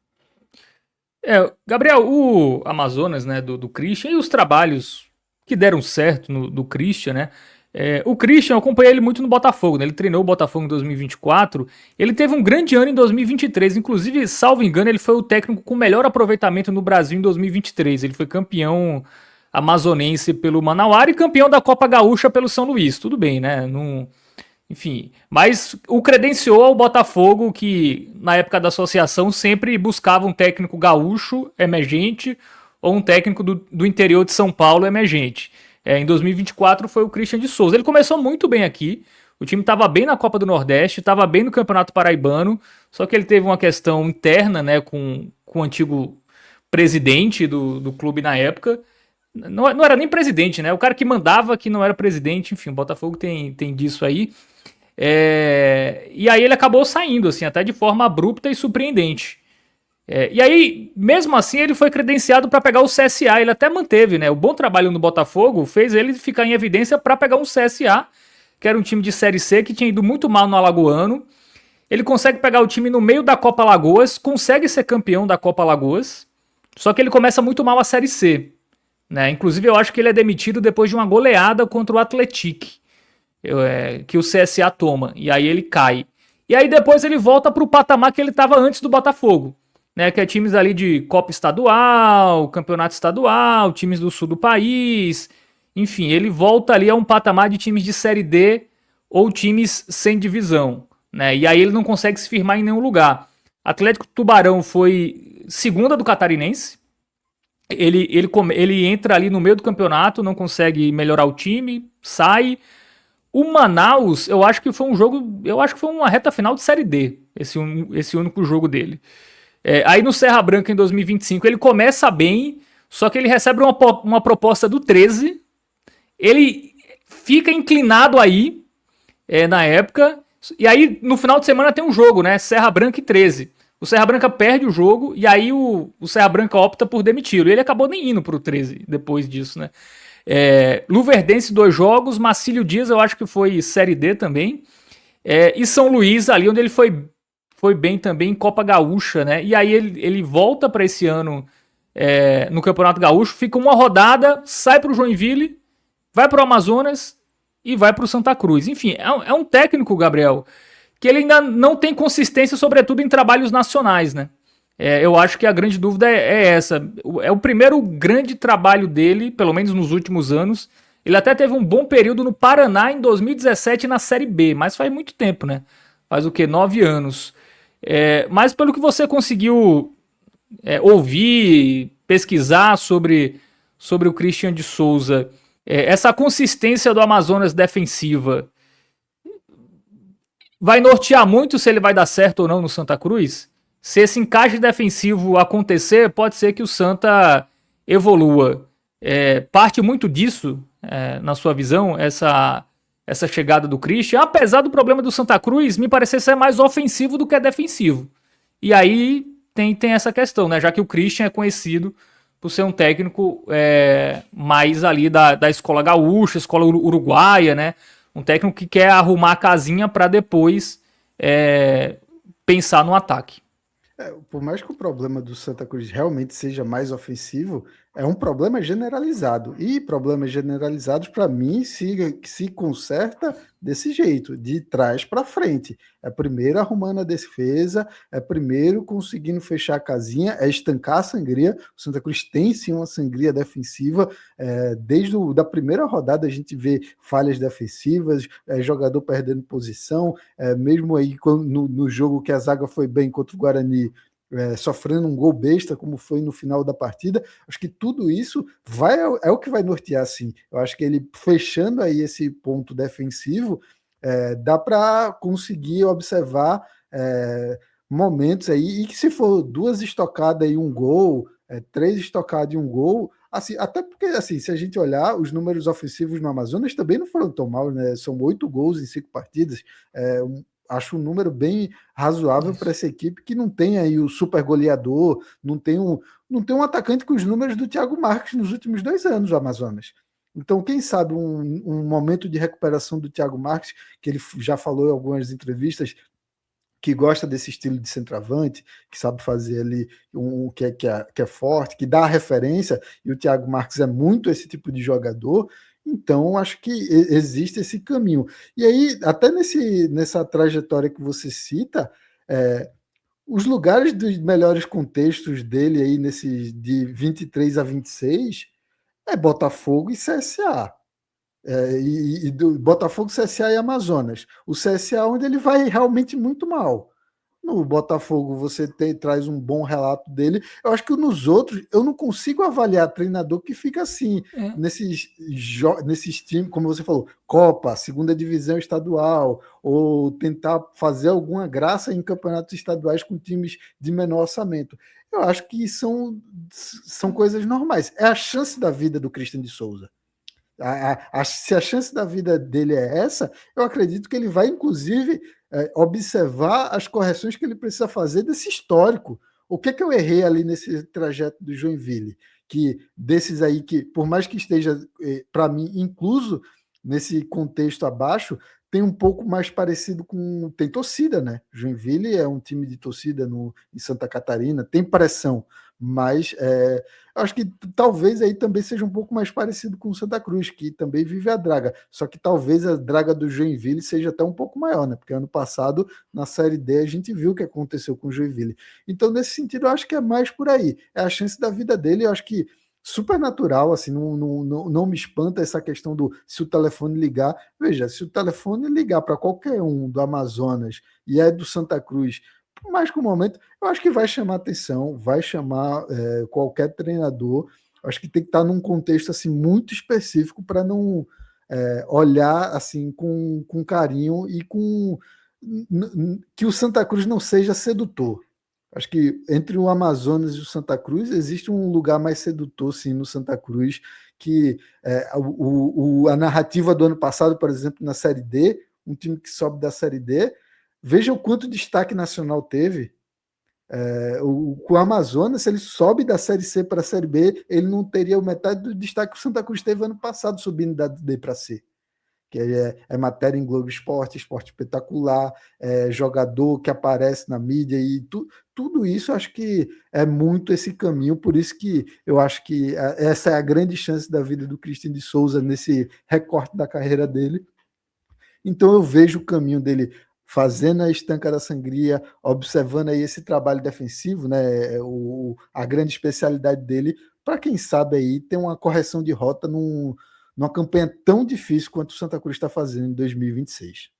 Gabriel, o Amazonas, né, do Christian, e os trabalhos que deram certo do Christian, né? O Christian, eu acompanhei ele muito no Botafogo, né? Ele treinou o Botafogo em 2024. Ele teve um grande ano em 2023. Inclusive, salvo engano, ele foi o técnico com melhor aproveitamento no Brasil em 2023. Ele foi campeão amazonense pelo Manauara e campeão da Copa Gaúcha pelo São Luís. Tudo bem, né? Enfim, mas o credenciou ao Botafogo, que na época da associação sempre buscava um técnico gaúcho emergente ou um técnico do interior de São Paulo emergente. Em 2024 foi o Christian de Souza. Ele começou muito bem aqui, o time estava bem na Copa do Nordeste, estava bem no Campeonato Paraibano, só que ele teve uma questão interna, né, com o antigo presidente do clube na época. Não era nem presidente, né? O cara que mandava que não era presidente, enfim, o Botafogo tem disso aí. E aí ele acabou saindo, assim, até de forma abrupta e surpreendente. E aí, mesmo assim, ele foi credenciado para pegar o CSA. Ele até manteve, né? O bom trabalho no Botafogo fez ele ficar em evidência para pegar um CSA, que era um time de Série C que tinha ido muito mal no Alagoano. Ele consegue pegar o time no meio da Copa Alagoas, consegue ser campeão da Copa Alagoas, só que ele começa muito mal a Série C. Né? Inclusive, eu acho que ele é demitido depois de uma goleada contra o Atlético, que o CSA toma, e aí ele cai. E aí depois ele volta para o patamar que ele estava antes do Botafogo, né? Que é times ali de Copa Estadual, Campeonato Estadual, times do sul do país, enfim, ele volta ali a um patamar de times de Série D ou times sem divisão, né? E aí ele não consegue se firmar em nenhum lugar. Atlético Tubarão foi segunda do Catarinense. Ele entra ali no meio do campeonato, não consegue melhorar o time, sai. O Manaus, eu acho que foi uma reta final de Série D, esse único jogo dele. Aí no Serra Branca em 2025 ele começa bem, só que ele recebe uma proposta do 13, ele fica inclinado aí na época, e aí no final de semana tem um jogo, né? Serra Branca e 13. O Serra Branca perde o jogo e aí o Serra Branca opta por demiti-lo. E ele acabou nem indo pro 13 depois disso, né? Luverdense 2 jogos, Marcílio Dias eu acho que foi Série D também. E São Luís ali onde ele foi bem também em Copa Gaúcha, né? E aí ele volta para esse ano no Campeonato Gaúcho, fica uma rodada, sai pro Joinville, vai pro Amazonas e vai pro Santa Cruz. Enfim, é um técnico, Gabriel, que ele ainda não tem consistência, sobretudo em trabalhos nacionais, né? Eu acho que a grande dúvida é essa. É o primeiro grande trabalho dele, pelo menos nos últimos anos. Ele até teve um bom período no Paraná em 2017 na Série B, mas faz muito tempo, né? Faz o quê? 9 anos. Mas pelo que você conseguiu ouvir, pesquisar sobre o Christian de Souza, essa consistência do Amazonas defensiva vai nortear muito se ele vai dar certo ou não no Santa Cruz? Se esse encaixe defensivo acontecer, pode ser que o Santa evolua. Parte muito disso, na sua visão, essa chegada do Christian, apesar do problema do Santa Cruz me parecer ser mais ofensivo do que defensivo. E aí tem essa questão, né? Já que o Christian é conhecido por ser um técnico mais ali da escola gaúcha, escola uruguaia, né? Um técnico que quer arrumar a casinha para depois pensar no ataque. Por mais que o problema do Santa Cruz realmente seja mais ofensivo, é um problema generalizado. E problemas generalizados, para mim, se conserta desse jeito, de trás para frente. É primeiro arrumando a defesa, é primeiro conseguindo fechar a casinha, é estancar a sangria. O Santa Cruz tem sim uma sangria defensiva. Desde da primeira rodada a gente vê falhas defensivas, jogador perdendo posição, mesmo aí no jogo que a zaga foi bem contra o Guarani, sofrendo um gol besta, como foi no final da partida. Acho que tudo isso é o que vai nortear, sim. Eu acho que ele fechando aí esse ponto defensivo, dá para conseguir observar momentos aí, e que se for 2 estocadas e um gol, 3 estocadas e um gol, assim, até porque, assim, se a gente olhar, os números ofensivos no Amazonas também não foram tão mal, né? São 8 gols em 5 partidas, acho um número bem razoável para essa equipe que não tem aí o super goleador, não tem um atacante com os números do Thiago Marques nos últimos 2 anos do Amazonas. Então, quem sabe um momento de recuperação do Thiago Marques, que ele já falou em algumas entrevistas, que gosta desse estilo de centroavante, que sabe fazer ali que é forte, que dá a referência, e o Thiago Marques é muito esse tipo de jogador. Então, acho que existe esse caminho. E aí, até nessa trajetória que você cita, os lugares dos melhores contextos dele aí, de 23 a 26, é Botafogo e CSA. E do Botafogo, CSA e Amazonas. O CSA onde ele vai realmente muito mal. No Botafogo você traz um bom relato dele. Eu acho que nos outros eu não consigo avaliar treinador que fica assim, nesses times, como você falou, Copa, segunda divisão estadual, ou tentar fazer alguma graça em campeonatos estaduais com times de menor orçamento. Eu acho que são coisas normais. É a chance da vida do Christian de Souza. Se a chance da vida dele é essa, eu acredito que ele vai, inclusive, observar as correções que ele precisa fazer desse histórico. O que eu errei ali nesse trajeto do Joinville? Que desses aí, que por mais que esteja, para mim, incluso nesse contexto abaixo, tem um pouco mais parecido com... Tem torcida, né? Joinville é um time de torcida em Santa Catarina, tem pressão, mas acho que talvez aí também seja um pouco mais parecido com o Santa Cruz, que também vive a draga. Só que talvez a draga do Joinville seja até um pouco maior, né? Porque ano passado, na Série D, a gente viu o que aconteceu com o Joinville. Então, nesse sentido, eu acho que é mais por aí. É a chance da vida dele, eu acho que super natural, assim, não me espanta essa questão do se o telefone ligar. Veja, se o telefone ligar para qualquer um do Amazonas e é do Santa Cruz, por mais que o momento, eu acho que vai chamar atenção, vai chamar qualquer treinador. Eu acho que tem que estar num contexto assim muito específico para não olhar assim com carinho e com que o Santa Cruz não seja sedutor. Acho que entre o Amazonas e o Santa Cruz existe um lugar mais sedutor, sim, no Santa Cruz, que a narrativa do ano passado, por exemplo, na Série D, um time que sobe da Série D, veja o quanto destaque nacional teve. O Amazonas, se ele sobe da Série C para a Série B, ele não teria metade do destaque que o Santa Cruz teve ano passado, subindo da D para C. Que é matéria em Globo Esporte, esporte espetacular, jogador que aparece na mídia e tudo isso. Acho que é muito esse caminho, por isso que eu acho que essa é a grande chance da vida do Christian de Souza nesse recorte da carreira dele. Então eu vejo o caminho dele fazendo a estanca da sangria, observando aí esse trabalho defensivo, né, a grande especialidade dele, para quem sabe aí ter uma correção de rota numa campanha tão difícil quanto o Santa Cruz está fazendo em 2026.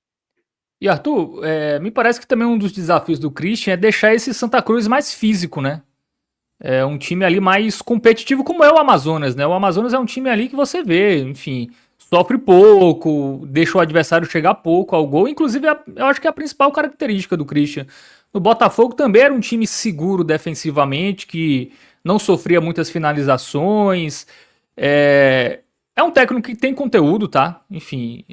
E Arthur, me parece que também um dos desafios do Christian é deixar esse Santa Cruz mais físico, né? É um time ali mais competitivo, como é o Amazonas, né? O Amazonas é um time ali que você vê, enfim, sofre pouco, deixa o adversário chegar pouco ao gol. Inclusive, eu acho que é a principal característica do Christian. No Botafogo também era um time seguro defensivamente, que não sofria muitas finalizações. É um técnico que tem conteúdo, tá? Enfim,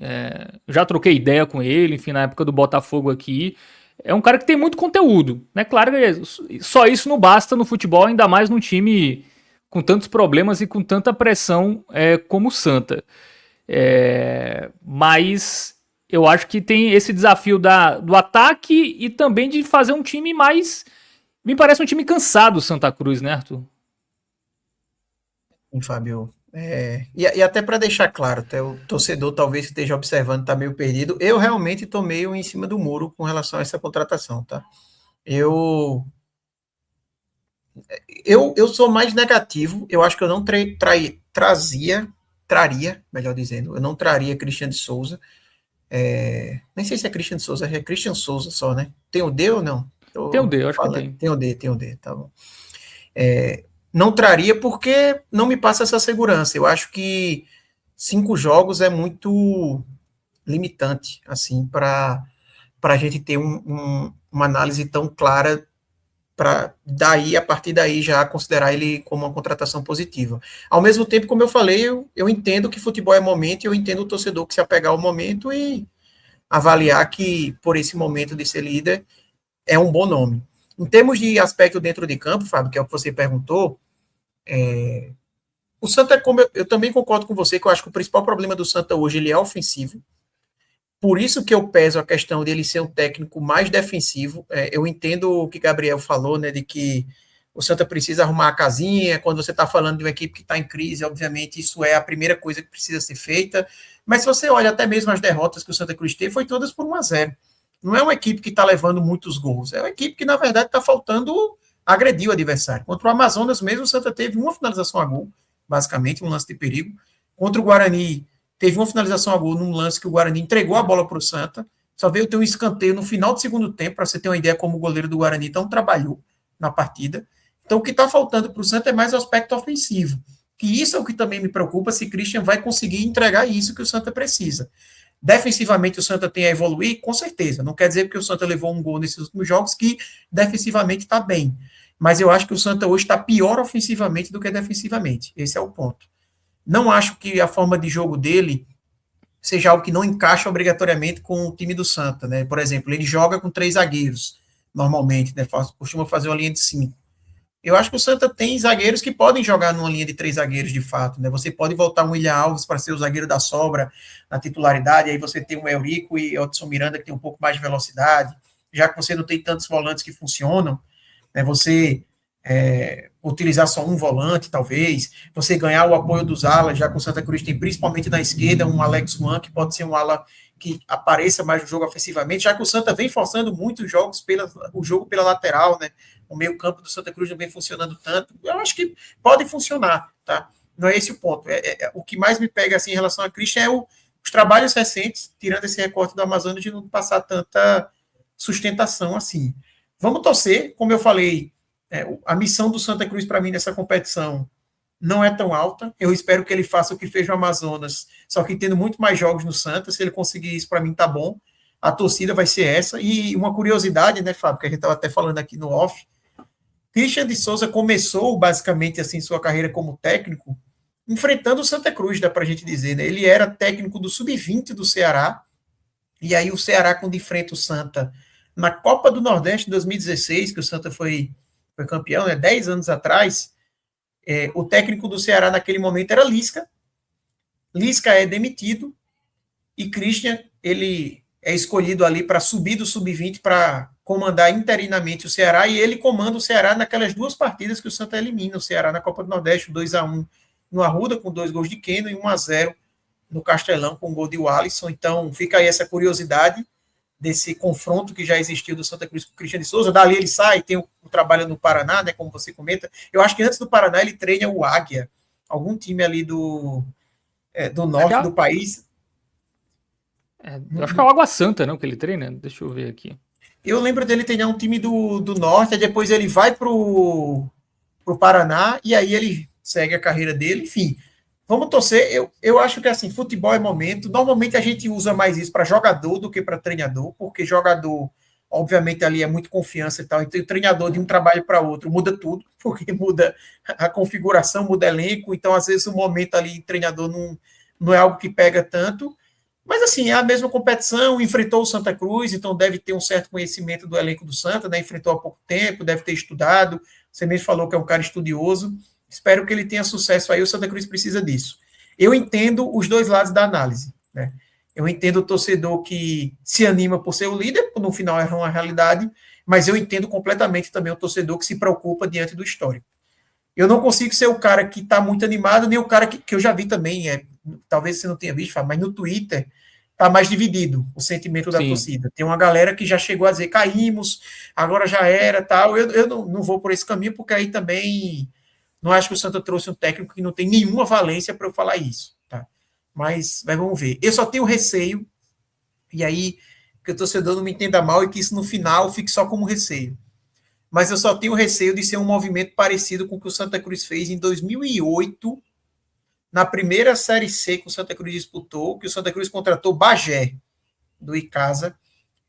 já troquei ideia com ele, enfim, na época do Botafogo aqui. É um cara que tem muito conteúdo, né? Claro que só isso não basta no futebol, ainda mais num time com tantos problemas e com tanta pressão como o Santa. Mas eu acho que tem esse desafio do ataque e também de fazer um time mais... Me parece um time cansado, o Santa Cruz, né, Arthur? Sim, Fábio. E até para deixar claro, até o torcedor talvez que esteja observando está meio perdido, eu realmente estou meio em cima do muro com relação a essa contratação, tá? Eu sou mais negativo, eu acho que eu não traria, melhor dizendo, eu não traria Christian de Souza, nem sei se é Christian de Souza, é Christian Souza só, né? Tem o D ou não? Tem o D, eu acho que tem. Tem o D, tá bom. Não traria porque não me passa essa segurança. Eu acho que 5 jogos é muito limitante, assim, para a gente ter uma análise tão clara para a partir daí já considerar ele como uma contratação positiva. Ao mesmo tempo, como eu falei, eu entendo que futebol é momento, e eu entendo o torcedor que se apegar ao momento e avaliar que por esse momento de ser líder é um bom nome. Em termos de aspecto dentro de campo, Fábio, que é o que você perguntou, o Santa, como eu também concordo com você, que eu acho que o principal problema do Santa hoje ele é ofensivo. Por isso que eu peso a questão dele ser um técnico mais defensivo. Eu entendo o que Gabriel falou, né, de que o Santa precisa arrumar a casinha. Quando você está falando de uma equipe que está em crise, obviamente isso é a primeira coisa que precisa ser feita. Mas se você olha até mesmo as derrotas que o Santa Cruz teve, foi todas por 1-0. Não é uma equipe que está levando muitos gols, é uma equipe que, na verdade, está faltando agredir o adversário. Contra o Amazonas mesmo, o Santa teve uma finalização a gol, basicamente, um lance de perigo. Contra o Guarani, teve uma finalização a gol num lance que o Guarani entregou a bola para o Santa, só veio ter um escanteio no final do segundo tempo, para você ter uma ideia como o goleiro do Guarani então trabalhou na partida. Então, o que está faltando para o Santa é mais o aspecto ofensivo, que isso é o que também me preocupa, se Christian vai conseguir entregar isso que o Santa precisa. Defensivamente o Santa tem a evoluir, com certeza. Não quer dizer que o Santa levou um gol nesses últimos jogos que defensivamente está bem. Mas eu acho que o Santa hoje está pior ofensivamente do que defensivamente. Esse é o ponto. Não acho que a forma de jogo dele seja algo que não encaixa obrigatoriamente com o time do Santa, né? Por exemplo, ele joga com 3 zagueiros, normalmente, né? Costuma fazer uma linha de 5. Eu acho que o Santa tem zagueiros que podem jogar numa linha de 3 zagueiros, de fato, né? Você pode voltar um William Alves para ser o zagueiro da sobra na titularidade, aí você tem o Eurico e o Odson Miranda, que tem um pouco mais de velocidade, já que você não tem tantos volantes que funcionam, né? Você utilizar só um volante, talvez, você ganhar o apoio dos alas, já que o Santa Cruz tem principalmente na esquerda um Alex Juan, que pode ser um ala que apareça mais no jogo ofensivamente, já que o Santa vem forçando muito o jogo pela lateral, né? O meio campo do Santa Cruz não vem funcionando tanto. Eu acho que pode funcionar, tá? Não é esse o ponto. O que mais me pega assim, em relação a Christian é os trabalhos recentes, tirando esse recorte do Amazonas, de não passar tanta sustentação assim. Vamos torcer, como eu falei, a missão do Santa Cruz para mim nessa competição não é tão alta. Eu espero que ele faça o que fez no Amazonas, só que tendo muito mais jogos no Santa. Se ele conseguir isso, para mim tá bom. A torcida vai ser essa. E uma curiosidade, né, Fábio, que a gente estava até falando aqui no off, Christian de Souza começou basicamente assim sua carreira como técnico enfrentando o Santa Cruz, dá para a gente dizer, né? Ele era técnico do sub-20 do Ceará, e aí o Ceará, quando enfrenta o Santa na Copa do Nordeste de 2016, que o Santa foi campeão, né? 10 anos atrás, o técnico do Ceará naquele momento era Lisca. Lisca é demitido e Christian, ele é escolhido ali para subir do sub-20 para comandar interinamente o Ceará, e ele comanda o Ceará naquelas 2 partidas que o Santa elimina o Ceará na Copa do Nordeste, 2-1 no Arruda, com 2 gols de Keno, e 1-0 no Castelão, com o gol de Walisson. Então, fica aí essa curiosidade desse confronto que já existiu do Santa Cruz com o Christian de Souza. Dali ele sai, tem o trabalho no Paraná, né, como você comenta. Eu acho que antes do Paraná ele treina o Águia, algum time ali do norte do país. Eu acho que é o Água Santa, não, que ele treina. Deixa eu ver aqui. Eu lembro dele treinar um time do norte, aí depois ele vai pro Paraná, e aí ele segue a carreira dele. Enfim, vamos torcer. Eu acho que assim, futebol é momento. Normalmente a gente usa mais isso para jogador do que para treinador, porque jogador, obviamente, ali é muito confiança e tal. Então, o treinador de um trabalho para outro muda tudo, porque muda a configuração, muda elenco. Então, às vezes, o momento ali, treinador não é algo que pega tanto. Mas, assim, é a mesma competição, enfrentou o Santa Cruz, então deve ter um certo conhecimento do elenco do Santa, né? Enfrentou há pouco tempo, deve ter estudado. Você mesmo falou que é um cara estudioso. Espero que ele tenha sucesso aí, o Santa Cruz precisa disso. Eu entendo os 2 lados da análise, né? Eu entendo o torcedor que se anima por ser o líder, no final é uma realidade, mas eu entendo completamente também o torcedor que se preocupa diante do histórico. Eu não consigo ser o cara que está muito animado, nem o cara que eu já vi também, talvez você não tenha visto, mas no Twitter está mais dividido o sentimento da torcida. Tem uma galera que já chegou a dizer, caímos, agora já era, tal. Eu não vou por esse caminho, porque aí também não acho que o Santa trouxe um técnico que não tem nenhuma valência para eu falar isso, tá? Mas vamos ver. Eu só tenho receio, e aí que o torcedor não me entenda mal e que isso no final fique só como receio. Mas eu só tenho receio de ser um movimento parecido com o que o Santa Cruz fez em 2008, na primeira Série C que o Santa Cruz disputou, que o Santa Cruz contratou Bagé, do Icasa,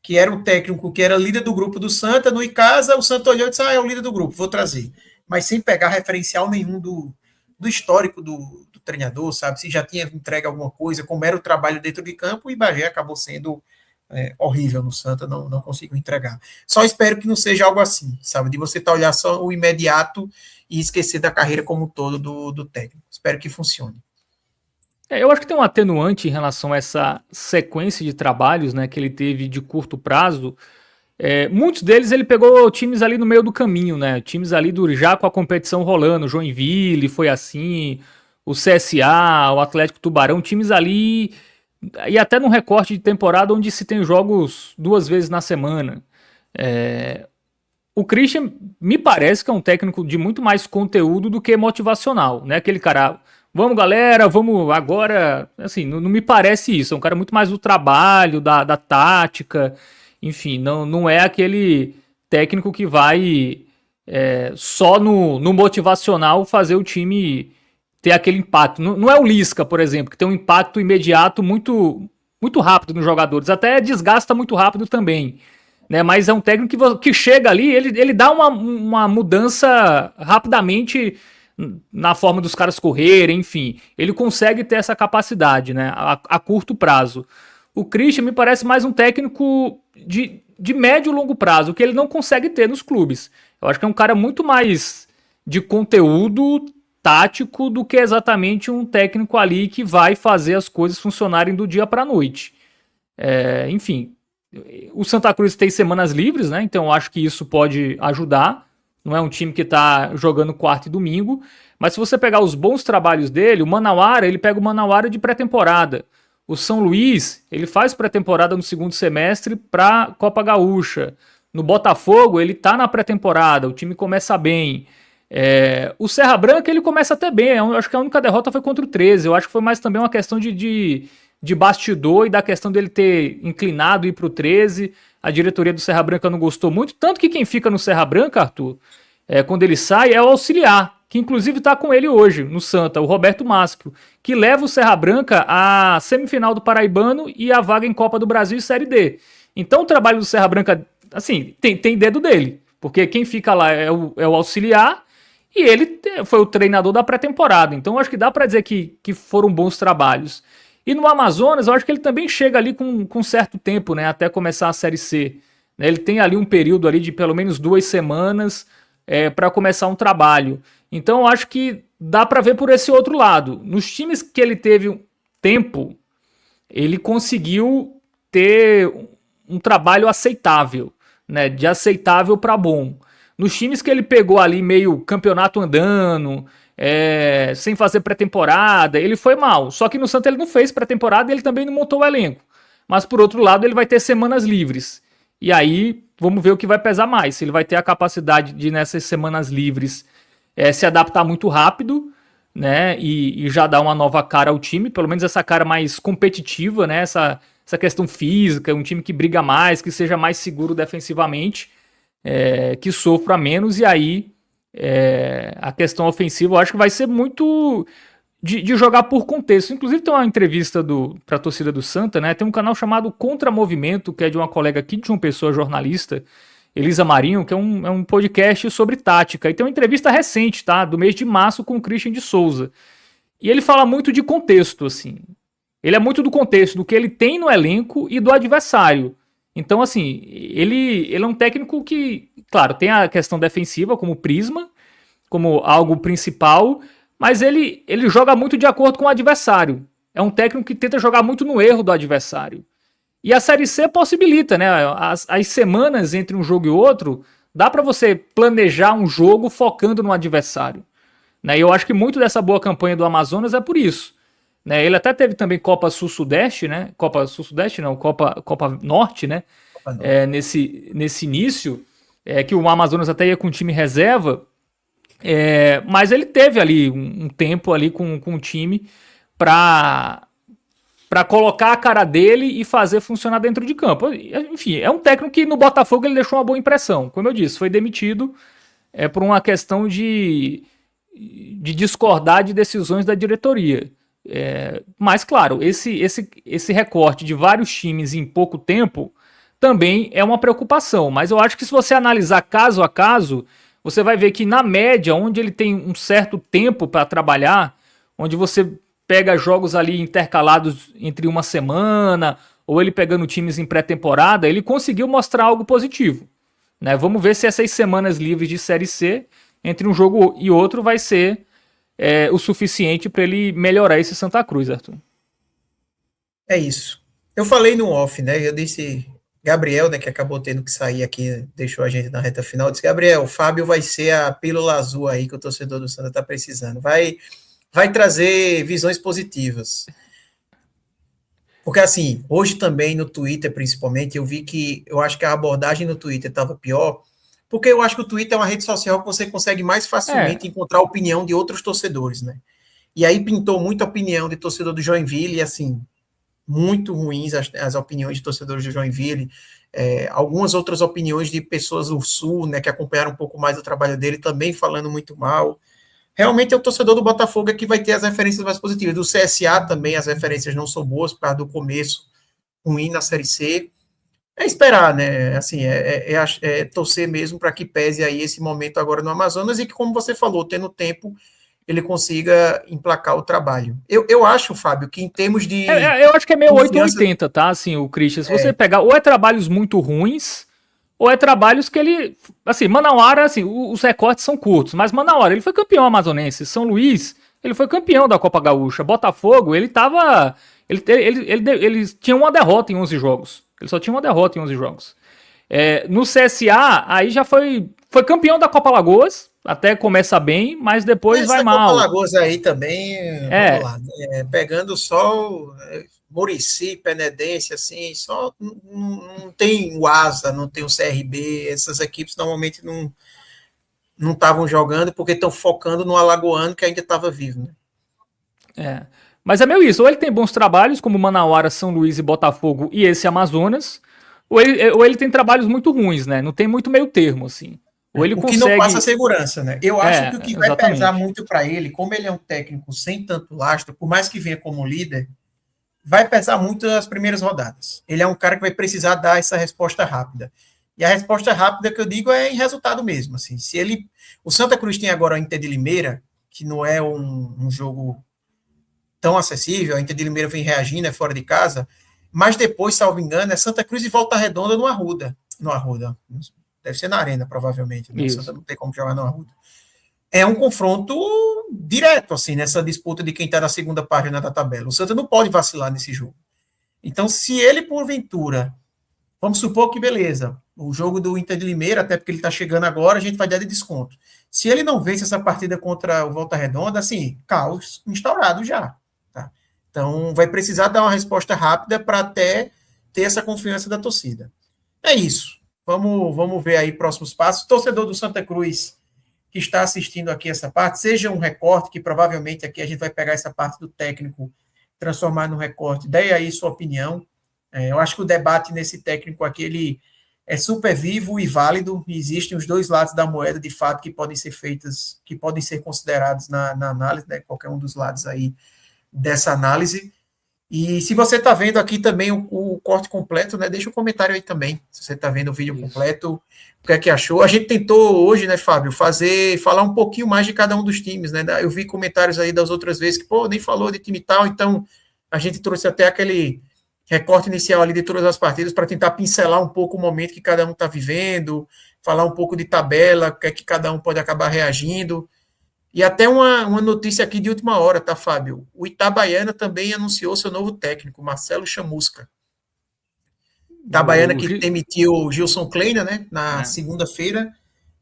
que era um técnico que era líder do grupo do Santa. No Icasa, o Santa olhou e disse, é o líder do grupo, vou trazer. Mas sem pegar referencial nenhum do histórico do treinador, sabe? Se já tinha entregue alguma coisa, como era o trabalho dentro de campo, e Bagé acabou sendo horrível no Santa, não conseguiu entregar. Só espero que não seja algo assim, sabe? De você olhar só o imediato e esquecer da carreira como um todo do técnico. Espero que funcione. Eu acho que tem um atenuante em relação a essa sequência de trabalhos, né, que ele teve de curto prazo. Muitos deles ele pegou times ali no meio do caminho, né? Times ali já com a competição rolando. Joinville foi assim, o CSA, o Atlético Tubarão, times ali. E até num recorte de temporada onde se tem jogos 2 vezes na semana. O Christian me parece que é um técnico de muito mais conteúdo do que motivacional, né? Aquele cara, vamos galera, vamos agora, assim, não me parece isso. É um cara muito mais do trabalho, da tática, enfim, não é aquele técnico que vai só no motivacional fazer o time ter aquele impacto. Não é o Lisca, por exemplo, que tem um impacto imediato muito, muito rápido nos jogadores, até desgasta muito rápido também. Né, mas é um técnico que chega ali, ele dá uma mudança rapidamente na forma dos caras correrem, enfim. Ele consegue ter essa capacidade, né, a curto prazo. O Christian me parece mais um técnico de médio e longo prazo, que ele não consegue ter nos clubes. Eu acho que é um cara muito mais de conteúdo tático do que exatamente um técnico ali que vai fazer as coisas funcionarem do dia para a noite. Enfim, o Santa Cruz tem semanas livres, né? Então eu acho que isso pode ajudar. Não é um time que está jogando quarta e domingo, mas se você pegar os bons trabalhos dele, o Manauara, ele pega o Manauara de pré-temporada. O São Luís, ele faz pré-temporada no segundo semestre para Copa Gaúcha. No Botafogo, ele tá na pré-temporada, o time começa bem. O Serra Branca, ele começa até bem. Eu acho que a única derrota foi contra o 13. Eu acho que foi mais também uma questão de bastidor e da questão dele ter inclinado ir pro 13. A diretoria do Serra Branca não gostou muito. Tanto que quem fica no Serra Branca, Arthur, quando ele sai, é o auxiliar, que inclusive está com ele hoje no Santa, o Roberto Mastro, que leva o Serra Branca à semifinal do Paraibano e a vaga em Copa do Brasil e Série D. Então o trabalho do Serra Branca, assim, tem dedo dele. Porque quem fica lá é o auxiliar e ele foi o treinador da pré-temporada. Então, eu acho que dá para dizer que foram bons trabalhos. E no Amazonas, eu acho que ele também chega ali com certo tempo, né, até começar a Série C. Ele tem ali um período ali de pelo menos 2 semanas para começar um trabalho. Então, eu acho que dá para ver por esse outro lado. Nos times que ele teve tempo, ele conseguiu ter um trabalho aceitável, né, de aceitável para bom. Nos times que ele pegou ali meio campeonato andando, sem fazer pré-temporada, ele foi mal. Só que no Santa ele não fez pré-temporada e ele também não montou o elenco. Mas por outro lado, ele vai ter semanas livres. E aí, vamos ver o que vai pesar mais. Se ele vai ter a capacidade de, nessas semanas livres, se adaptar muito rápido, né? E já dar uma nova cara ao time, pelo menos essa cara mais competitiva, né? Essa questão física, um time que briga mais, que seja mais seguro defensivamente, que sofra menos, e aí a questão ofensiva eu acho que vai ser muito de jogar por contexto. Inclusive tem uma entrevista para a torcida do Santa, né? Tem um canal chamado Contra Movimento, que é de uma colega aqui de João Pessoa, jornalista, Elisa Marinho, que é um podcast sobre tática. E tem uma entrevista recente, tá? Do mês de março com o Christian de Souza. E ele fala muito de contexto, assim. Ele é muito do contexto, do que ele tem no elenco e do adversário. Então, assim, ele é um técnico que, claro, tem a questão defensiva como prisma, como algo principal, mas ele joga muito de acordo com o adversário. É um técnico que tenta jogar muito no erro do adversário. E a Série C possibilita, né? As semanas entre um jogo e outro, dá para você planejar um jogo focando no adversário. Né? E eu acho que muito dessa boa campanha do Amazonas é por isso. Né? Ele até teve também Copa Sul-Sudeste, né? Copa Sul-Sudeste não, Copa Norte, né? Nesse início, que o Amazonas até ia com time reserva, mas ele teve ali um tempo ali com o time para colocar a cara dele e fazer funcionar dentro de campo. Enfim, é um técnico que no Botafogo ele deixou uma boa impressão. Como eu disse, foi demitido por uma questão de discordar de decisões da diretoria. Mas, claro, esse recorte de vários times em pouco tempo também é uma preocupação. Mas eu acho que se você analisar caso a caso, você vai ver que na média, onde ele tem um certo tempo para trabalhar, onde você pega jogos ali intercalados entre uma semana, ou ele pegando times em pré-temporada, ele conseguiu mostrar algo positivo. Né? Vamos ver se essas semanas livres de Série C, entre um jogo e outro, vai ser o suficiente para ele melhorar esse Santa Cruz, Arthur. É isso. Eu falei no off, né? Eu disse, Gabriel, né, que acabou tendo que sair aqui, deixou a gente na reta final, eu disse, Gabriel, o Fábio vai ser a pílula azul aí que o torcedor do Santa está precisando. Vai trazer visões positivas. Porque, assim, hoje também no Twitter, principalmente, eu acho que a abordagem no Twitter estava pior, porque eu acho que o Twitter é uma rede social que você consegue mais facilmente encontrar a opinião de outros torcedores, né? E aí pintou muita opinião de torcedor do Joinville, e assim, muito ruins as opiniões de torcedores do Joinville, algumas outras opiniões de pessoas do Sul, né, que acompanharam um pouco mais o trabalho dele, também falando muito mal. Realmente é o torcedor do Botafogo que vai ter as referências mais positivas. Do CSA também as referências não são boas por causa do começo ruim na Série C. É esperar, né? Assim, torcer mesmo para que pese aí esse momento agora no Amazonas e que, como você falou, tendo tempo, ele consiga emplacar o trabalho. Eu acho, Fábio, que em termos de... eu acho que é meio 880, tá? Assim, o Christian, se você pegar, ou é trabalhos muito ruins, ou é trabalhos que ele... Assim, Manauara, assim, os recortes são curtos, mas Manauara, ele foi campeão amazonense. São Luís, ele foi campeão da Copa Gaúcha. Botafogo, ele tava... Ele tinha uma derrota em 11 jogos. Ele só tinha uma derrota em 11 jogos. No CSA, aí já foi campeão da Copa Lagoas, até começa bem, mas depois vai mal. Copa Lagoas aí também, vamos lá, pegando só Murici, Penedense, assim, só não tem o Asa, não tem o CRB, essas equipes normalmente não estavam jogando porque estão focando no alagoano que ainda estava vivo, né? Mas é meio isso, ou ele tem bons trabalhos, como Manauara, São Luís e Botafogo, e esse Amazonas, ou ele tem trabalhos muito ruins, né? Não tem muito meio termo, assim. Ou ele consegue... que não passa segurança, né? Eu acho que o que vai pesar exatamente. muito para ele, como ele é um técnico sem tanto lastro, por mais que venha como líder, vai pesar muito as primeiras rodadas. Ele é um cara que vai precisar dar essa resposta rápida. E a resposta rápida que eu digo é em resultado mesmo. Assim, se ele, o Santa Cruz tem agora o Inter de Limeira, que não é um jogo tão acessível, a Inter de Limeira vem reagindo, é fora de casa, mas depois, salvo engano, é Santa Cruz e Volta Redonda no Arruda. No Arruda. Deve ser na Arena, provavelmente. Né? O Santa não tem como jogar no Arruda. É um confronto direto, assim, nessa disputa de quem está na segunda página da tabela. O Santa não pode vacilar nesse jogo. Então, se ele, porventura, vamos supor que, beleza, o jogo do Inter de Limeira, até porque ele está chegando agora, a gente vai dar de desconto. Se ele não vence essa partida contra o Volta Redonda, assim, caos instaurado já. Tá? Então, vai precisar dar uma resposta rápida para até ter essa confiança da torcida. É isso. Vamos ver aí próximos passos. Torcedor do Santa Cruz que está assistindo aqui essa parte, seja um recorte, que provavelmente aqui a gente vai pegar essa parte do técnico, transformar no recorte, dê aí sua opinião. Eu acho que o debate nesse técnico aqui, ele é super vivo e válido, e existem os dois lados da moeda, de fato, que podem ser feitas, que podem ser considerados na análise, né, qualquer um dos lados aí dessa análise. E se você está vendo aqui também o corte completo, né, deixa um comentário aí também, se você está vendo o vídeo completo, o que é que achou. A gente tentou hoje, né, Fábio, falar um pouquinho mais de cada um dos times, né, eu vi comentários aí das outras vezes que, nem falou de time tal, então a gente trouxe até aquele recorte inicial ali de todas as partidas para tentar pincelar um pouco o momento que cada um está vivendo, falar um pouco de tabela, o que é que cada um pode acabar reagindo. E até uma notícia aqui de última hora, tá, Fábio? O Itabaiana também anunciou seu novo técnico, Marcelo Chamusca. Itabaiana que demitiu o Gilson Kleina, né? Na segunda-feira,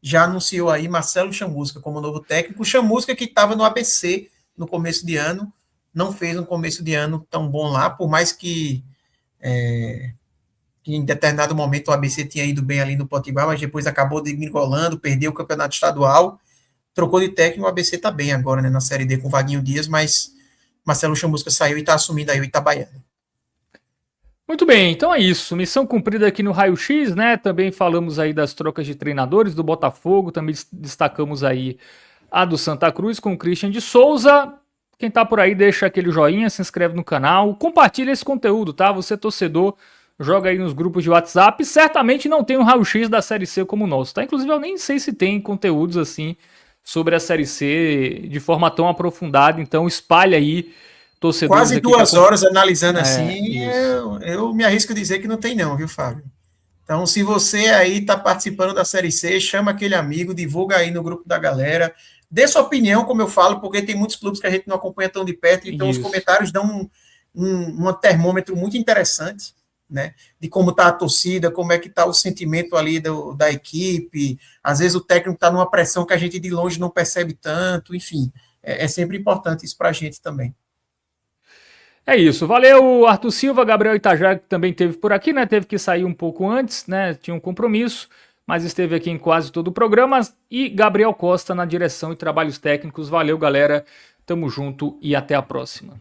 já anunciou aí Marcelo Chamusca como novo técnico. O Chamusca que estava no ABC no começo de ano, não fez um começo de ano tão bom lá, por mais que em determinado momento o ABC tinha ido bem ali no Potiguar, mas depois acabou degringolando, perdeu o campeonato estadual, trocou de técnico, o ABC está bem agora, né, na Série D com o Vaguinho Dias, mas Marcelo Chamusca saiu e está assumindo aí o Itabaiana. Muito bem, então é isso. Missão cumprida aqui no Raio X, né? Também falamos aí das trocas de treinadores do Botafogo, também destacamos aí a do Santa Cruz com o Christian de Souza. Quem tá por aí, deixa aquele joinha, se inscreve no canal, compartilha esse conteúdo, tá? Você, torcedor, joga aí nos grupos de WhatsApp. Certamente não tem um Raio X da Série C como o nosso, tá? Inclusive, eu nem sei se tem conteúdos assim sobre a Série C de forma tão aprofundada, então espalha aí, torcedores. Quase 2 horas analisando assim, eu me arrisco a dizer que não tem não, viu, Fábio? Então, se você aí está participando da Série C, chama aquele amigo, divulga aí no grupo da galera, dê sua opinião, como eu falo, porque tem muitos clubes que a gente não acompanha tão de perto, então os comentários dão um termômetro muito interessante, né, de como está a torcida, como é que está o sentimento ali da equipe, às vezes o técnico está numa pressão que a gente de longe não percebe tanto, enfim, é sempre importante isso para a gente também. É isso, valeu Arthur Silva, Gabriel Itajá, que também esteve por aqui, né, teve que sair um pouco antes, né, tinha um compromisso, mas esteve aqui em quase todo o programa, e Gabriel Costa na direção e trabalhos técnicos. Valeu, galera, tamo junto e até a próxima.